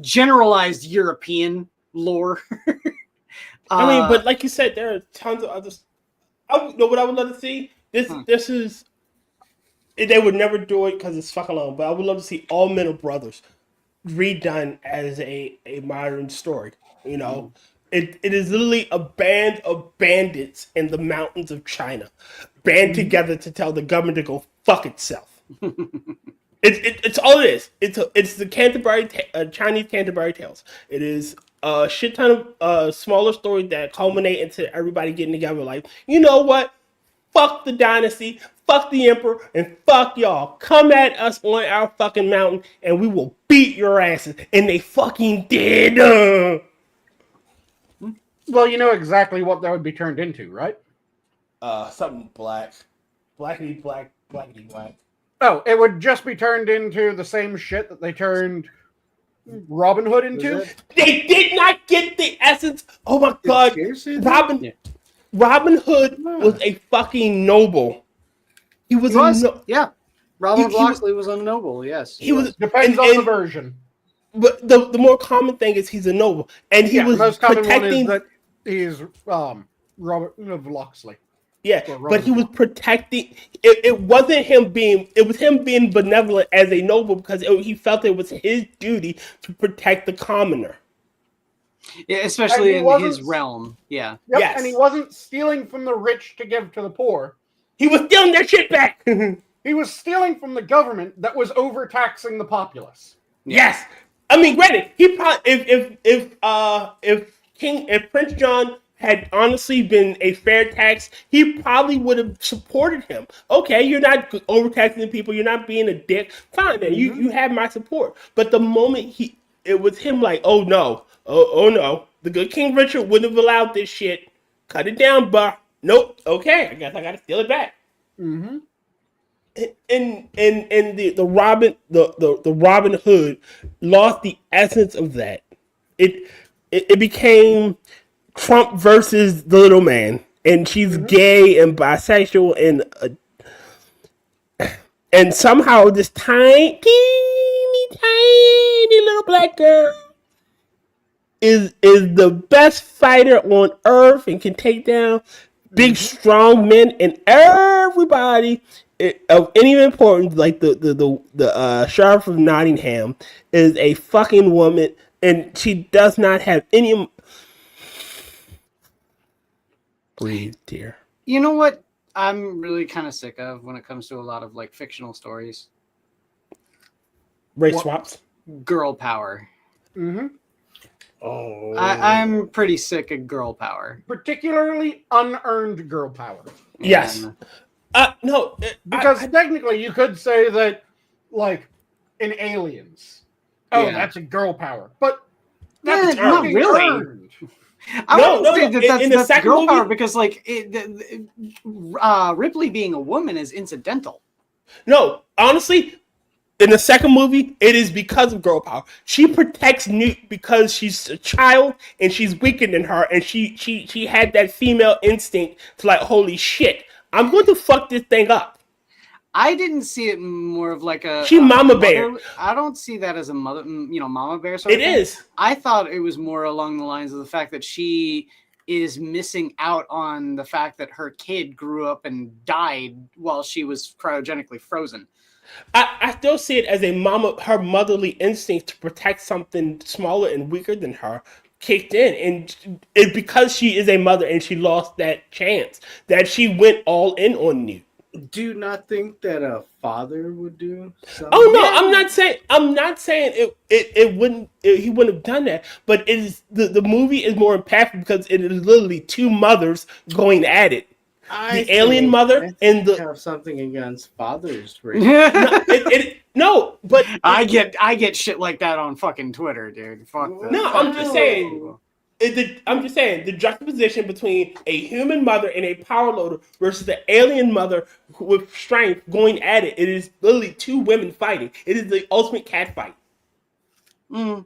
generalized European lore. I mean, but like you said, there are tons of others. What I would love to see? This is. They would never do it because it's fucking long, but I would love to see All Men Are Brothers redone as a modern story. It is literally a band of bandits in the mountains of China, band together to tell the government to go fuck itself. It's all it is. It's the Chinese Canterbury Tales. It is a shit ton of smaller stories that culminate into everybody getting together. Like, you know what? Fuck the dynasty, fuck the emperor, and fuck y'all. Come at us on our fucking mountain, and we will beat your asses. And they fucking did. Well, you know exactly what that would be turned into, right? Something black. Blackity black, blackity black. Oh, it would just be turned into the same shit that they turned Robin Hood into. They did not get the essence. Oh my god. Robin Hood was a fucking noble. He was Robin of Locksley was a noble. Yes, he was. Depends on the version. But the more common thing is he's a noble, and he was most common protecting. One is that he's Robert of Locksley. Yeah, but he was protecting. It wasn't him being. It was him being benevolent as a noble because he felt it was his duty to protect the commoner. Yeah, especially in his realm. Yeah. Yep, yes. And he wasn't stealing from the rich to give to the poor. He was stealing their shit back. He was stealing from the government that was overtaxing the populace. Yes. I mean, granted, he probably if Prince John had honestly been a fair tax, he probably would have supported him. Okay, you're not overtaxing the people, you're not being a dick. Fine, man, you have my support. But the moment it was him like, oh no, the good King Richard wouldn't have allowed this shit. Cut it down, but nope. Okay, I guess I gotta steal it back. Mm-hmm. And the Robin Hood lost the essence of that. It became Trump versus the little man, and she's gay and bisexual and somehow this tiny little black girl is the best fighter on earth and can take down big strong men and everybody of any importance, like the Sheriff of Nottingham is a fucking woman, and she does not have any. Breathe, dear. You know what I'm really kind of sick of when it comes to a lot of like fictional stories? Race swaps. Girl power. Mm-hmm. Oh, I'm pretty sick of girl power. Particularly unearned girl power. Yes. No. Because technically you could say that, like, in Aliens, that's a girl power. But that's not really. earned. I wouldn't say No. that In the that's second girl movie, power because like Ripley being a woman is incidental. no, honestly, in the second movie, it is because of girl power. She protects Newt because she's a child and she's weaker than her, and she had that female instinct to like, holy shit, I'm going to fuck this thing up. I didn't see it more of like She mama bear. I don't see that as a mother, mama bear sort of It thing. is. I thought it was more along the lines of the fact that she is missing out on the fact that her kid grew up and died while she was cryogenically frozen. I still see it as her motherly instinct to protect something smaller and weaker than her kicked in, and it because she is a mother and she lost that chance that she went all in on Newt. Do you not think that a father would do something? Oh no, I'm not saying it wouldn't he wouldn't have done that, but it is the movie is more impactful because it is literally two mothers going at it. The alien mother and the have something against fathers. No, but I get shit like that on fucking Twitter, dude. Fuck that. No, I'm just saying. I'm just saying the juxtaposition between a human mother and a power loader versus the alien mother with strength going at it. It is literally two women fighting. It is the ultimate cat fight. I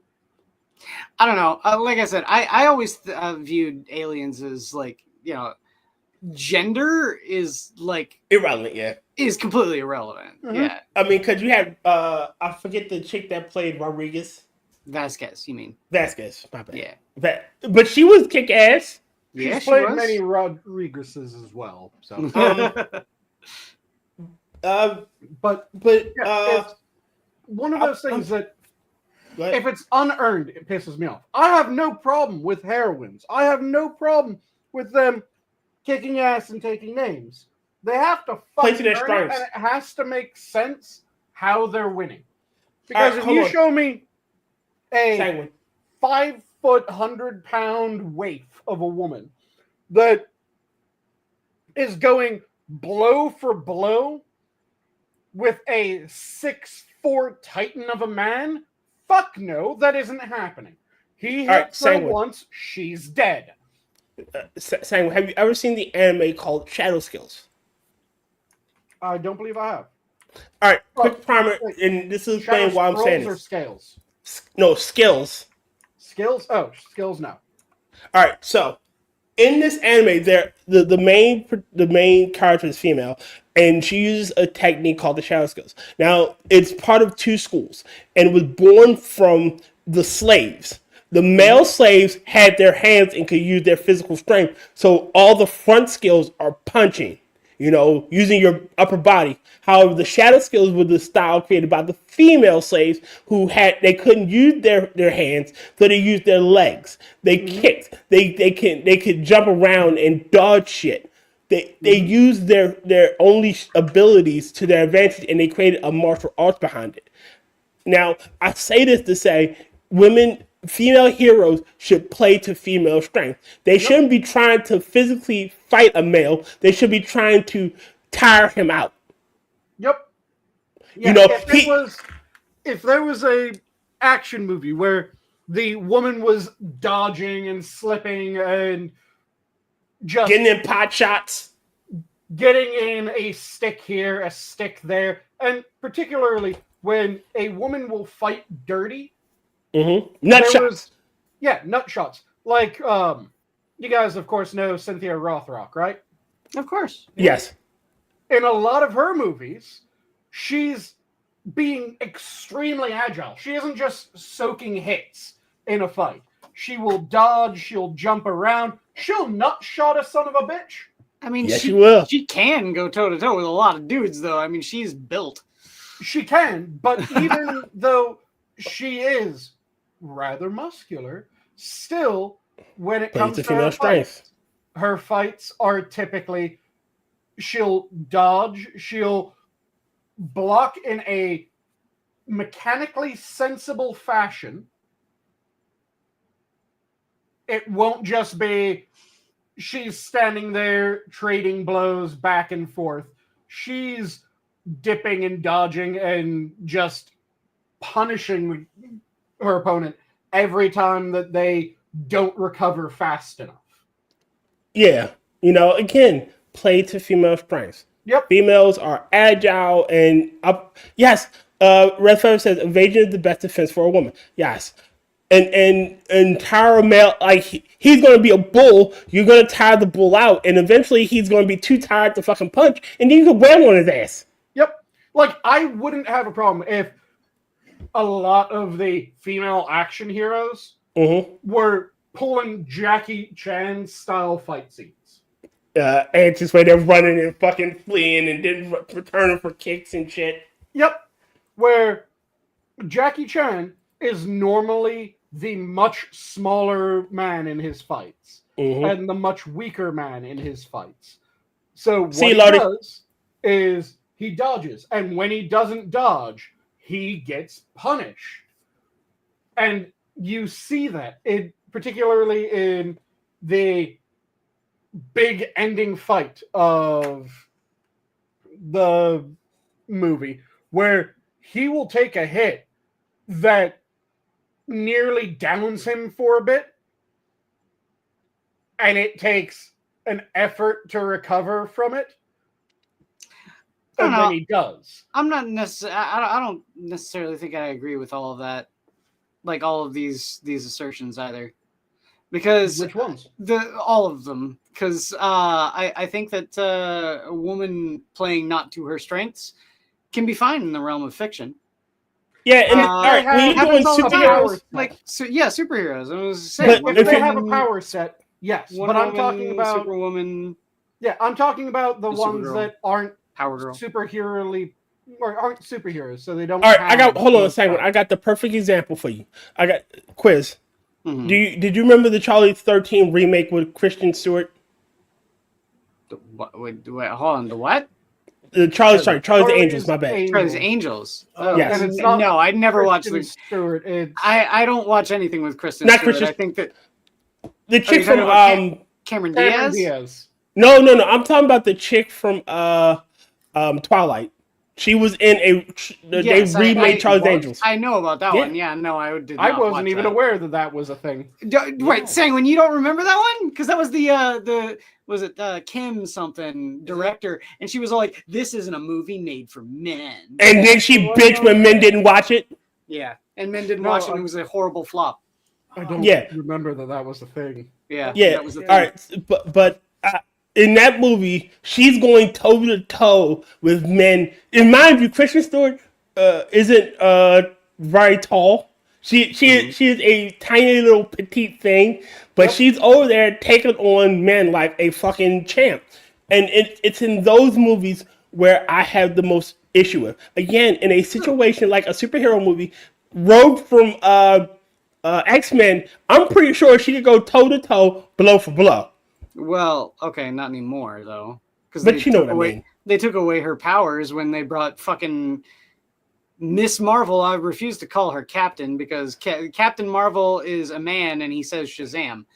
don't know. Like I said, I always viewed aliens as like, gender is like irrelevant. Yeah, is completely irrelevant. Mm-hmm. Yeah. I mean, because you had I forget the chick that played Rodriguez. Vasquez, you mean? Vasquez, my bad. Yeah. But she was kick ass. She's played many Rodriguez's as well. So, but it's one of those things that if it's unearned, it pisses me off. I have no problem with heroines. I have no problem with them kicking ass and taking names. They have to fight, and it has to make sense how they're winning. Because if you show me a Sanguine. 5 foot, 100-pound waif of a woman that is going blow for blow with a 6'4" titan of a man, fuck no, that isn't happening. He hits her once, she's dead. Sanguine, have you ever seen the anime called Shadow Skills? I don't believe I have. All right, quick primer, and this is explaining why I'm saying this. Or scales? No, skills. Skills? Oh, skills, no. All right, so in this anime, the main character is female, and she uses a technique called the Shadow Skills. Now, it's part of two schools, and it was born from the slaves. The male slaves had their hands and could use their physical strength, so all the front skills are punching, using your upper body. However, the shadow skills were the style created by the female slaves who they couldn't use their hands, so they used their legs. They kicked. They could jump around and dodge shit. They used their only abilities to their advantage, and they created a martial arts behind it. Now, I say this to say female heroes should play to female strength. They shouldn't be trying to physically fight a male. They should be trying to tire him out. Yep. Yeah, if there was a action movie where the woman was dodging and slipping and just getting in pot shots, getting in a stick here, a stick there, and particularly when a woman will fight dirty. Nut shots. Nut shots. Like, you guys, of course, know Cynthia Rothrock, right? Of course. Yes. In a lot of her movies, she's being extremely agile. She isn't just soaking hits in a fight. She will dodge, she'll jump around, she'll nut shot a son of a bitch. I mean, yes, she will. She can go toe-to-toe with a lot of dudes, though. I mean, she's built. She can, but even though she is rather muscular, still, when it comes to her fights are typically she'll dodge, she'll block in a mechanically sensible fashion. It won't just be she's standing there trading blows back and forth. She's dipping and dodging and just punishing her opponent every time that they don't recover fast enough. Yeah. Again, play to female strengths. Yep. Females are agile and up. Yes. Red Feather says evasion is the best defense for a woman. Yes. And tire a male, like he's going to be a bull. You're going to tire the bull out, and eventually he's going to be too tired to fucking punch, and then you can wham on his ass. Yep. Like, I wouldn't have a problem if a lot of the female action heroes were pulling Jackie Chan style fight scenes. And just where they're running and fucking fleeing and then returning for kicks and shit. Yep. Where Jackie Chan is normally the much smaller man in his fights and the much weaker man in his fights. So what he does is he dodges, and when he doesn't dodge, he gets punished. And you see that, particularly in the big ending fight of the movie, where he will take a hit that nearly downs him for a bit, and it takes an effort to recover from it. And then he does. I'm not necessarily. I don't necessarily think I agree with all of that, like all of these assertions either, because Which ones? All of them. Because I think that a woman playing not to her strengths can be fine in the realm of fiction. Yeah, and all right, when you're doing superheroes, superheroes. I was saying, if they have a power set, yes. But I'm talking about Superwoman. Yeah, I'm talking about the ones Supergirl. that aren't Power Girl. aren't superheroes, so they don't. All right, hold on a second. I got the perfect example for you. I got quiz. Mm-hmm. Did you remember the Charlie 13 remake with Kristen Stewart? Wait, hold on. The what? Charlie's Angels. My bad. Charlie's Angels. Yes. And it's not No, I never watched Kristen Stewart. I don't watch anything with Kristen Not Stewart. Kristen- I think that The chick talking from about Cameron Diaz. Diaz. No. I'm talking about the chick from Twilight. She was in they remade Charlie's Angels. I know about that one. Yeah, no, I did not I wasn't watch even that. aware that was a thing. Wait, Sanguine, you don't remember that one? Because that was the Kim something director, and she was all like, "This isn't a movie made for men." And then she bitched when men didn't watch it. Yeah, and men didn't watch it. And it was a horrible flop. I don't remember that was a thing. Yeah, that was the thing. All right, but in that movie, she's going toe to toe with men. And mind you, Kristen Stewart isn't very tall. She is a tiny little petite thing, but she's over there taking on men like a fucking champ. And it's in those movies where I have the most issue with. Again, in a situation like a superhero movie, Rogue from X-Men, I'm pretty sure she could go toe to toe, blow for blow. Well, okay, not anymore though, But you know what I mean. They took away her powers when they brought fucking Miss Marvel. I refuse to call her Captain because Captain Marvel is a man and he says Shazam.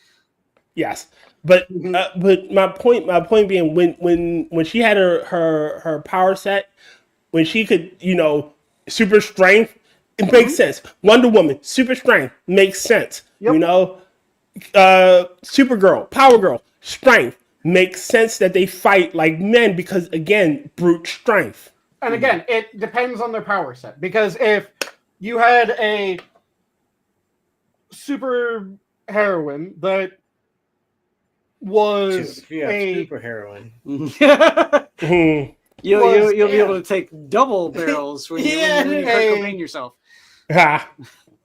Yes, but my point being when she had her power set, when she could super strength, it makes sense. Wonder Woman super strength makes sense. Yep. Supergirl, Power Girl, strength makes sense that they fight like men because again brute strength. And again, it depends on their power set. Because if you had a super heroine that was super heroine, You'll be able to take double barrels when you Kurt yourself.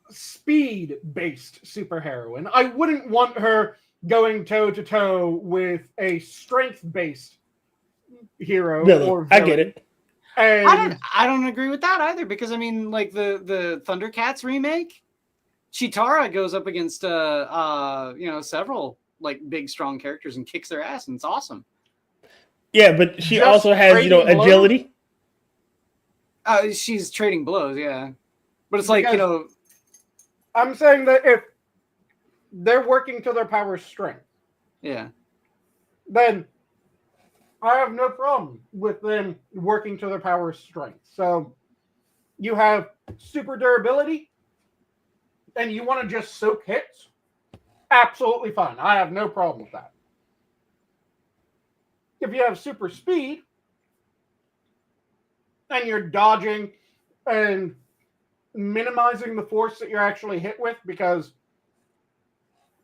Speed-based super heroine, I wouldn't want her going toe-to-toe with a strength-based hero or villain. I get it. And I don't agree with that either because I mean, like the Thundercats remake, Chitara goes up against several like big strong characters and kicks their ass, and it's awesome. Yeah, but she also has agility. She's trading blows, yeah, but it's like I'm saying that if they're working to their power strength, yeah, then I have no problem with them working to their power strength. So you have super durability, and you want to just soak hits, absolutely fine. I have no problem with that. If you have super speed and you're dodging and minimizing the force that you're actually hit with, because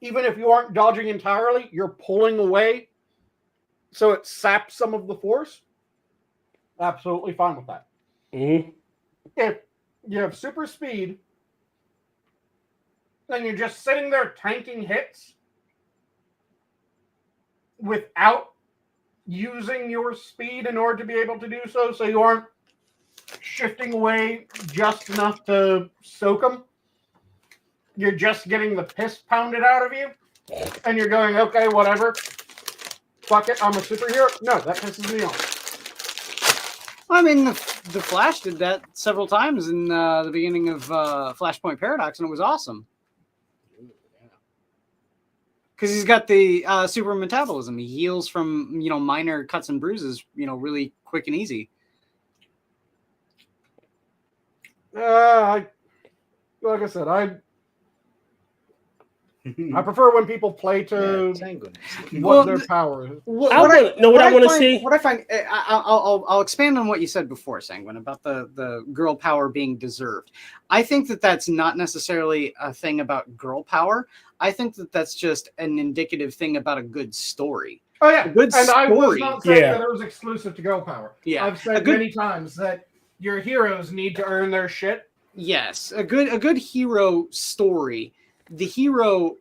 even if you aren't dodging entirely, you're pulling away, so it saps some of the force. Absolutely fine with that. Mm-hmm. If you have super speed and you're just sitting there tanking hits without using your speed in order to be able to do so, so you aren't shifting away just enough to soak them, you're just getting the piss pounded out of you, and you're going, okay, whatever. Fuck it, I'm a superhero. No, that pisses me off. I mean, the Flash did that several times in the beginning of Flashpoint Paradox, and it was awesome. Because he's got the super metabolism. He heals from, minor cuts and bruises, really quick and easy. Like I said, I prefer when people play to Sanguine. what their power is. What I find, I'll expand on what you said before, Sanguine, about the girl power being deserved. I think that that's not necessarily a thing about girl power. I think that that's just an indicative thing about a good story. Oh yeah, a good and story. I was not saying that it was exclusive to girl power. Yeah, I've said many times that your heroes need to earn their shit. Yes, a good hero story. The hero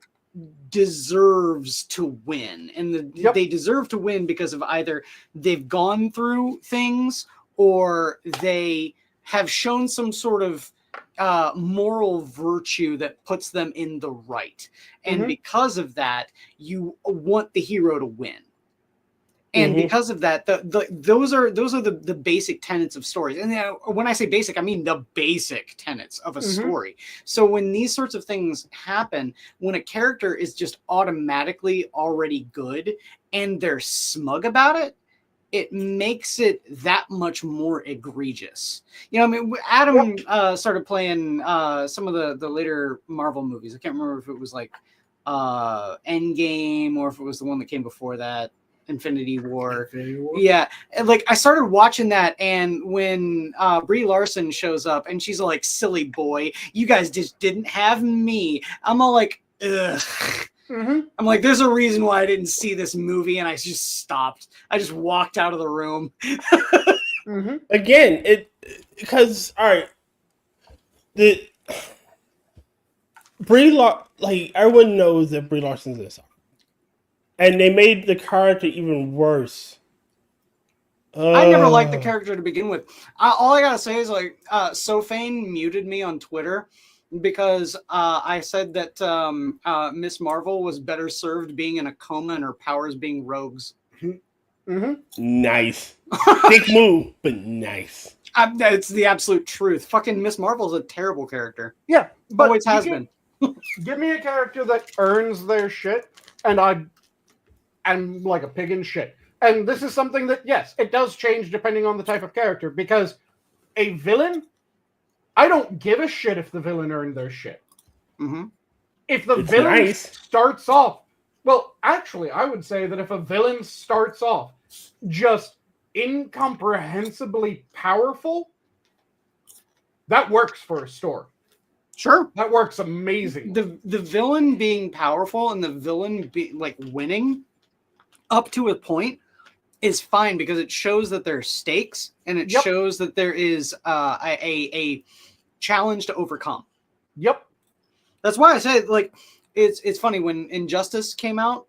deserves to win, and they deserve to win because of either they've gone through things or they have shown some sort of moral virtue that puts them in the right, and because of that, you want the hero to win. And because of that, those are the basic tenets of stories. And when I say basic, I mean the basic tenets of a story. So when these sorts of things happen, when a character is just automatically already good and they're smug about it, it makes it that much more egregious. Adam started playing some of the later Marvel movies. I can't remember if it was like Endgame or if it was the one that came before that. Infinity War. Yeah, like I started watching that, and when Brie Larson shows up and she's like, silly boy, you guys just didn't have me, I'm all like, ugh. I'm like, there's a reason why I didn't see this movie, and I just stopped. I just walked out of the room. Again, because all right, the like everyone knows that Brie Larson's this. And they made the character even worse. I never liked the character to begin with. All I gotta say is like, Sofane muted me on Twitter because I said that Miss Marvel was better served being in a coma and her powers being rogues. Nice. Big move, but nice. It's the absolute truth. Fucking Miss Marvel's a terrible character. Yeah, but always has been. Give me a character that earns their shit, and I'm like a pig in shit. And this is something that, yes, it does change depending on the type of character, because a villain, I don't give a shit if the villain earned their shit. If the villain starts off, well, actually, I would say that if a villain starts off just incomprehensibly powerful, that works for a story. Sure. That works amazing. The villain being powerful and the villain like winning up to a point is fine because it shows that there are stakes and it shows that there is a challenge to overcome. Yep. That's why I say, like, it's funny when Injustice came out,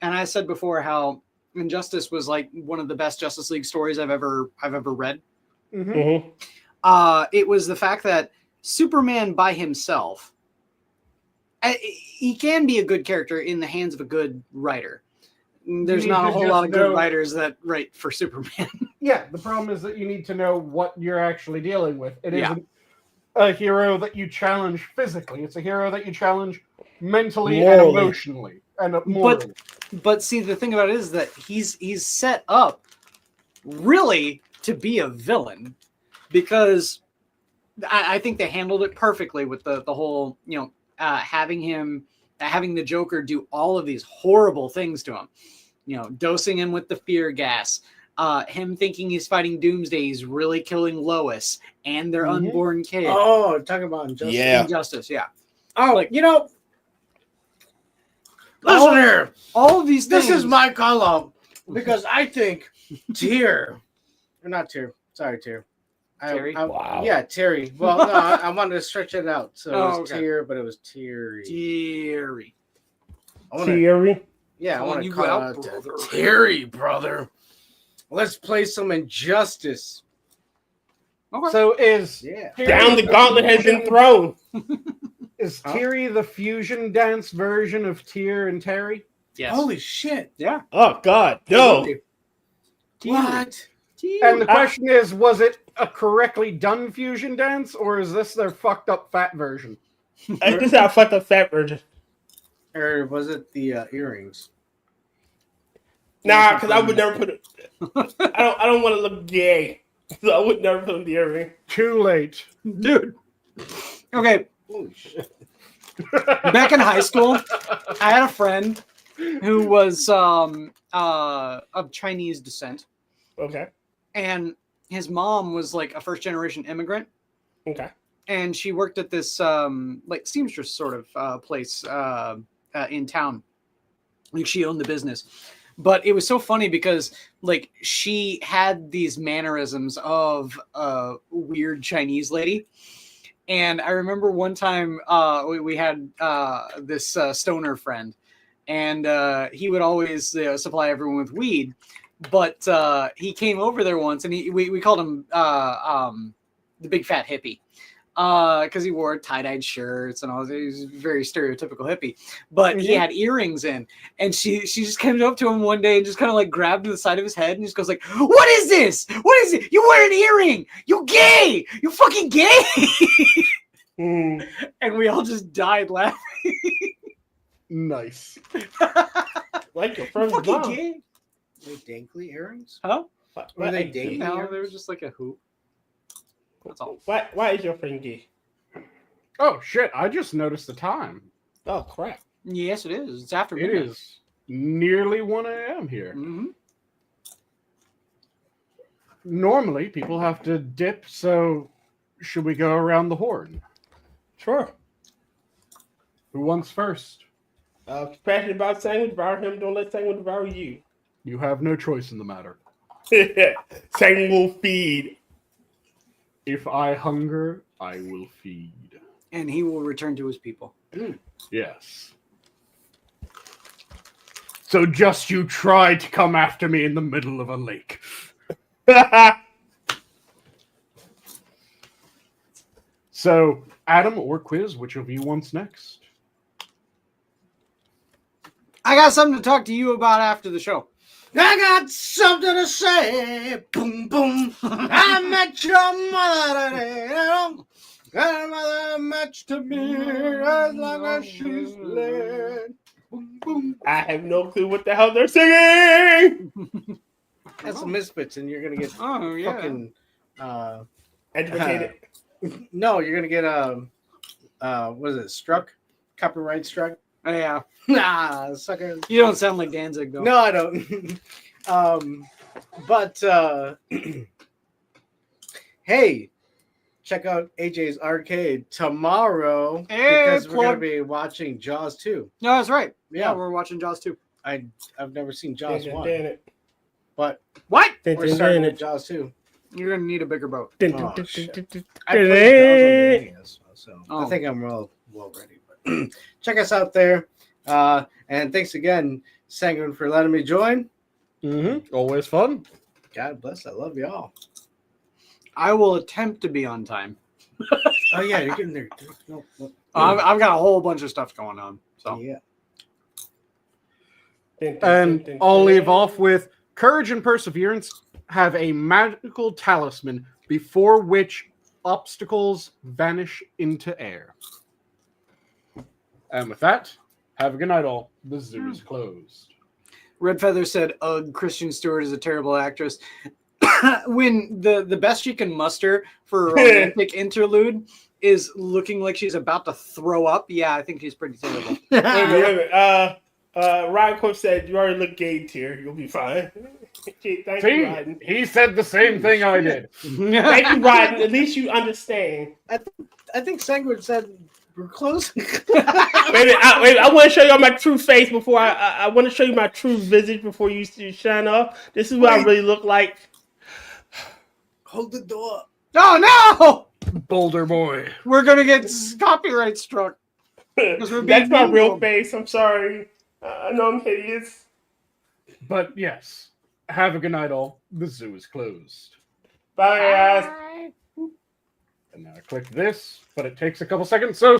and I said before how Injustice was like one of the best Justice League stories I've ever read. It was the fact that Superman by himself, he can be a good character in the hands of a good writer. There's not a whole lot of good writers that write for Superman. Yeah, the problem is that you need to know what you're actually dealing with. It isn't a hero that you challenge physically. It's a hero that you challenge mentally and emotionally and morally. But see, the thing about it is that he's set up really to be a villain, because I think they handled it perfectly with the whole, having him having the Joker do all of these horrible things to him. You know, dosing him with the fear gas, him thinking he's fighting Doomsday, he's really killing Lois and their unborn kid. Oh, talking about Injustice. Yeah. Injustice, yeah. Oh, Like- you know, listen here. All of these things. This is my call out because I think Tyr, or not Tyr, sorry, Tyr. Terry? Wow. Yeah, Terry. Well, no, I wanted to stretch it out. So it was okay. Tyr, but it was Terry. Terry. I wanna, Theory. yeah, I Calling want to you call out, out brother. to Terry, brother. Let's play some Injustice. Okay. So is Yeah. Tyr Down the gauntlet has been thrown. Is Terry the fusion dance version of Tyr and Terry? Yes. Holy shit. yeah. Oh God, no. What? And the question is, was it a correctly done fusion dance, or is this their fucked up fat version? This is how fucked up fat version. Or was it the earrings? Nah, because I would never put it. I don't want to look gay, so I would never put on the earring. Too late. Dude. Okay. Holy shit. Back in high school, I had a friend who was of Chinese descent, Okay. and his mom was like a first generation immigrant, Okay. and she worked at this like seamstress sort of place in town. Like she owned the business. But it was so funny because like she had these mannerisms of a weird Chinese lady. And I remember one time we had this stoner friend, and he would always supply everyone with weed. But he came over there once, and we called him the big fat hippie. Because he wore tie-dyed shirts and all. He was very stereotypical hippie, but he had earrings in, and she just came up to him one day and just kind of like grabbed the side of his head and just goes like, "What is this? What is it? You wear an earring? You gay? You fucking gay?" And we all just died laughing. Nice. Like your friend's Fucking mom. gay? They dankly earrings? Huh? Were they dating? No, they were just like a hoop. That's all. Why is your friend gay? Oh shit! I just noticed the time. Oh crap. Yes, it is. It's after It midnight. is nearly 1 a.m. here. Mm-hmm. Normally, people have to dip. So, should we go around the horn? Sure. Who wants first? Passionate about Sanguine, devour him. Don't let Sanguine devour you. You have no choice in the matter. Sanguine will feed. If I hunger, I will feed. And he will return to his people. Yes. So just you tried to come after me in the middle of a lake. So, Adam or Quiz, which of you wants next? I got something to talk to you about after the show. I got something to say. Boom, boom. I met your mother today. Got a mother much to me as long as she's led. Boom, boom. I have no clue what the hell they're singing. That's some Misfits, and you're gonna get Oh yeah. fucking. Educated. No, you're gonna get what is it? Struck, copyright struck. Oh, yeah. Nah, sucker. You don't sound like Danzig though. No, I don't. But hey, check out AJ's Arcade tomorrow because we're gonna be watching Jaws 2. No, that's right. Yeah, Yeah. we're watching Jaws 2. I've never seen Jaws Dun, 1, dun, dun, but What? dun, we're dun, starting dun, with Jaws 2. You're gonna need a bigger boat. dun, Oh, dun, dun, shit. dun, dun, I played Jaws on the NES, so Oh. I think I'm well ready. But check us out there, and thanks again, Sanguine, for letting me join. Mm-hmm. Always fun. God bless. I love y'all. I will attempt to be on time. Oh yeah, you're getting there. No. I've got a whole bunch of stuff going on. So Yeah. dun, dun, And dun, I'll dun. leave off with courage and perseverance have a magical talisman before which obstacles vanish into air. And with that, have a good night, all. The zoo is closed. Red Feather said, "Ugh, Kristen Stewart is a terrible actress." when the best she can muster for a romantic interlude is looking like she's about to throw up. Yeah, I think she's pretty terrible. Wait a minute. Ryan Coach said you already look gay here. You'll be fine. Thank you, Ryan. He said the same thing I did. Thank you, Ryan. At least you understand. I think Sanguine said we're close. Wait, I want to show you my true face before I want to show you my true visage before you shine off. This is what I really look like. Hold the door. Oh no! Boulder boy. We're gonna get copyright struck. That's my real face. I'm sorry. I know I'm hideous. But yes, have a good night, all. The zoo is closed. Bye, guys. And now I click this, but it takes a couple seconds, so